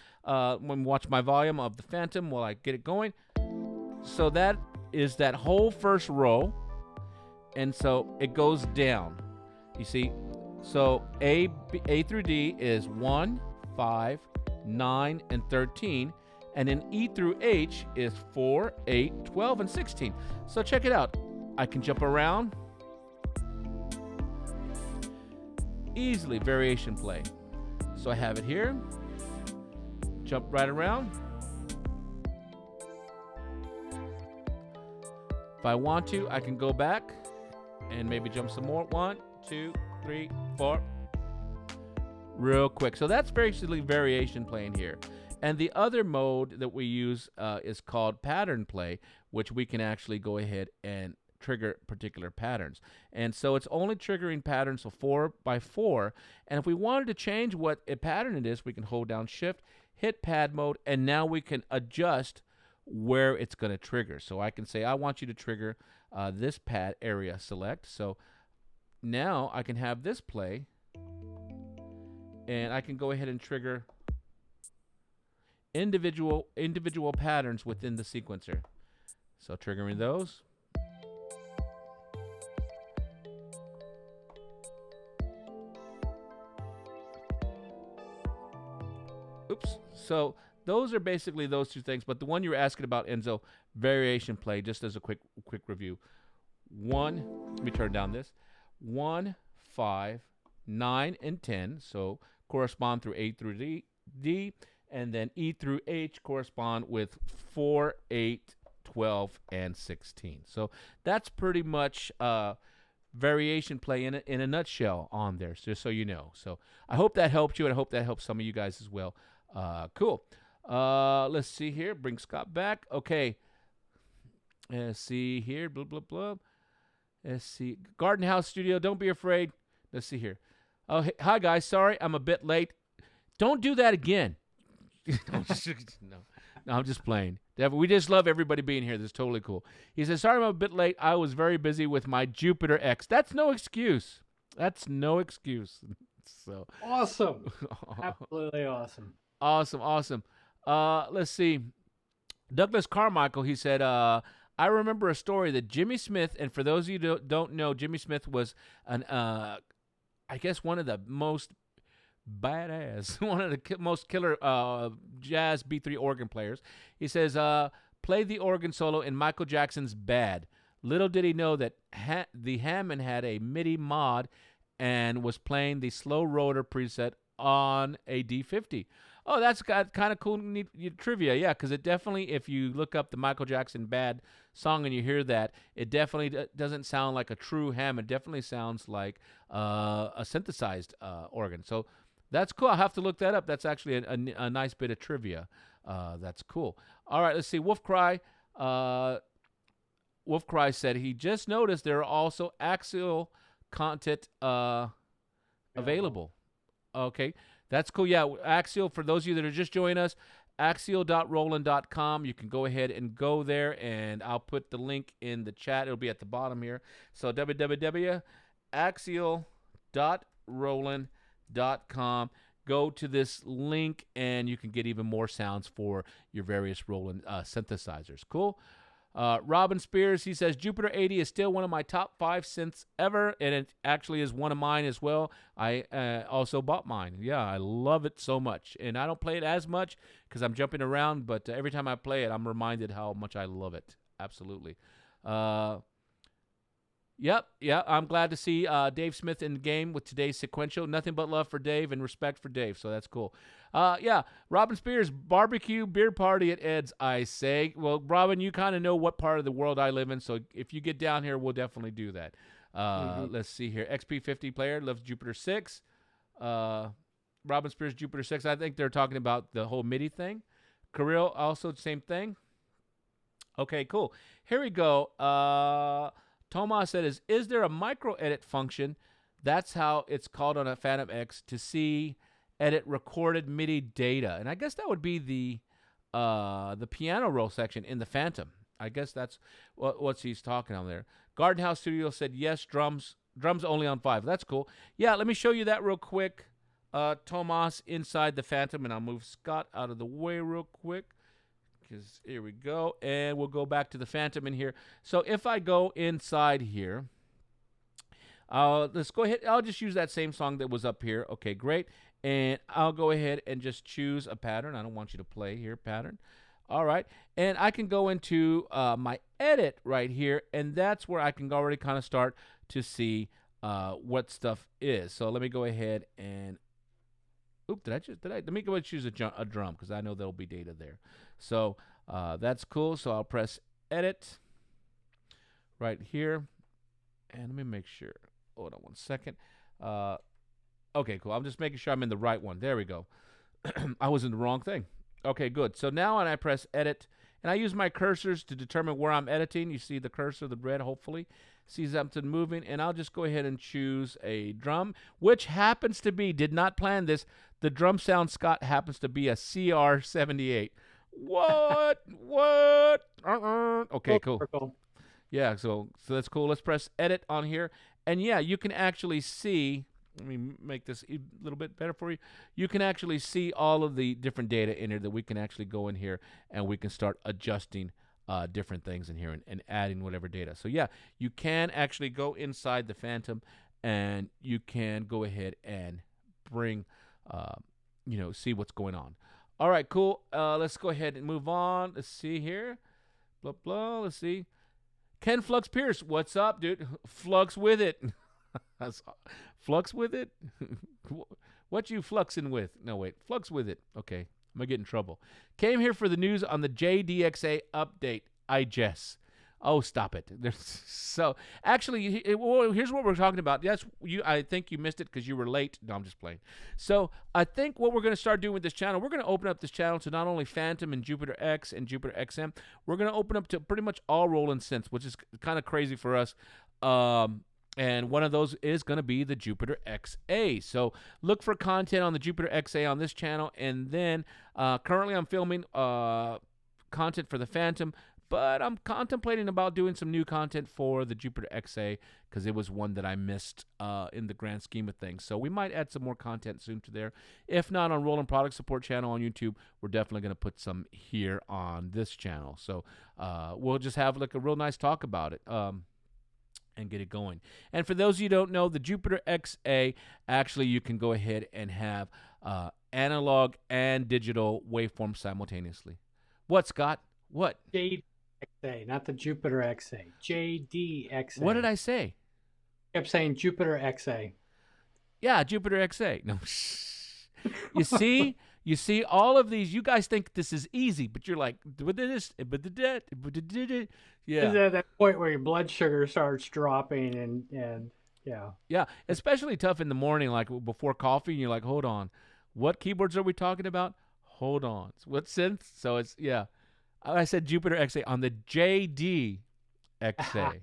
when we watch my volume of the Phantom while I get it going, so that is that whole first row, and so it goes down. You see, so A through D is 1, 5, 9, and 13, and then E through H is 4, 8, 12, and 16. So check it out. I can jump around. Easily variation play. So I have it here. Jump right around. If I want to, I can go back and maybe jump some more. 1, 2, 3, 4. Real quick. So that's basically variation playing here. And the other mode that we use is called pattern play, which we can actually go ahead and trigger particular patterns. And so it's only triggering patterns of 4x4. And if we wanted to change what a pattern it is, we can hold down Shift, hit pad mode, and now we can adjust where it's going to trigger. So I can say, I want you to trigger this pad area select. So now I can have this play, and I can go ahead and trigger individual patterns within the sequencer. So triggering those. Oops. So those are basically those two things. But the one you were asking about, Enzo, variation play, just as a quick review. 1, let me turn down this. 1, 5, 9, and 10. So correspond through A through D. And then E through H correspond with 4, 8, 12, and 16. So that's pretty much variation play in a nutshell on there, just so you know. So I hope that helped you, and I hope that helps some of you guys as well. Cool. Let's see here. Bring Scott back. Okay. Let's see here. Blah, blah, blah. Let's see. Garden House Studio. Don't be afraid. Let's see here. Oh, hey, hi, guys. Sorry, I'm a bit late. Don't do that again. no, I'm just playing. We just love everybody being here. This is totally cool. He says, sorry I'm a bit late. I was very busy with my Jupiter X. That's no excuse. That's no excuse. So awesome. Absolutely awesome. Awesome. Let's see. Douglas Carmichael, he said, I remember a story that Jimmy Smith, and for those of you who don't know, Jimmy Smith was I guess one of the most badass, one of the most killer jazz B3 organ players. He says, play the organ solo in Michael Jackson's Bad. Little did he know that the Hammond had a MIDI mod and was playing the slow rotor preset on a D50. Oh, that's got kind of cool neat trivia, yeah, because it definitely, if you look up the Michael Jackson Bad song and you hear that, it definitely doesn't sound like a true Hammond. It definitely sounds like a synthesized organ. So that's cool. I'll have to look that up. That's actually a nice bit of trivia. That's cool. All right, let's see. Wolfcry said he just noticed there are also axial content available. Okay, that's cool. Yeah, Axial, for those of you that are just joining us, axial.roland.com. You can go ahead and go there, and I'll put the link in the chat. It'll be at the bottom here. So www.axial.roland.com. Go to this link, and you can get even more sounds for your various Roland synthesizers. Cool? Robin Spears, he says, Jupiter 80 is still one of my top 5 synths ever, and it actually is one of mine as well. I also bought mine. Yeah, I love it so much. And I don't play it as much because I'm jumping around, but every time I play it, I'm reminded how much I love it. Absolutely. Yep, I'm glad to see Dave Smith in the game with today's sequential. Nothing but love for Dave and respect for Dave, so that's cool. Yeah, Robin Spears, barbecue, beer party at Ed's, I say. Well, Robin, you kind of know what part of the world I live in, so if you get down here, we'll definitely do that. Let's see here. XP50 player loves Jupiter 6. Robin Spears, Jupiter 6. I think they're talking about the whole MIDI thing. Kirill, also the same thing. Okay, cool. Here we go. Tomas said, is there a micro edit function? That's how it's called on a Phantom X to see edit recorded MIDI data. And I guess that would be the piano roll section in the Phantom. I guess that's what he's talking on there. Garden House Studio said, yes, drums only on 5. That's cool. Yeah, let me show you that real quick. Tomas inside the Phantom, and I'll move Scott out of the way real quick. Here we go, and we'll go back to the Phantom in here. So if I go inside here, let's go ahead. I'll just use that same song that was up here. Okay, great. And I'll go ahead and just choose a pattern. I don't want you to play here, pattern. All right. And I can go into my edit right here, and that's where I can already kind of start to see what stuff is. So let me go ahead and let me go ahead and choose a drum because I know there'll be data there. So that's cool. So I'll press edit right here. And let me make sure. Hold on one second. Okay, cool. I'm just making sure I'm in the right one. There we go. I was in the wrong thing. Okay, good. So now when I press edit, and I use my cursors to determine where I'm editing. You see the cursor, the red, hopefully. See something moving. And I'll just go ahead and choose a drum, which happens to be, did not plan this, the drum sound, Scott, happens to be a CR78. What? Okay, cool. Yeah, so that's cool. Let's press edit on here. And yeah, you can actually see, let me make this a little bit better for you. You can actually see all of the different data in here that we can actually go in here and we can start adjusting different things in here and adding whatever data. So yeah, you can actually go inside the Phantom and you can go ahead and bring, see what's going on. All right, cool. Let's go ahead and move on. Let's see here. Blah, blah. Let's see. Ken Flux Pierce, what's up, dude? Flux with it. Flux with it? What you fluxing with? No, wait. Flux with it. Okay. I'm going to get in trouble. Came here for the news on the JDXA update. I guess. Oh, stop it. So actually, well, here's what we're talking about. Yes, I think you missed it because you were late. No, I'm just playing. So I think what we're going to start doing with this channel, we're going to open up this channel to not only Phantom and Jupiter X and Jupiter XM. We're going to open up to pretty much all Roland synths, which is kind of crazy for us. And one of those is going to be the Jupiter XA. So look for content on the Jupiter XA on this channel. And then currently I'm filming content for the Phantom, but I'm contemplating about doing some new content for the Jupiter XA because it was one that I missed in the grand scheme of things. So we might add some more content soon to there. If not on Roland Product Support channel on YouTube, we're definitely going to put some here on this channel. So we'll just have like a real nice talk about it. And get it going. And for those of you who don't know, the Jupiter XA, actually you can go ahead and have analog and digital waveforms simultaneously. What, Scott? What? JDXA, not the Jupiter XA. JDXA. What did I say? I kept saying Jupiter XA. Yeah, Jupiter XA. No. You see, all of these, you guys think this is easy, but you're like, yeah. Is that point where your blood sugar starts dropping and yeah. Yeah, especially tough in the morning, like before coffee, and you're like, hold on. What keyboards are we talking about? Hold on. What synth? So it's, yeah. I said Jupiter XA on the JD XA.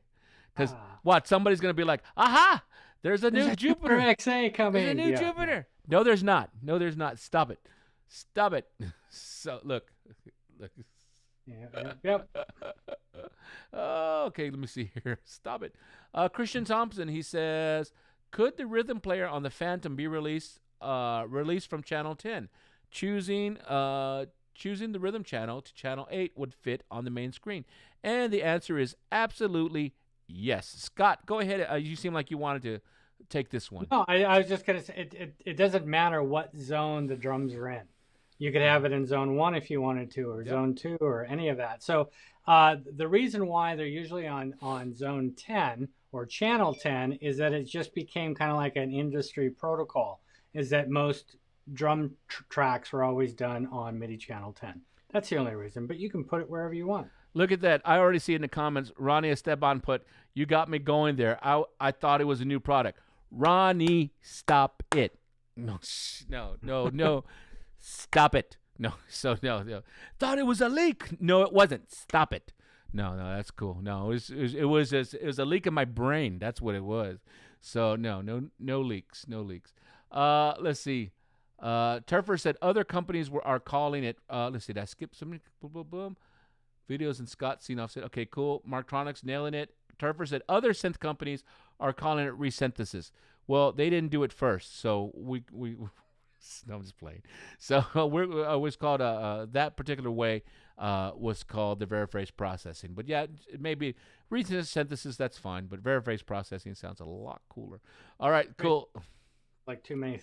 Because what? Somebody's going to be like, aha, there's a new Jupiter XA coming. There's a new Jupiter. No, there's not. No, there's not. Stop it. Stop it. So, look. Yeah, yep. Okay, let me see here. Stop it. Christian Thompson, he says, could the rhythm player on the Phantom be released from channel 10? Choosing the rhythm channel to channel 8 would fit on the main screen. And the answer is absolutely yes. Scott, go ahead. You seem like you wanted to take this one. No, I was just going to say, it doesn't matter what zone the drums are in. You could have it in zone 1 if you wanted to, or zone 2, or any of that. So the reason why they're usually on zone 10 or channel 10 is that it just became kind of like an industry protocol, is that most drum tracks were always done on MIDI channel 10. That's the only reason, but you can put it wherever you want. Look at that. I already see in the comments, Ronnie Esteban put, you got me going there. I thought it was a new product. Ronnie, stop it. No. Stop it. No. No. Thought it was a leak. No, it wasn't. Stop it. No, that's cool. No, it was a leak in my brain. That's what it was. So no leaks. Let's see. Turfer said other companies are calling it. Let's see. Did I skip something? Boom. Videos and Scott Seenoff said, okay, cool. Marktronics nailing it. Turfer said other synth companies are calling it resynthesis. Well, they didn't do it first, so we no, I'm just playing. So it was called that particular way was called the veriphrase processing. But yeah, maybe resynthesis, that's fine. But veriphrase processing sounds a lot cooler. All right, cool. Like too many.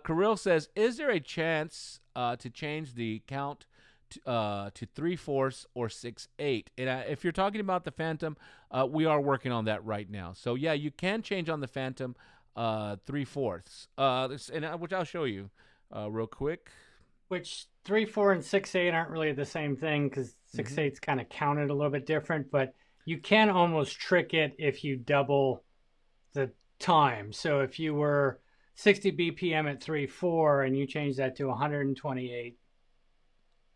Kirill says, is there a chance to change the count to 3/4 or 6/8? And if you're talking about the Phantom, we are working on that right now. So yeah, you can change on the Phantom 3/4, and which I'll show you real quick. Which 3/4 and 6/8 aren't really the same thing, because 6/8's kind of counted a little bit different, but you can almost trick it if you double the time. So if you were 60 BPM at 3/4 and you change that to 128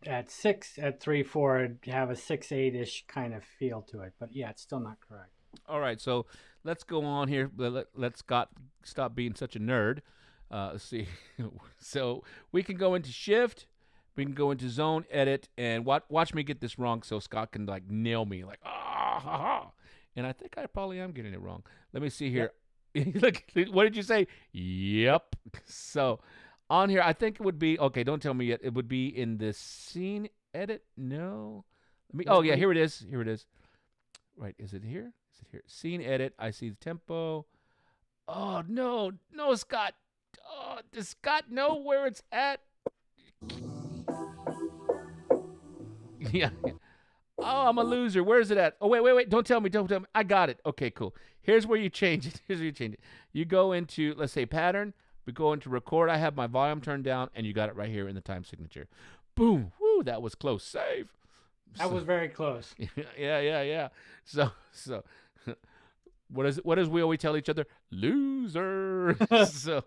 at 3/4, it'd have a 6/8-ish kind of feel to it. But yeah, it's still not correct. All right, so let's go on here. Let's stop being such a nerd. Let's see. So we can go into shift. We can go into zone edit, and watch me get this wrong so Scott can like nail me like and I think I probably am getting it wrong. Let me see here. Yep. Look, what did you say? Yep. So on here, I think it would be okay. Don't tell me yet. It would be in the scene edit. No. Oh yeah, here it is. Right, is it here? Scene edit. I see the tempo. Oh no, Scott. Oh, does Scott know where it's at? Yeah. Oh, I'm a loser. Where is it at? Oh, wait. Don't tell me. I got it. Okay, cool. Here's where you change it. You go into, let's say, pattern. We go into record. I have my volume turned down, and you got it right here in the time signature. Boom. Woo, that was close. Save. That was very close. Yeah. So what does we always tell each other? Loser. So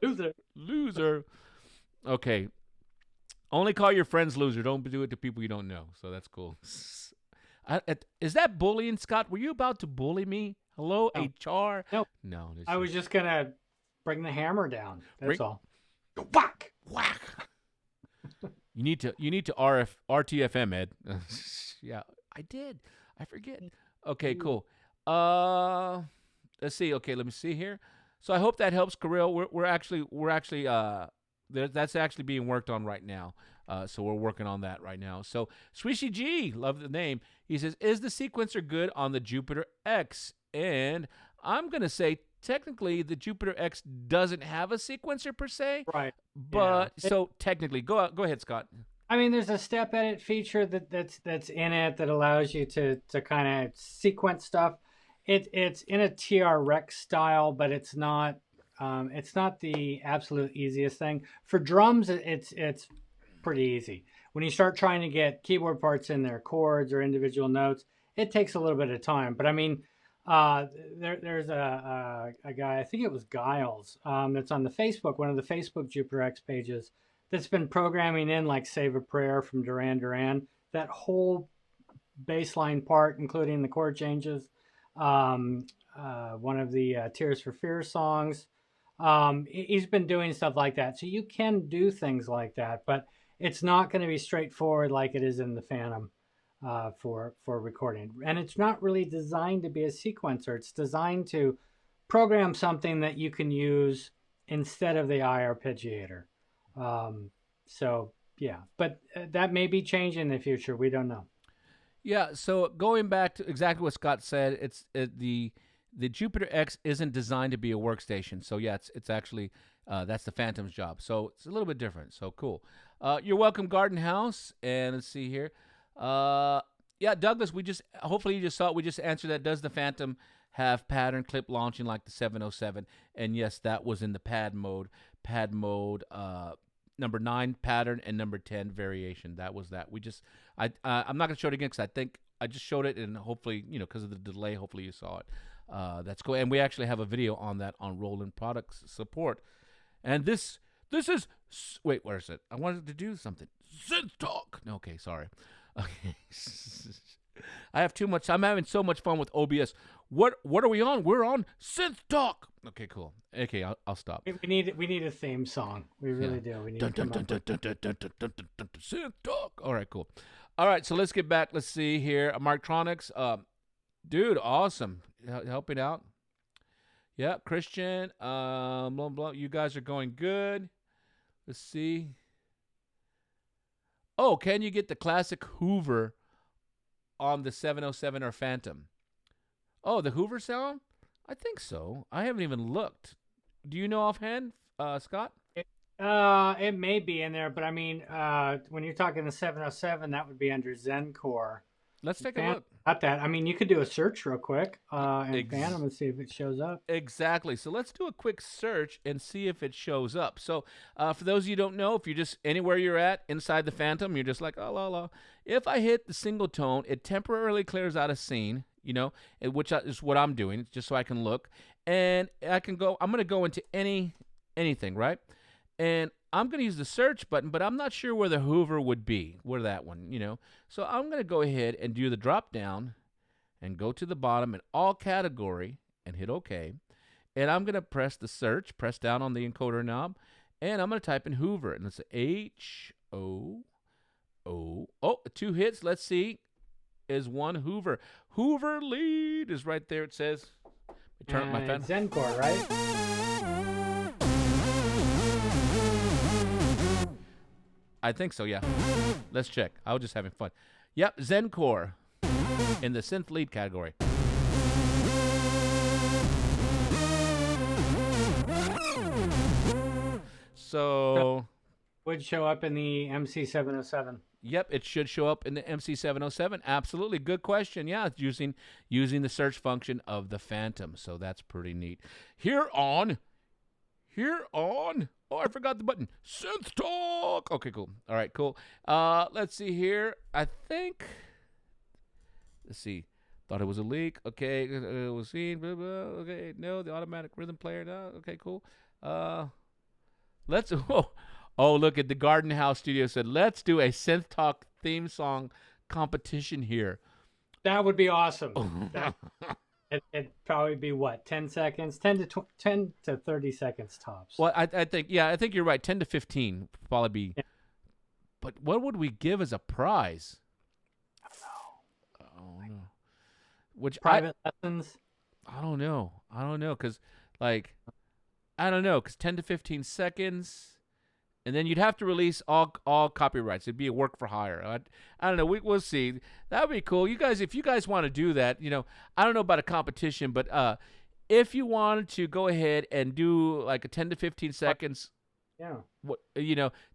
loser. Okay. Only call your friends loser. Don't do it to people you don't know. So that's cool. Is that bullying, Scott? Were you about to bully me? Hello, No. HR? Nope. No. I was just gonna bring the hammer down. That's all. Whack. You need to RTFM, Ed. Yeah, I did. I forget. Okay, cool. Let's see. Okay, let me see here. So I hope that helps, Kirill. We're actually that's actually being worked on right now. So we're working on that right now. So Swishy G, love the name. He says, "Is the sequencer good on the Jupiter X?" And I'm gonna say technically the Jupiter X doesn't have a sequencer per se. Right. But so technically, go ahead, Scott. I mean, there's a step edit feature that's in it that allows you to kind of sequence stuff. It's in a TRX style, but it's not the absolute easiest thing. For drums, it's pretty easy. When you start trying to get keyboard parts in there, chords or individual notes, it takes a little bit of time. But I mean, there's a guy, I think it was Giles, that's on the Facebook, one of the Facebook Jupiter X pages, that's been programming in like Save a Prayer from Duran Duran, that whole bass line part, including the chord changes, one of the Tears for Fears songs. He's been doing stuff like that. So you can do things like that, but it's not going to be straightforward like it is in the Phantom for recording. And it's not really designed to be a sequencer. It's designed to program something that you can use instead of the iArpeggiator. So yeah, but that may be changing in the future. We don't know. Yeah. So going back to exactly what Scott said, the Jupiter X isn't designed to be a workstation. So yeah, it's actually that's the Phantom's job. So it's a little bit different. So cool. You're welcome, Garden House. And let's see here. Yeah, Douglas. Hopefully you just saw it. We just answered that. Does the Phantom have pattern clip launching like the 707? And yes, that was in the pad mode. Number 9 pattern and number 10 variation. That was that. I'm not gonna show it again because I think I just showed it, and hopefully because of the delay, hopefully you saw it. That's cool. And we actually have a video on that on Roland Products Support. And this is wait, where is it? I wanted to do something. Synth Talk. Okay, sorry. Okay. I have too much. I'm having so much fun with OBS. What are we on? We're on Synth Talk. Okay, cool. Okay, I'll stop. We need a theme song. We really do. We need Synth Talk. All right, cool. All right, so let's get back. Let's see here. Marktronics. Dude, awesome. Helping out. Yeah, Christian. Blah, blah. You guys are going good. Let's see. Oh, can you get the classic Hoover on the 707 or Phantom? Oh, the Hoover sound? I think so. I haven't even looked. Do you know offhand, Scott? It may be in there, but I mean, when you're talking the 707, that would be under Zen-Core. Let's take a look. Got that. I mean, you could do a search real quick and Phantom and see if it shows up. Exactly. So let's do a quick search and see if it shows up. So for those of you who don't know, if you're just anywhere you're at inside the Phantom, you're just like, oh, la, la. If I hit the single tone, it temporarily clears out a scene, which is what I'm doing, just so I can look. And I'm going to go into anything, right? And I'm going to use the search button, but I'm not sure where the Hoover would be, where that one, So I'm going to go ahead and do the drop down and go to the bottom in all category and hit OK. And I'm going to press down on the encoder knob, and I'm going to type in Hoover. And it's H-O-O. Oh, 2 hits. Let's see. Is one Hoover. Hoover lead is right there. It says. Turn up my fan. Zen-Core, right? I think so, yeah. Let's check. I was just having fun. Yep, Zen-Core in the synth lead category. So would show up in the MC707. Yep, it should show up in the MC707. Absolutely. Good question. Yeah, it's using the search function of the Phantom. So that's pretty neat. Here on oh, I forgot the button. Synth Talk. Okay, cool. All right, cool. Let's see here. I think Let's see. Thought it was a leak. Okay, it was seen. Blah, blah. Okay, no, the automatic rhythm player. No. Okay, cool. Let's. Oh, look at the Garden House Studio said, let's do a Synth Talk theme song competition here. That would be awesome. It'd probably be what, 10 seconds, 10 to 30 seconds tops. Well, I think you're right. 10 to 15 would probably be. Yeah. But what would we give as a prize? I don't know. Oh no. Which private lessons? I don't know. Because like, I don't know. Because 10 to 15 seconds. And then you'd have to release all copyrights. It'd be a work for hire. I don't know. We'll see. That would be cool. You guys, if you guys want to do that, I don't know about a competition, but if you wanted to go ahead and do like a 10 to 15 seconds, 10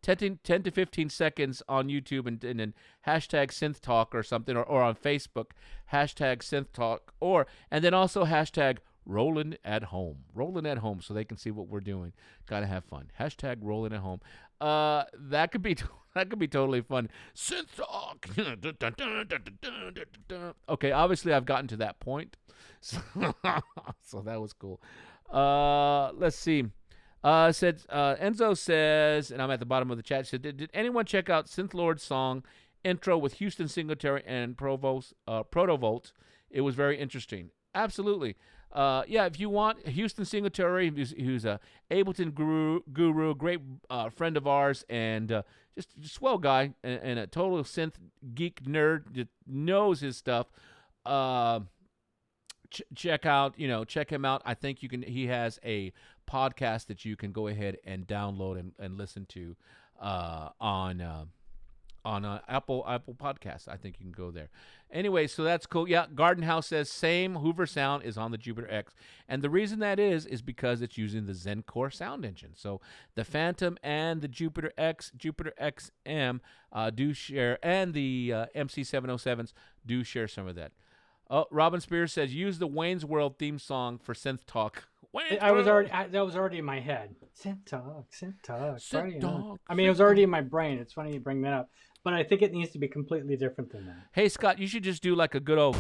to 15 seconds on YouTube and then hashtag Synth Talk or something, or on Facebook, hashtag Synth Talk, and then also hashtag Roland at home, so they can see what we're doing. Gotta have fun. Hashtag Roland at home. That could be totally fun. Synth Talk. Okay, obviously I've gotten to that point, so that was cool. Let's see. Enzo says, and I'm at the bottom of the chat. Said, did anyone check out Synth Lord's song intro with Houston Singletary and Protovolt? It was very interesting. Absolutely. If you want Houston Singletary, who's a Ableton guru, great friend of ours, and just swell guy, and a total synth geek nerd that knows his stuff. Check him out. I think he has a podcast that you can go ahead and download and listen to on Apple Podcasts. I think you can go there. Anyway, so that's cool. Yeah, Garden House says same Hoover sound is on the Jupiter X. And the reason that is because it's using the Zen-Core sound engine. So the Phantom and the Jupiter X, Jupiter XM do share, and the MC707s do share some of that. Oh, Robin Spears says use the Wayne's World theme song for Synth Talk. That was already in my head. Synth Talk. I mean, it was already in my brain. It's funny you bring that up. But I think it needs to be completely different than that. Hey, Scott, you should just do like a good old,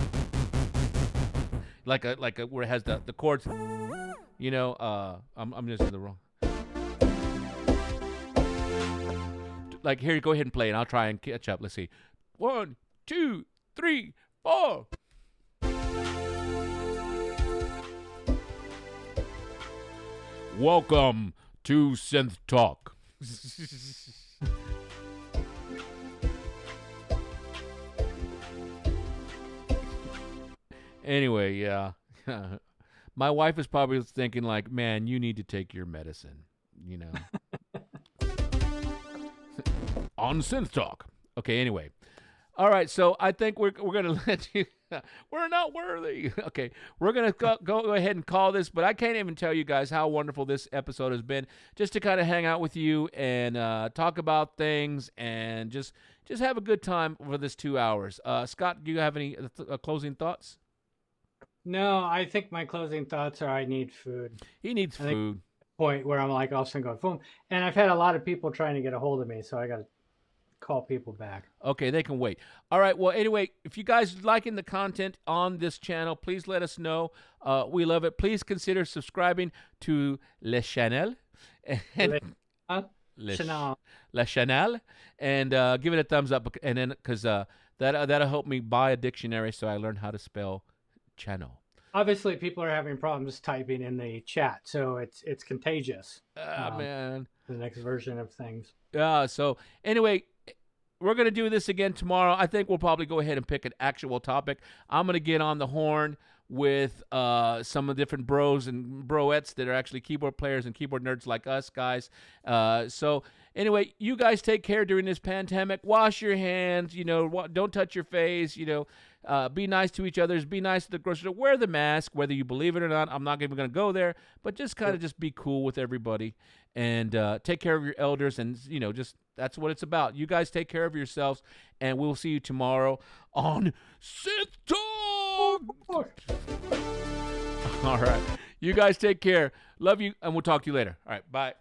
like a where it has the chords. I'm just in the wrong. Like here, go ahead and play, and I'll try and catch up. Let's see. 1, 2, 3, 4. Welcome to Synth Talk. Anyway, yeah. My wife is probably thinking like, man, you need to take your medicine, On Synth Talk. Okay, anyway. All right, so I think we're going to let you... We're not worthy. Okay, we're going to go ahead and call this, but I can't even tell you guys how wonderful this episode has been, just to kind of hang out with you and talk about things and just have a good time for this 2 hours. Scott, do you have any closing thoughts? No, I think my closing thoughts are I need food. He needs food. Point where I'm like all of a sudden going, boom. And I've had a lot of people trying to get a hold of me, so I got to call people back. Okay, they can wait. All right, well, anyway, if you guys are liking the content on this channel, please let us know. We love it. Please consider subscribing to Le Channel. Le Channel. And give it a thumbs up, and then because that'll help me buy a dictionary so I learn how to spell channel. Obviously, people are having problems typing in the chat, so it's contagious. Man. The next version of things. So anyway, we're going to do this again tomorrow. I think we'll probably go ahead and pick an actual topic. I'm going to get on the horn with some of the different bros and broettes that are actually keyboard players and keyboard nerds like us guys. So anyway, you guys take care during this pandemic. Wash your hands, don't touch your face, be nice to each other. Be nice to the grocery store. Wear the mask, whether you believe it or not. I'm not even going to go there, but just kind of just be cool with everybody and take care of your elders. And, just that's what it's about. You guys take care of yourselves, and we'll see you tomorrow on Synth Talk. All right. You guys take care. Love you, and we'll talk to you later. All right. Bye.